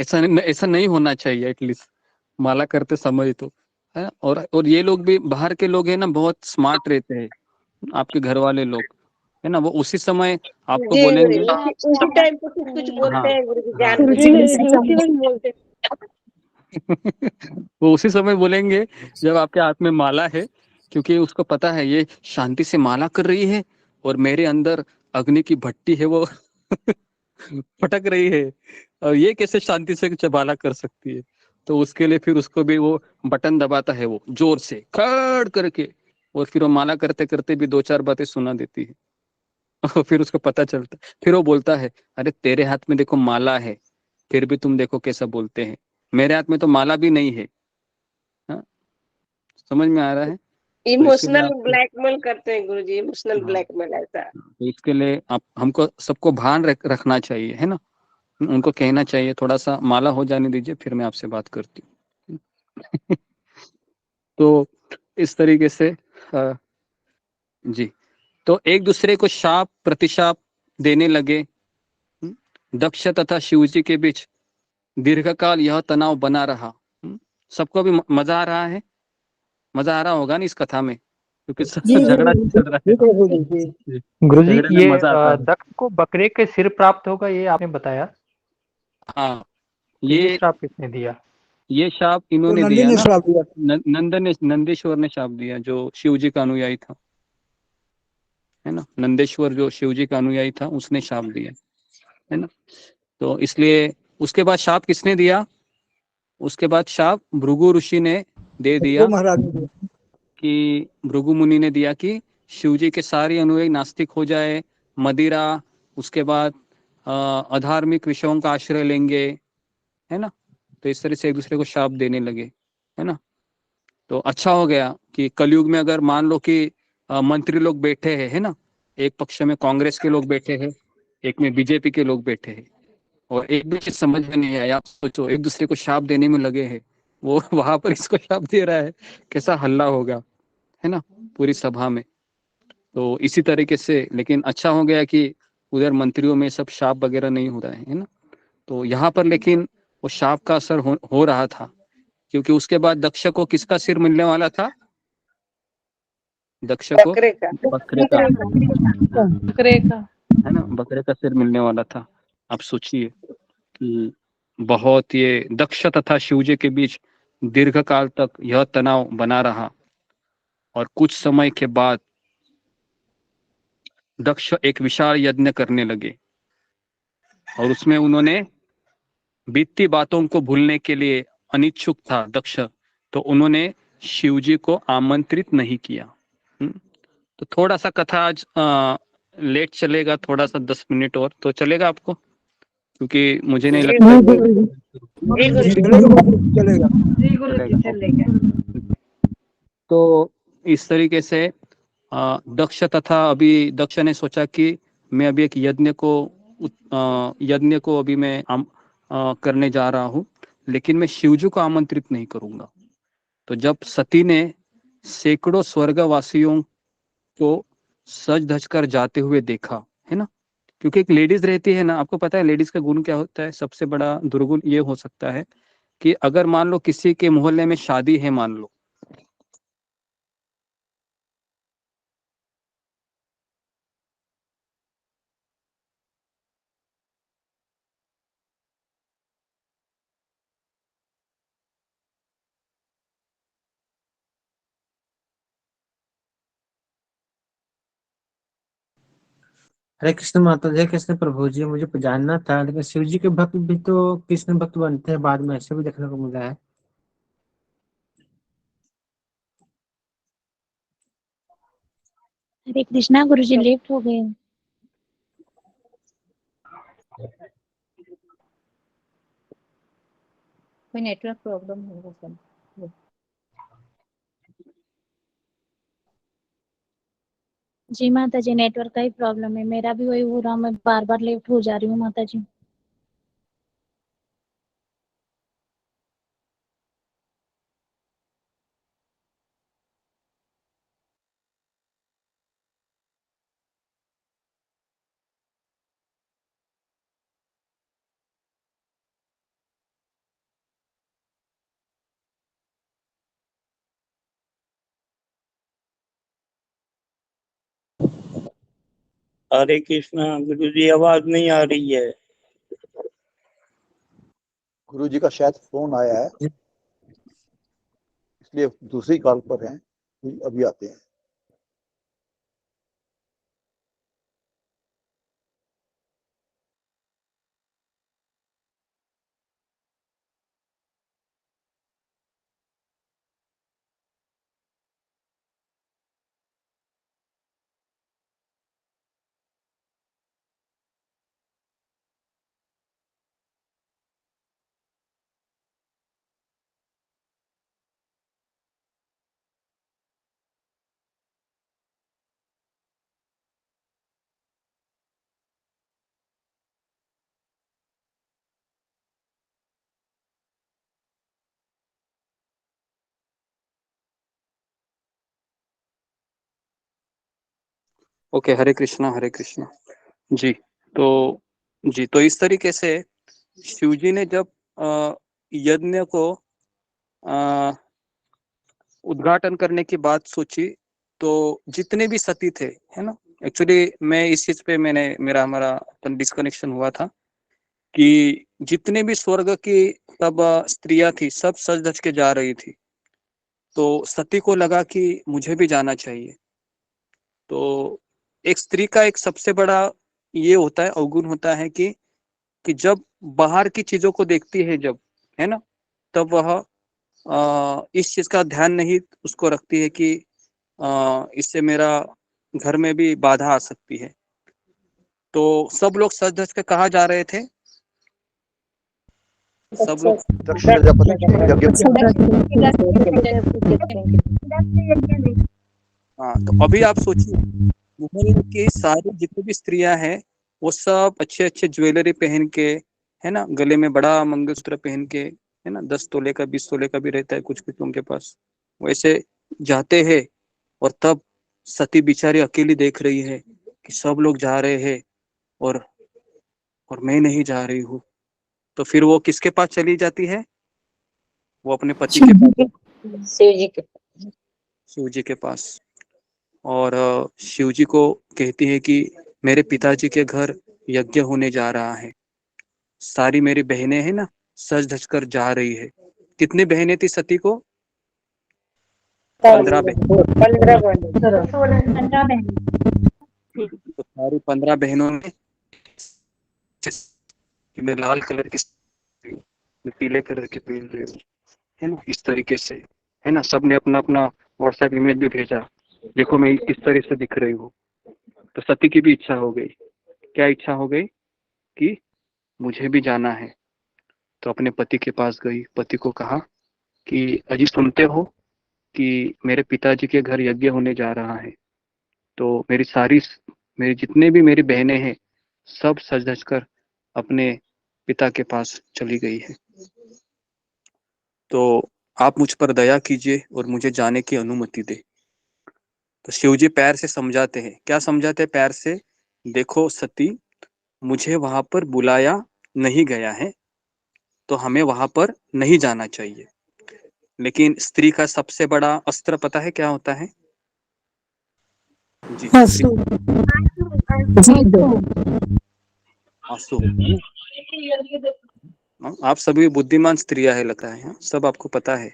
ऐसा नहीं होना चाहिए, एटलीस्ट माला करते समय तो है। और ये लोग भी बाहर के लोग हैं ना, बहुत स्मार्ट रहते हैं, आपके घर वाले लोग है ना, वो उसी समय आपको जी बोलेंगे। उसी टाइम पे कुछ कुछ बोलते हैं गुरु जी, जान हाँ, वो उसी समय बोलेंगे जब आपके हाथ में माला है, क्योंकि उसको पता है ये शांति से माला कर रही है और मेरे अंदर अग्नि की भट्टी है वो फटक रही है, और ये कैसे शांति से माला कर सकती है। तो उसके लिए फिर उसको भी वो बटन दबाता है, वो जोर से खड़ करके, और फिर वो माला करते करते भी दो चार बातें सुना देती है। और फिर उसको पता चलता, फिर वो बोलता है अरे तेरे हाथ में देखो माला है, फिर भी तुम देखो कैसा बोलते हैं, मेरे हाथ में तो माला भी नहीं है। हाँ? समझ में आ रहा है? इमोशनल ब्लैकमेल करते हैं गुरु जी, इमोशनल ब्लैकमेल ऐसा। तो इसके लिए आप हमको सबको भान रखना चाहिए, है ना। उनको कहना चाहिए थोड़ा सा माला हो जाने दीजिए, फिर मैं आपसे बात करती हूँ। तो इस तरीके से जी, तो एक दूसरे को शाप प्रतिशाप देने लगे। दक्ष तथा शिवजी के बीच दीर्घकाल यह तनाव बना रहा। सबको भी मजा आ रहा है? मजा आ रहा होगा ना इस कथा में, क्योंकि झगड़ा चल रहा है। गुरुजी, झगड़े में ये मजा आता है। दक्ष को बकरे के सिर प्राप्त होगा, ये आपने बताया। हाँ, ये श्राप किसने दिया? ये शाप इन्होंने दिया ना, नंदेश्वर ने शाप दिया, जो शिव जी का अनुयायी था, है ना। नंदेश्वर जो शिव जी का अनुयायी था उसने शाप दिया, है ना। तो इसलिए उसके बाद शाप किसने दिया? उसके बाद शाप भृगु ऋषि ने दे दिया, कि भृगु मुनि ने दिया कि शिव जी के सारे अनुयायी नास्तिक हो जाए, मदिरा, उसके बाद अधार्मिक विषयों का आश्रय लेंगे, है ना। तो इस तरह से एक दूसरे को शाप देने लगे, है ना। तो अच्छा हो गया कि कलयुग में अगर मान लो कि मंत्री लोग बैठे हैं, है ना, एक पक्ष में कांग्रेस के लोग बैठे हैं, एक में बीजेपी के लोग बैठे हैं, और एक भी चीज समझ में नहीं आया। आप सोचो, एक दूसरे को शाप देने में लगे हैं, वो वहां पर इसको शाप दे रहा है, कैसा हल्ला होगा, है ना, पूरी सभा में। तो इसी तरीके से, लेकिन अच्छा हो गया कि उधर मंत्रियों में सब शाप वगैरह नहीं हो रहा है ना। तो यहाँ पर लेकिन वो शाप का असर हो रहा था, क्योंकि उसके बाद दक्ष को किसका सिर मिलने वाला था? दक्ष को बकरे का बकरे का, बकरे का। है ना, बकरे का सिर मिलने वाला था। आप सोचिए कि बहुत ये दक्ष तथा शिवजी के बीच दीर्घ काल तक यह तनाव बना रहा, और कुछ समय के बाद दक्ष एक विशाल यज्ञ करने लगे, और उसमें उन्होंने बीती बातों को भूलने के लिए अनिच्छुक था दक्ष, तो उन्होंने शिवजी को आमंत्रित नहीं किया। तो थोड़ा सा कथा आज लेट चलेगा, थोड़ा सा 10 मिनट और तो चलेगा आपको, क्योंकि मुझे नहीं लगता चलेगा। तो इस तरीके से दक्ष तथा अभी दक्ष ने सोचा कि मैं अभी एक यज्ञ को अभी मैं करने जा रहा हूँ, लेकिन मैं शिवजी को आमंत्रित नहीं करूंगा। तो जब सती ने सैकड़ों स्वर्गवासियों को सज धज कर जाते हुए देखा, है ना, क्योंकि एक लेडीज रहती है ना, आपको पता है लेडीज का गुण क्या होता है? सबसे बड़ा दुर्गुण ये हो सकता है कि अगर मान लो किसी के मोहल्ले में शादी है, मान लो, हरे कृष्ण माता, जय कृष्ण प्रभु जी। मुझे जानना था, लेकिन शिव जी के भक्त भी तो कृष्ण भक्त बनते हैं बाद में, ऐसे भी देखने को मिला है। हरे कृष्णा गुरुजी, लेफ्ट हो गए। कोई नेटवर्क प्रॉब्लम होगा सर। जी माता जी, नेटवर्क का ही प्रॉब्लम है, मेरा भी वही हो रहा, मैं बार बार लेफ्ट हो जा रही हूँ माता जी। हरे कृष्णा गुरु जी, आवाज नहीं आ रही है। गुरु जी का शायद फोन आया है, इसलिए दूसरी कॉल पर हैं, अभी आते हैं। ओके, हरे कृष्णा हरे कृष्णा जी। तो इस तरीके से शिवजी ने जब यज्ञ को उद्घाटन करने की बात सोची, तो जितने भी सती थे, है ना, एक्चुअली मैं इस चीज पे हमारा डिस्कनेक्शन हुआ था कि जितने भी स्वर्ग की तब स्त्रियां थी, सब सज धज के जा रही थी। तो सती को लगा कि मुझे भी जाना चाहिए। तो एक स्त्री का एक सबसे बड़ा ये होता है, अवगुण होता है कि जब बाहर की चीजों को देखती है जब, है ना, तब वह इस चीज का ध्यान नहीं उसको रखती है कि इससे मेरा घर में भी बाधा आ सकती है। तो सब लोग सज धज के कहाँ जा रहे थे? सब लोग दक्ष प्रजापति के यज्ञ हाँ, तो अभी आप सोचिए, महल की सारी जितनी भी स्त्रियां हैं वो सब अच्छे अच्छे ज्वेलरी पहन के, है ना, गले में बड़ा मंगलसूत्र पहन के, है ना, 10 तोले का 20 तोले का भी रहता है कुछ कुछ उनके पास, वैसे जाते हैं। और तब सती बेचारी अकेली देख रही है कि सब लोग जा रहे हैं और मैं नहीं जा रही हूँ। तो फिर वो किसके पास चली जाती है? वो अपने पति के पास, शिव जी के पास। और शिव जी को कहती है कि मेरे पिताजी के घर यज्ञ होने जा रहा है, सारी मेरी बहनें हैं ना सज धज कर जा रही है। कितनी बहनें थी सती को? 15 बहन। 15 बहन। तो सारी 15 बहनों ने मैं लाल कलर की, मैं पीले कलर की पहन रही हूँ, है ना, इस तरीके से, है ना। सबने अपना अपना व्हाट्सएप इमेज भी भेजा, देखो मैं इस तरह से दिख रही हूँ। तो सती की भी इच्छा हो गई। क्या इच्छा हो गई? कि मुझे भी जाना है। तो अपने पति के पास गई, पति को कहा कि अजी सुनते हो कि मेरे पिताजी के घर यज्ञ होने जा रहा है, तो मेरी जितने भी मेरी बहनें हैं सब सज धज कर अपने पिता के पास चली गई है, तो आप मुझ पर दया कीजिए और मुझे जाने की अनुमति दे। तो शिव जी पैर से समझाते हैं। क्या समझाते हैं पैर से? देखो सती, मुझे वहां पर बुलाया नहीं गया है, तो हमें वहां पर नहीं जाना चाहिए। लेकिन स्त्री का सबसे बड़ा अस्त्र पता है क्या होता है? जी, आंसू। आंसू। आप सभी बुद्धिमान स्त्रियां है लगता है, सब आपको पता है।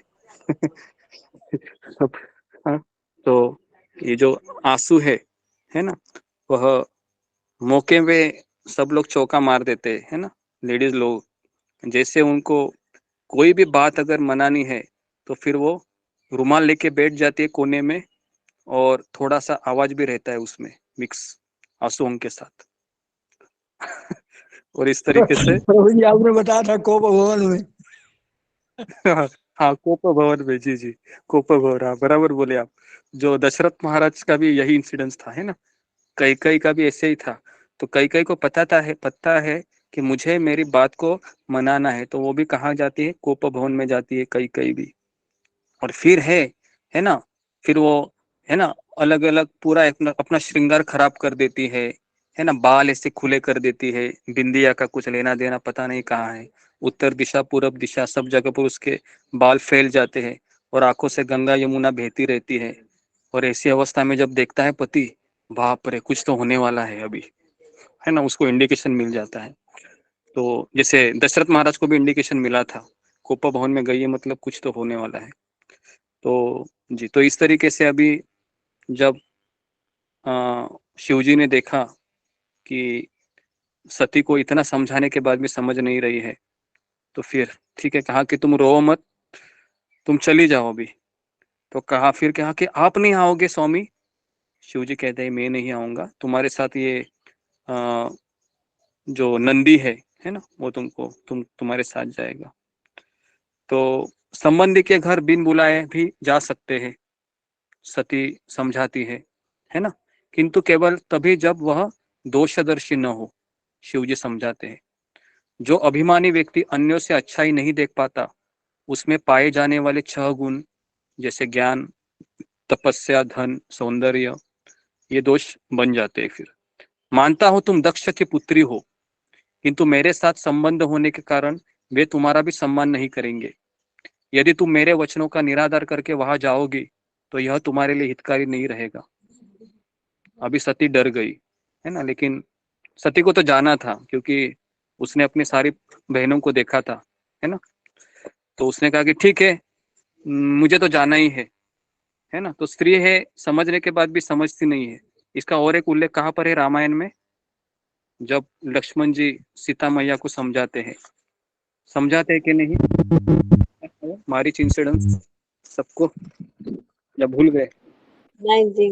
सब, हाँ। तो ये जो आंसू है ना, वह मौके पे सब लोग चौका मार देते हैं, है ना, लेडीज लोग। जैसे उनको कोई भी बात अगर मनानी है तो फिर वो रुमाल लेके बैठ जाती है कोने में, और थोड़ा सा आवाज भी रहता है उसमें मिक्स आंसुओं के साथ। और इस तरीके से प्रभु जी आपने बताया था कोप भवन में। हाँ, कोप भवन में, जी जी, कोप भवन, हाँ बराबर बोले आप। जो दशरथ महाराज का भी यही इंसिडेंस था, है ना, कैकेयी का भी ऐसे ही था। तो कैकेयी को पता है कि मुझे मेरी बात को मनाना है, तो वो भी कहाँ जाती है? कोप भवन में जाती है कैकेयी भी। और फिर है ना, फिर वो, है ना, अलग अलग पूरा अपना श्रृंगार खराब कर देती है ना, बाल ऐसे खुले कर देती है, बिंदिया का कुछ लेना देना पता नहीं कहाँ है, उत्तर दिशा पूरब दिशा सब जगह पर उसके बाल फैल जाते हैं, और आंखों से गंगा यमुना बहती रहती है। और ऐसी अवस्था में जब देखता है पति, बाप रे कुछ तो होने वाला है अभी, है ना, उसको इंडिकेशन मिल जाता है। तो जैसे दशरथ महाराज को भी इंडिकेशन मिला था, कोप भवन में गई है मतलब कुछ तो होने वाला है। तो जी, तो इस तरीके से अभी जब शिवजी ने देखा कि सती को इतना समझाने के बाद भी समझ नहीं रही है, तो फिर ठीक है कहा कि तुम रो मत, तुम चली जाओ अभी। तो फिर कहा कि आप नहीं आओगे स्वामी? शिवजी कहते हैं मैं नहीं आऊंगा, तुम्हारे साथ ये जो नंदी है ना, वो तुम्हारे साथ जाएगा। तो संबंधी के घर बिन बुलाए भी जा सकते हैं, सती समझाती है ना, किंतु केवल तभी जब वह दोषदर्शी न हो। शिवजी समझाते हैं जो अभिमानी व्यक्ति अन्यों से अच्छाई नहीं देख पाता, उसमें पाए जाने वाले 6 गुण जैसे ज्ञान, तपस्या, धन, सौंदर्य, ये दोष बन जाते हैं। फिर मानता हूं तुम दक्ष की पुत्री हो, किंतु मेरे साथ संबंध होने के कारण वे तुम्हारा भी सम्मान नहीं करेंगे। यदि तुम मेरे वचनों का निरादर करके वहां जाओगी तो यह तुम्हारे लिए हितकारी नहीं रहेगा। अभी सती डर गई, है ना, लेकिन सती को तो जाना था क्योंकि उसने अपनी सारी बहनों को देखा था, है ना। तो उसने कहा कि ठीक है, मुझे तो जाना ही है ना। तो स्त्री है, समझने के बाद भी समझती नहीं है। इसका और एक उल्लेख कहाँ पर है रामायण में? जब लक्ष्मण जी सीता मैया को समझाते हैं कि नहीं, मारीच इंसिडेंस सबको या भूल गए? नहीं जी,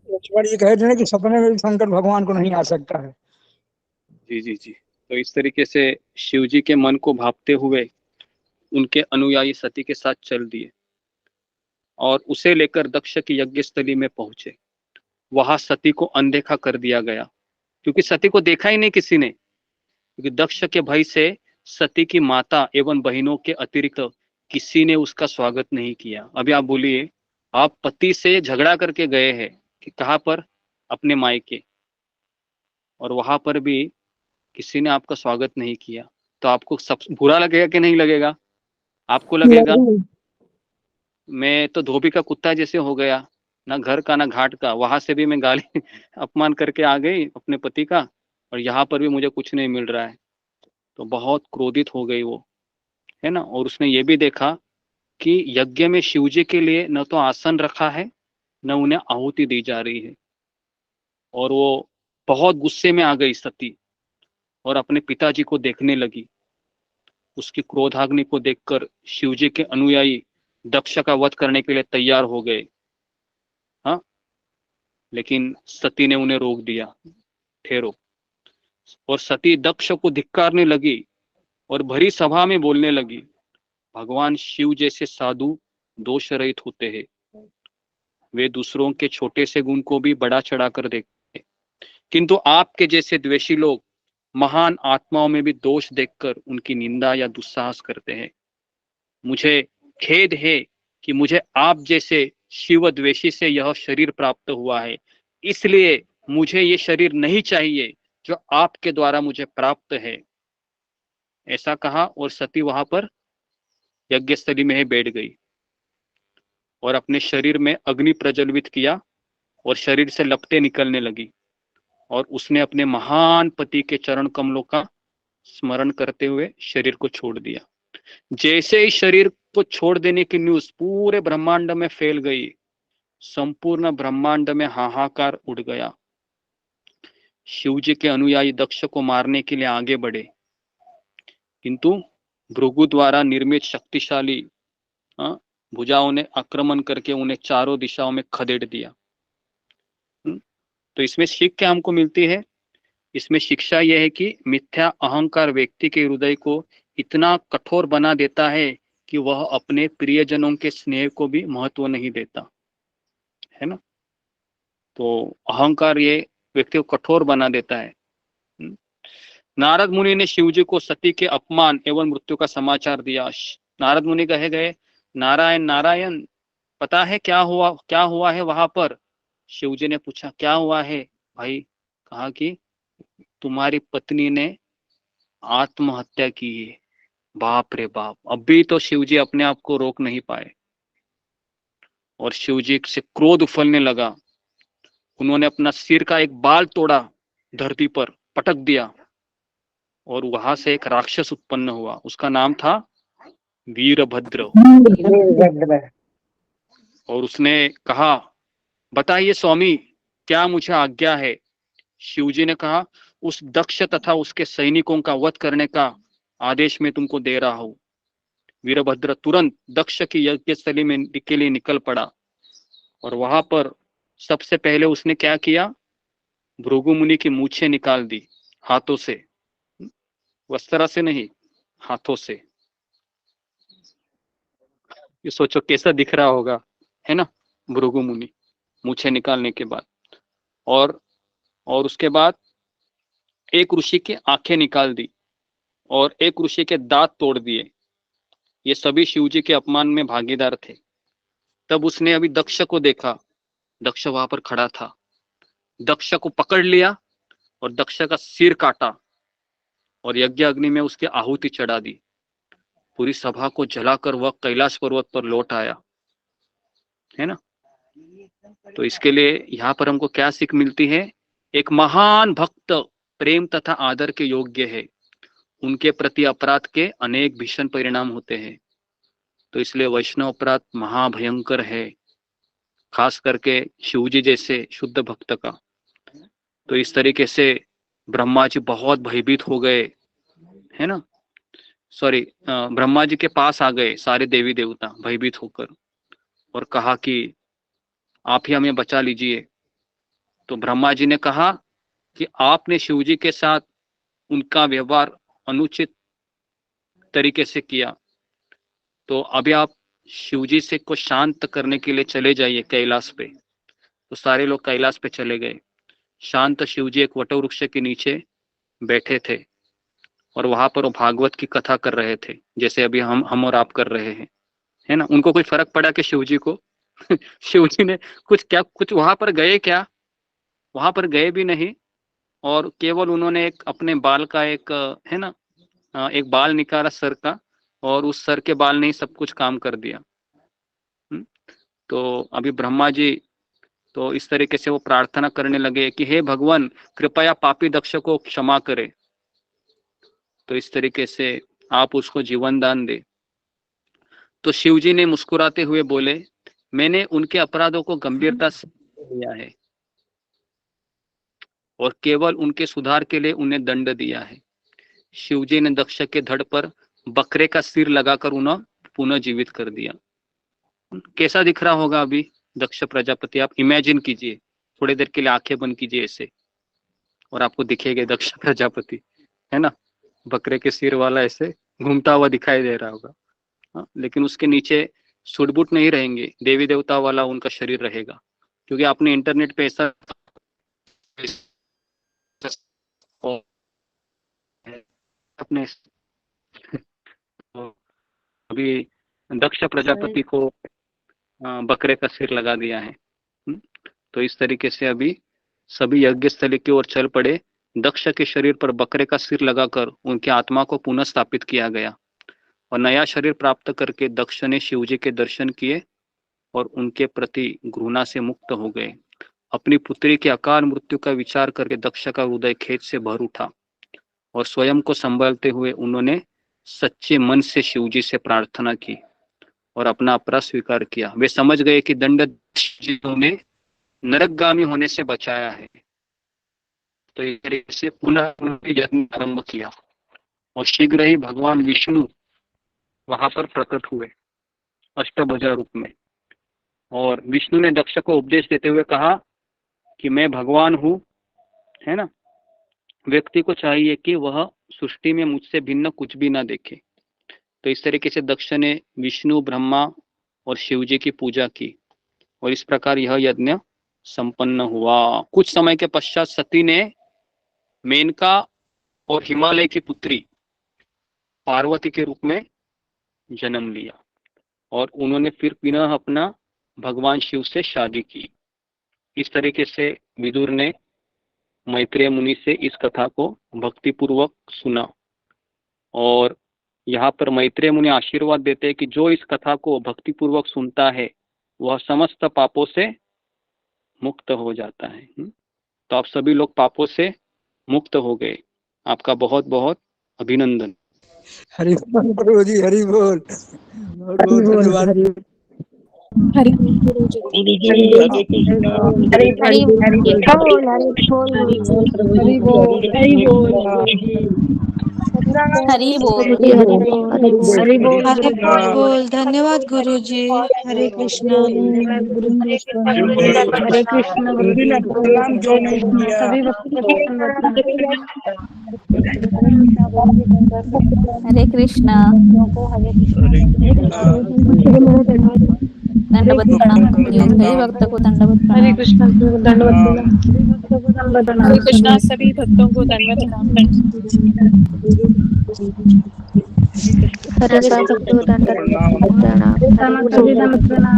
लक्ष्मण जी कहे थे ना कि सपने में भी शंकर भगवान को नहीं आ सकता है। जी जी जी। तो इस तरीके से शिव जी के मन को भापते हुए उनके अनुयायी सती के साथ चल दिए और उसे लेकर दक्ष की यज्ञस्थली में पहुंचे। वहां सती को अनदेखा कर दिया गया क्योंकि सती को देखा ही नहीं किसी ने, क्योंकि दक्ष के भय से सती की माता एवं बहनों के अतिरिक्त किसी ने उसका स्वागत नहीं किया। अभी आप बोलिए, आप पति से झगड़ा करके गए हैं कि कहाँ पर, अपने मायके, और वहां पर भी किसी ने आपका स्वागत नहीं किया, तो आपको सब बुरा लगेगा कि नहीं लगेगा? आपको लगेगा मैं तो धोबी का कुत्ता जैसे हो गया, ना घर का ना घाट का। वहां से भी मैं गाली अपमान करके आ गई अपने पति का, और यहाँ पर भी मुझे कुछ नहीं मिल रहा है। तो बहुत क्रोधित हो गई वो, है ना। और उसने ये भी देखा कि यज्ञ में शिवजी के लिए न तो आसन रखा है, न उन्हें आहुति दी जा रही है। और वो बहुत गुस्से में आ गई सती और अपने पिताजी को देखने लगी। उसकी क्रोधाग्नि को देखकर शिवजी के अनुयायी दक्ष का वध करने के लिए तैयार हो गए। हाँ, लेकिन सती ने उन्हें रोक दिया, ठहरो। और सती दक्ष को धिक्कारने लगी और भरी सभा में बोलने लगी, भगवान शिव जैसे साधु दोष रहित होते हैं, वे दूसरों के छोटे से गुण को भी बड़ा चढ़ाकर देखते हैं, किंतु आपके जैसे द्वेषी लोग महान आत्माओं में भी दोष देखकर उनकी निंदा या दुस्साहस करते हैं। मुझे खेद है कि मुझे आप जैसे शिव द्वेषी से यह शरीर प्राप्त हुआ है, इसलिए मुझे ये शरीर नहीं चाहिए जो आपके द्वारा मुझे प्राप्त है। ऐसा कहा और सती वहां पर यज्ञस्थली में ही बैठ गई और अपने शरीर में अग्नि प्रज्वलित किया और शरीर से लपटें निकलने लगी। और उसने अपने महान पति के चरण कमलों का स्मरण करते हुए शरीर को छोड़ दिया। जैसे ही शरीर को छोड़ देने की न्यूज पूरे ब्रह्मांड में फैल गई, संपूर्ण ब्रह्मांड में हाहाकार उड़ गया। शिवजी के अनुयायी दक्ष को मारने के लिए आगे बढ़े, किंतु भृगु द्वारा निर्मित शक्तिशाली भुजाओं ने आक्रमण करके उन्हें चारों दिशाओं में खदेड़ दिया। तो इसमें सीख क्या हमको मिलती है? इसमें शिक्षा यह है कि मिथ्या अहंकार व्यक्ति के हृदय को इतना कठोर बना देता है कि वह अपने प्रियजनों के स्नेह को भी महत्व नहीं देता, है ना। तो अहंकार ये व्यक्ति को कठोर बना देता है। नारद मुनि ने शिवजी को सती के अपमान एवं मृत्यु का समाचार दिया। नारद मुनि कहे गए, नारायण नारायण, पता है क्या हुआ है वहां पर? शिवजी ने पूछा, क्या हुआ है भाई? कहा कि तुम्हारी पत्नी ने आत्महत्या की है। बाप रे बाप। अभी तो शिवजी अपने आप को रोक नहीं पाए और शिवजी से क्रोध उफलने लगा। उन्होंने अपना सिर का एक बाल तोड़ा, धरती पर पटक दिया और वहां से एक राक्षस उत्पन्न हुआ। उसका नाम था वीरभद्र। और उसने कहा, बताइए स्वामी, क्या मुझे आज्ञा है? शिवजी ने कहा, उस दक्ष तथा उसके सैनिकों का वध करने का आदेश मैं तुमको दे रहा हूं। वीरभद्र तुरंत दक्ष की यज्ञस्थली में के लिए निकल पड़ा और वहां पर सबसे पहले उसने क्या किया? भृगु मुनि की मूछें निकाल दी हाथों से, वस्त्रा से नहीं, हाथों से। ये सोचो कैसा दिख रहा होगा, है ना, भृगु मुनि मूछें निकालने के बाद। और उसके बाद एक ऋषि की आंखें निकाल दी और एक ऋषि के दांत तोड़ दिए। ये सभी शिवजी के अपमान में भागीदार थे। तब उसने अभी दक्ष को देखा। दक्ष वहां पर खड़ा था। दक्ष को पकड़ लिया और दक्ष का सिर काटा और यज्ञ अग्नि में उसकी आहुति चढ़ा दी। पूरी सभा को जलाकर वह कैलाश पर्वत पर लौट आया, है ना। तो इसके लिए यहाँ पर हमको क्या सीख मिलती है? एक महान भक्त प्रेम तथा आदर के योग्य है, उनके प्रति अपराध के अनेक भीषण परिणाम होते हैं। तो इसलिए वैष्णव अपराध महाभयंकर है, खास करके शिवजी जैसे शुद्ध भक्त का। तो इस तरीके से ब्रह्मा जी बहुत भयभीत हो गए, है ना। सॉरी ब्रह्मा जी के पास आ गए सारे देवी देवता भयभीत होकर और कहा कि आप ही हमें बचा लीजिए। तो ब्रह्मा जी ने कहा कि आपने शिव जी के साथ उनका व्यवहार अनुचित तरीके से किया, तो अभी आप शिव जी से को शांत करने के लिए चले जाइए कैलाश पे। तो सारे लोग कैलाश पे चले गए। शांत शिव जी एक वटवृक्ष के नीचे बैठे थे और वहां पर वो भागवत की कथा कर रहे थे, जैसे अभी हम और आप कर रहे हैं, है ना। उनको कुछ फर्क पड़ा कि शिव जी को शिव जी ने कुछ वहां पर गए क्या? वहां पर गए भी नहीं, और केवल उन्होंने एक अपने बाल का एक है ना एक बाल निकाला सर का, और उस सर के बाल ने ही सब कुछ काम कर दिया। तो अभी ब्रह्मा जी तो इस तरीके से वो प्रार्थना करने लगे कि हे भगवान, कृपया पापी दक्ष को क्षमा करे, तो इस तरीके से आप उसको जीवन दान दे। तो शिव जी ने मुस्कुराते हुए बोले, मैंने उनके अपराधों को गंभीरता से लिया है और केवल उनके सुधार के लिए उन्हें दंड दिया है। शिव जी ने दक्ष के धड़ पर बकरे का सिर लगाकर उन्हें पुनः जीवित कर दिया। कैसा दिख रहा होगा अभी दक्ष प्रजापति? आप इमेजिन कीजिए, थोड़ी देर के लिए आंखें बंद कीजिए ऐसे, और आपको दिखेगा दक्ष प्रजापति, है ना, बकरे के सिर वाला ऐसे घूमता हुआ दिखाई दे रहा होगा। लेकिन उसके नीचे सुटबुट नहीं रहेंगे, देवी देवता वाला उनका शरीर रहेगा, क्योंकि आपने इंटरनेट पे ऐसा अपने अभी दक्ष प्रजापति को बकरे का सिर लगा दिया है। तो इस तरीके से अभी सभी यज्ञ स्थल की ओर चल पड़े। दक्ष के शरीर पर बकरे का सिर लगाकर उनकी आत्मा को पुनः स्थापित किया गया और नया शरीर प्राप्त करके दक्ष ने शिव जी के दर्शन किए और उनके प्रति घृणा से मुक्त हो गए। अपनी पुत्री की अकाल मृत्यु का विचार करके दक्ष का हृदय खेद से भर उठा और स्वयं को संभालते हुए उन्होंने सच्चे मन से शिव जी से प्रार्थना की और अपना अपराध स्वीकार किया। वे समझ गए कि दंड जी ने नरकगामी होने से बचाया है, तो इस तरीके से पुनः यत्न आरंभ किया और शीघ्र ही भगवान विष्णु वहां पर प्रकट हुए अष्टभुजा रूप में। और विष्णु ने दक्ष को उपदेश देते हुए कहा कि मैं भगवान हूँ, है ना। व्यक्ति को चाहिए कि वह सृष्टि में मुझसे भिन्न कुछ भी ना देखे। तो इस तरीके से दक्ष ने विष्णु, ब्रह्मा और शिव जी की पूजा की और इस प्रकार यह यज्ञ संपन्न हुआ। कुछ समय के पश्चात सती ने मेनका और हिमालय की पुत्री पार्वती के रूप में जन्म लिया और उन्होंने फिर पुनः अपना भगवान शिव से शादी की। इस तरीके से विदुर ने मैत्रेय मुनि से इस कथा को भक्ति पूर्वक सुना और यहाँ पर मैत्रेय मुनि आशीर्वाद देते हैं कि जो इस कथा को भक्ति पूर्वक सुनता है वह समस्त पापों से मुक्त हो जाता है। तो आप सभी लोग पापों से मुक्त हो गए। आपका बहुत बहुत अभिनंदन। हरि बोल प्रभु जी, हरि बोल, बहुत बहुत धन्यवाद। हरि बोल। धन्यवाद गुरु जी। हरे कृष्णा। हरे कृष्ण गुरुजी, सभी हरे कृष्णा। दंडवत प्रणाम। सभी भक्त को दंडवत प्रणाम। हरे कृष्ण दंडवत प्रणाम। हरे कृष्णा। सभी भक्तों को दंडवत प्रणाम। हरे भक्तों को दंडवत प्रणाम।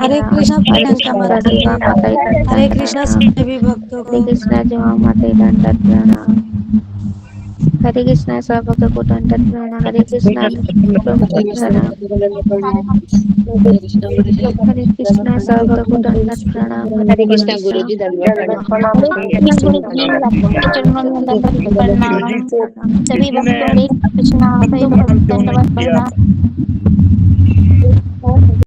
हरे हरे कृष्णा सभी भक्तों को। हरे कृष्णा जमा माता दंडवत प्रणाम। हरे कृष्णा सब भक्तों को दंडवत प्रणाम। हरे कृष्णा प्रणाम। हरे कृष्णा सब भक्तों को दंडवत प्रणाम। हरे कृष्णा गुरुजी दंडवत प्रणाम। सभी भक्तों को कृष्णा दंडवत प्रणाम।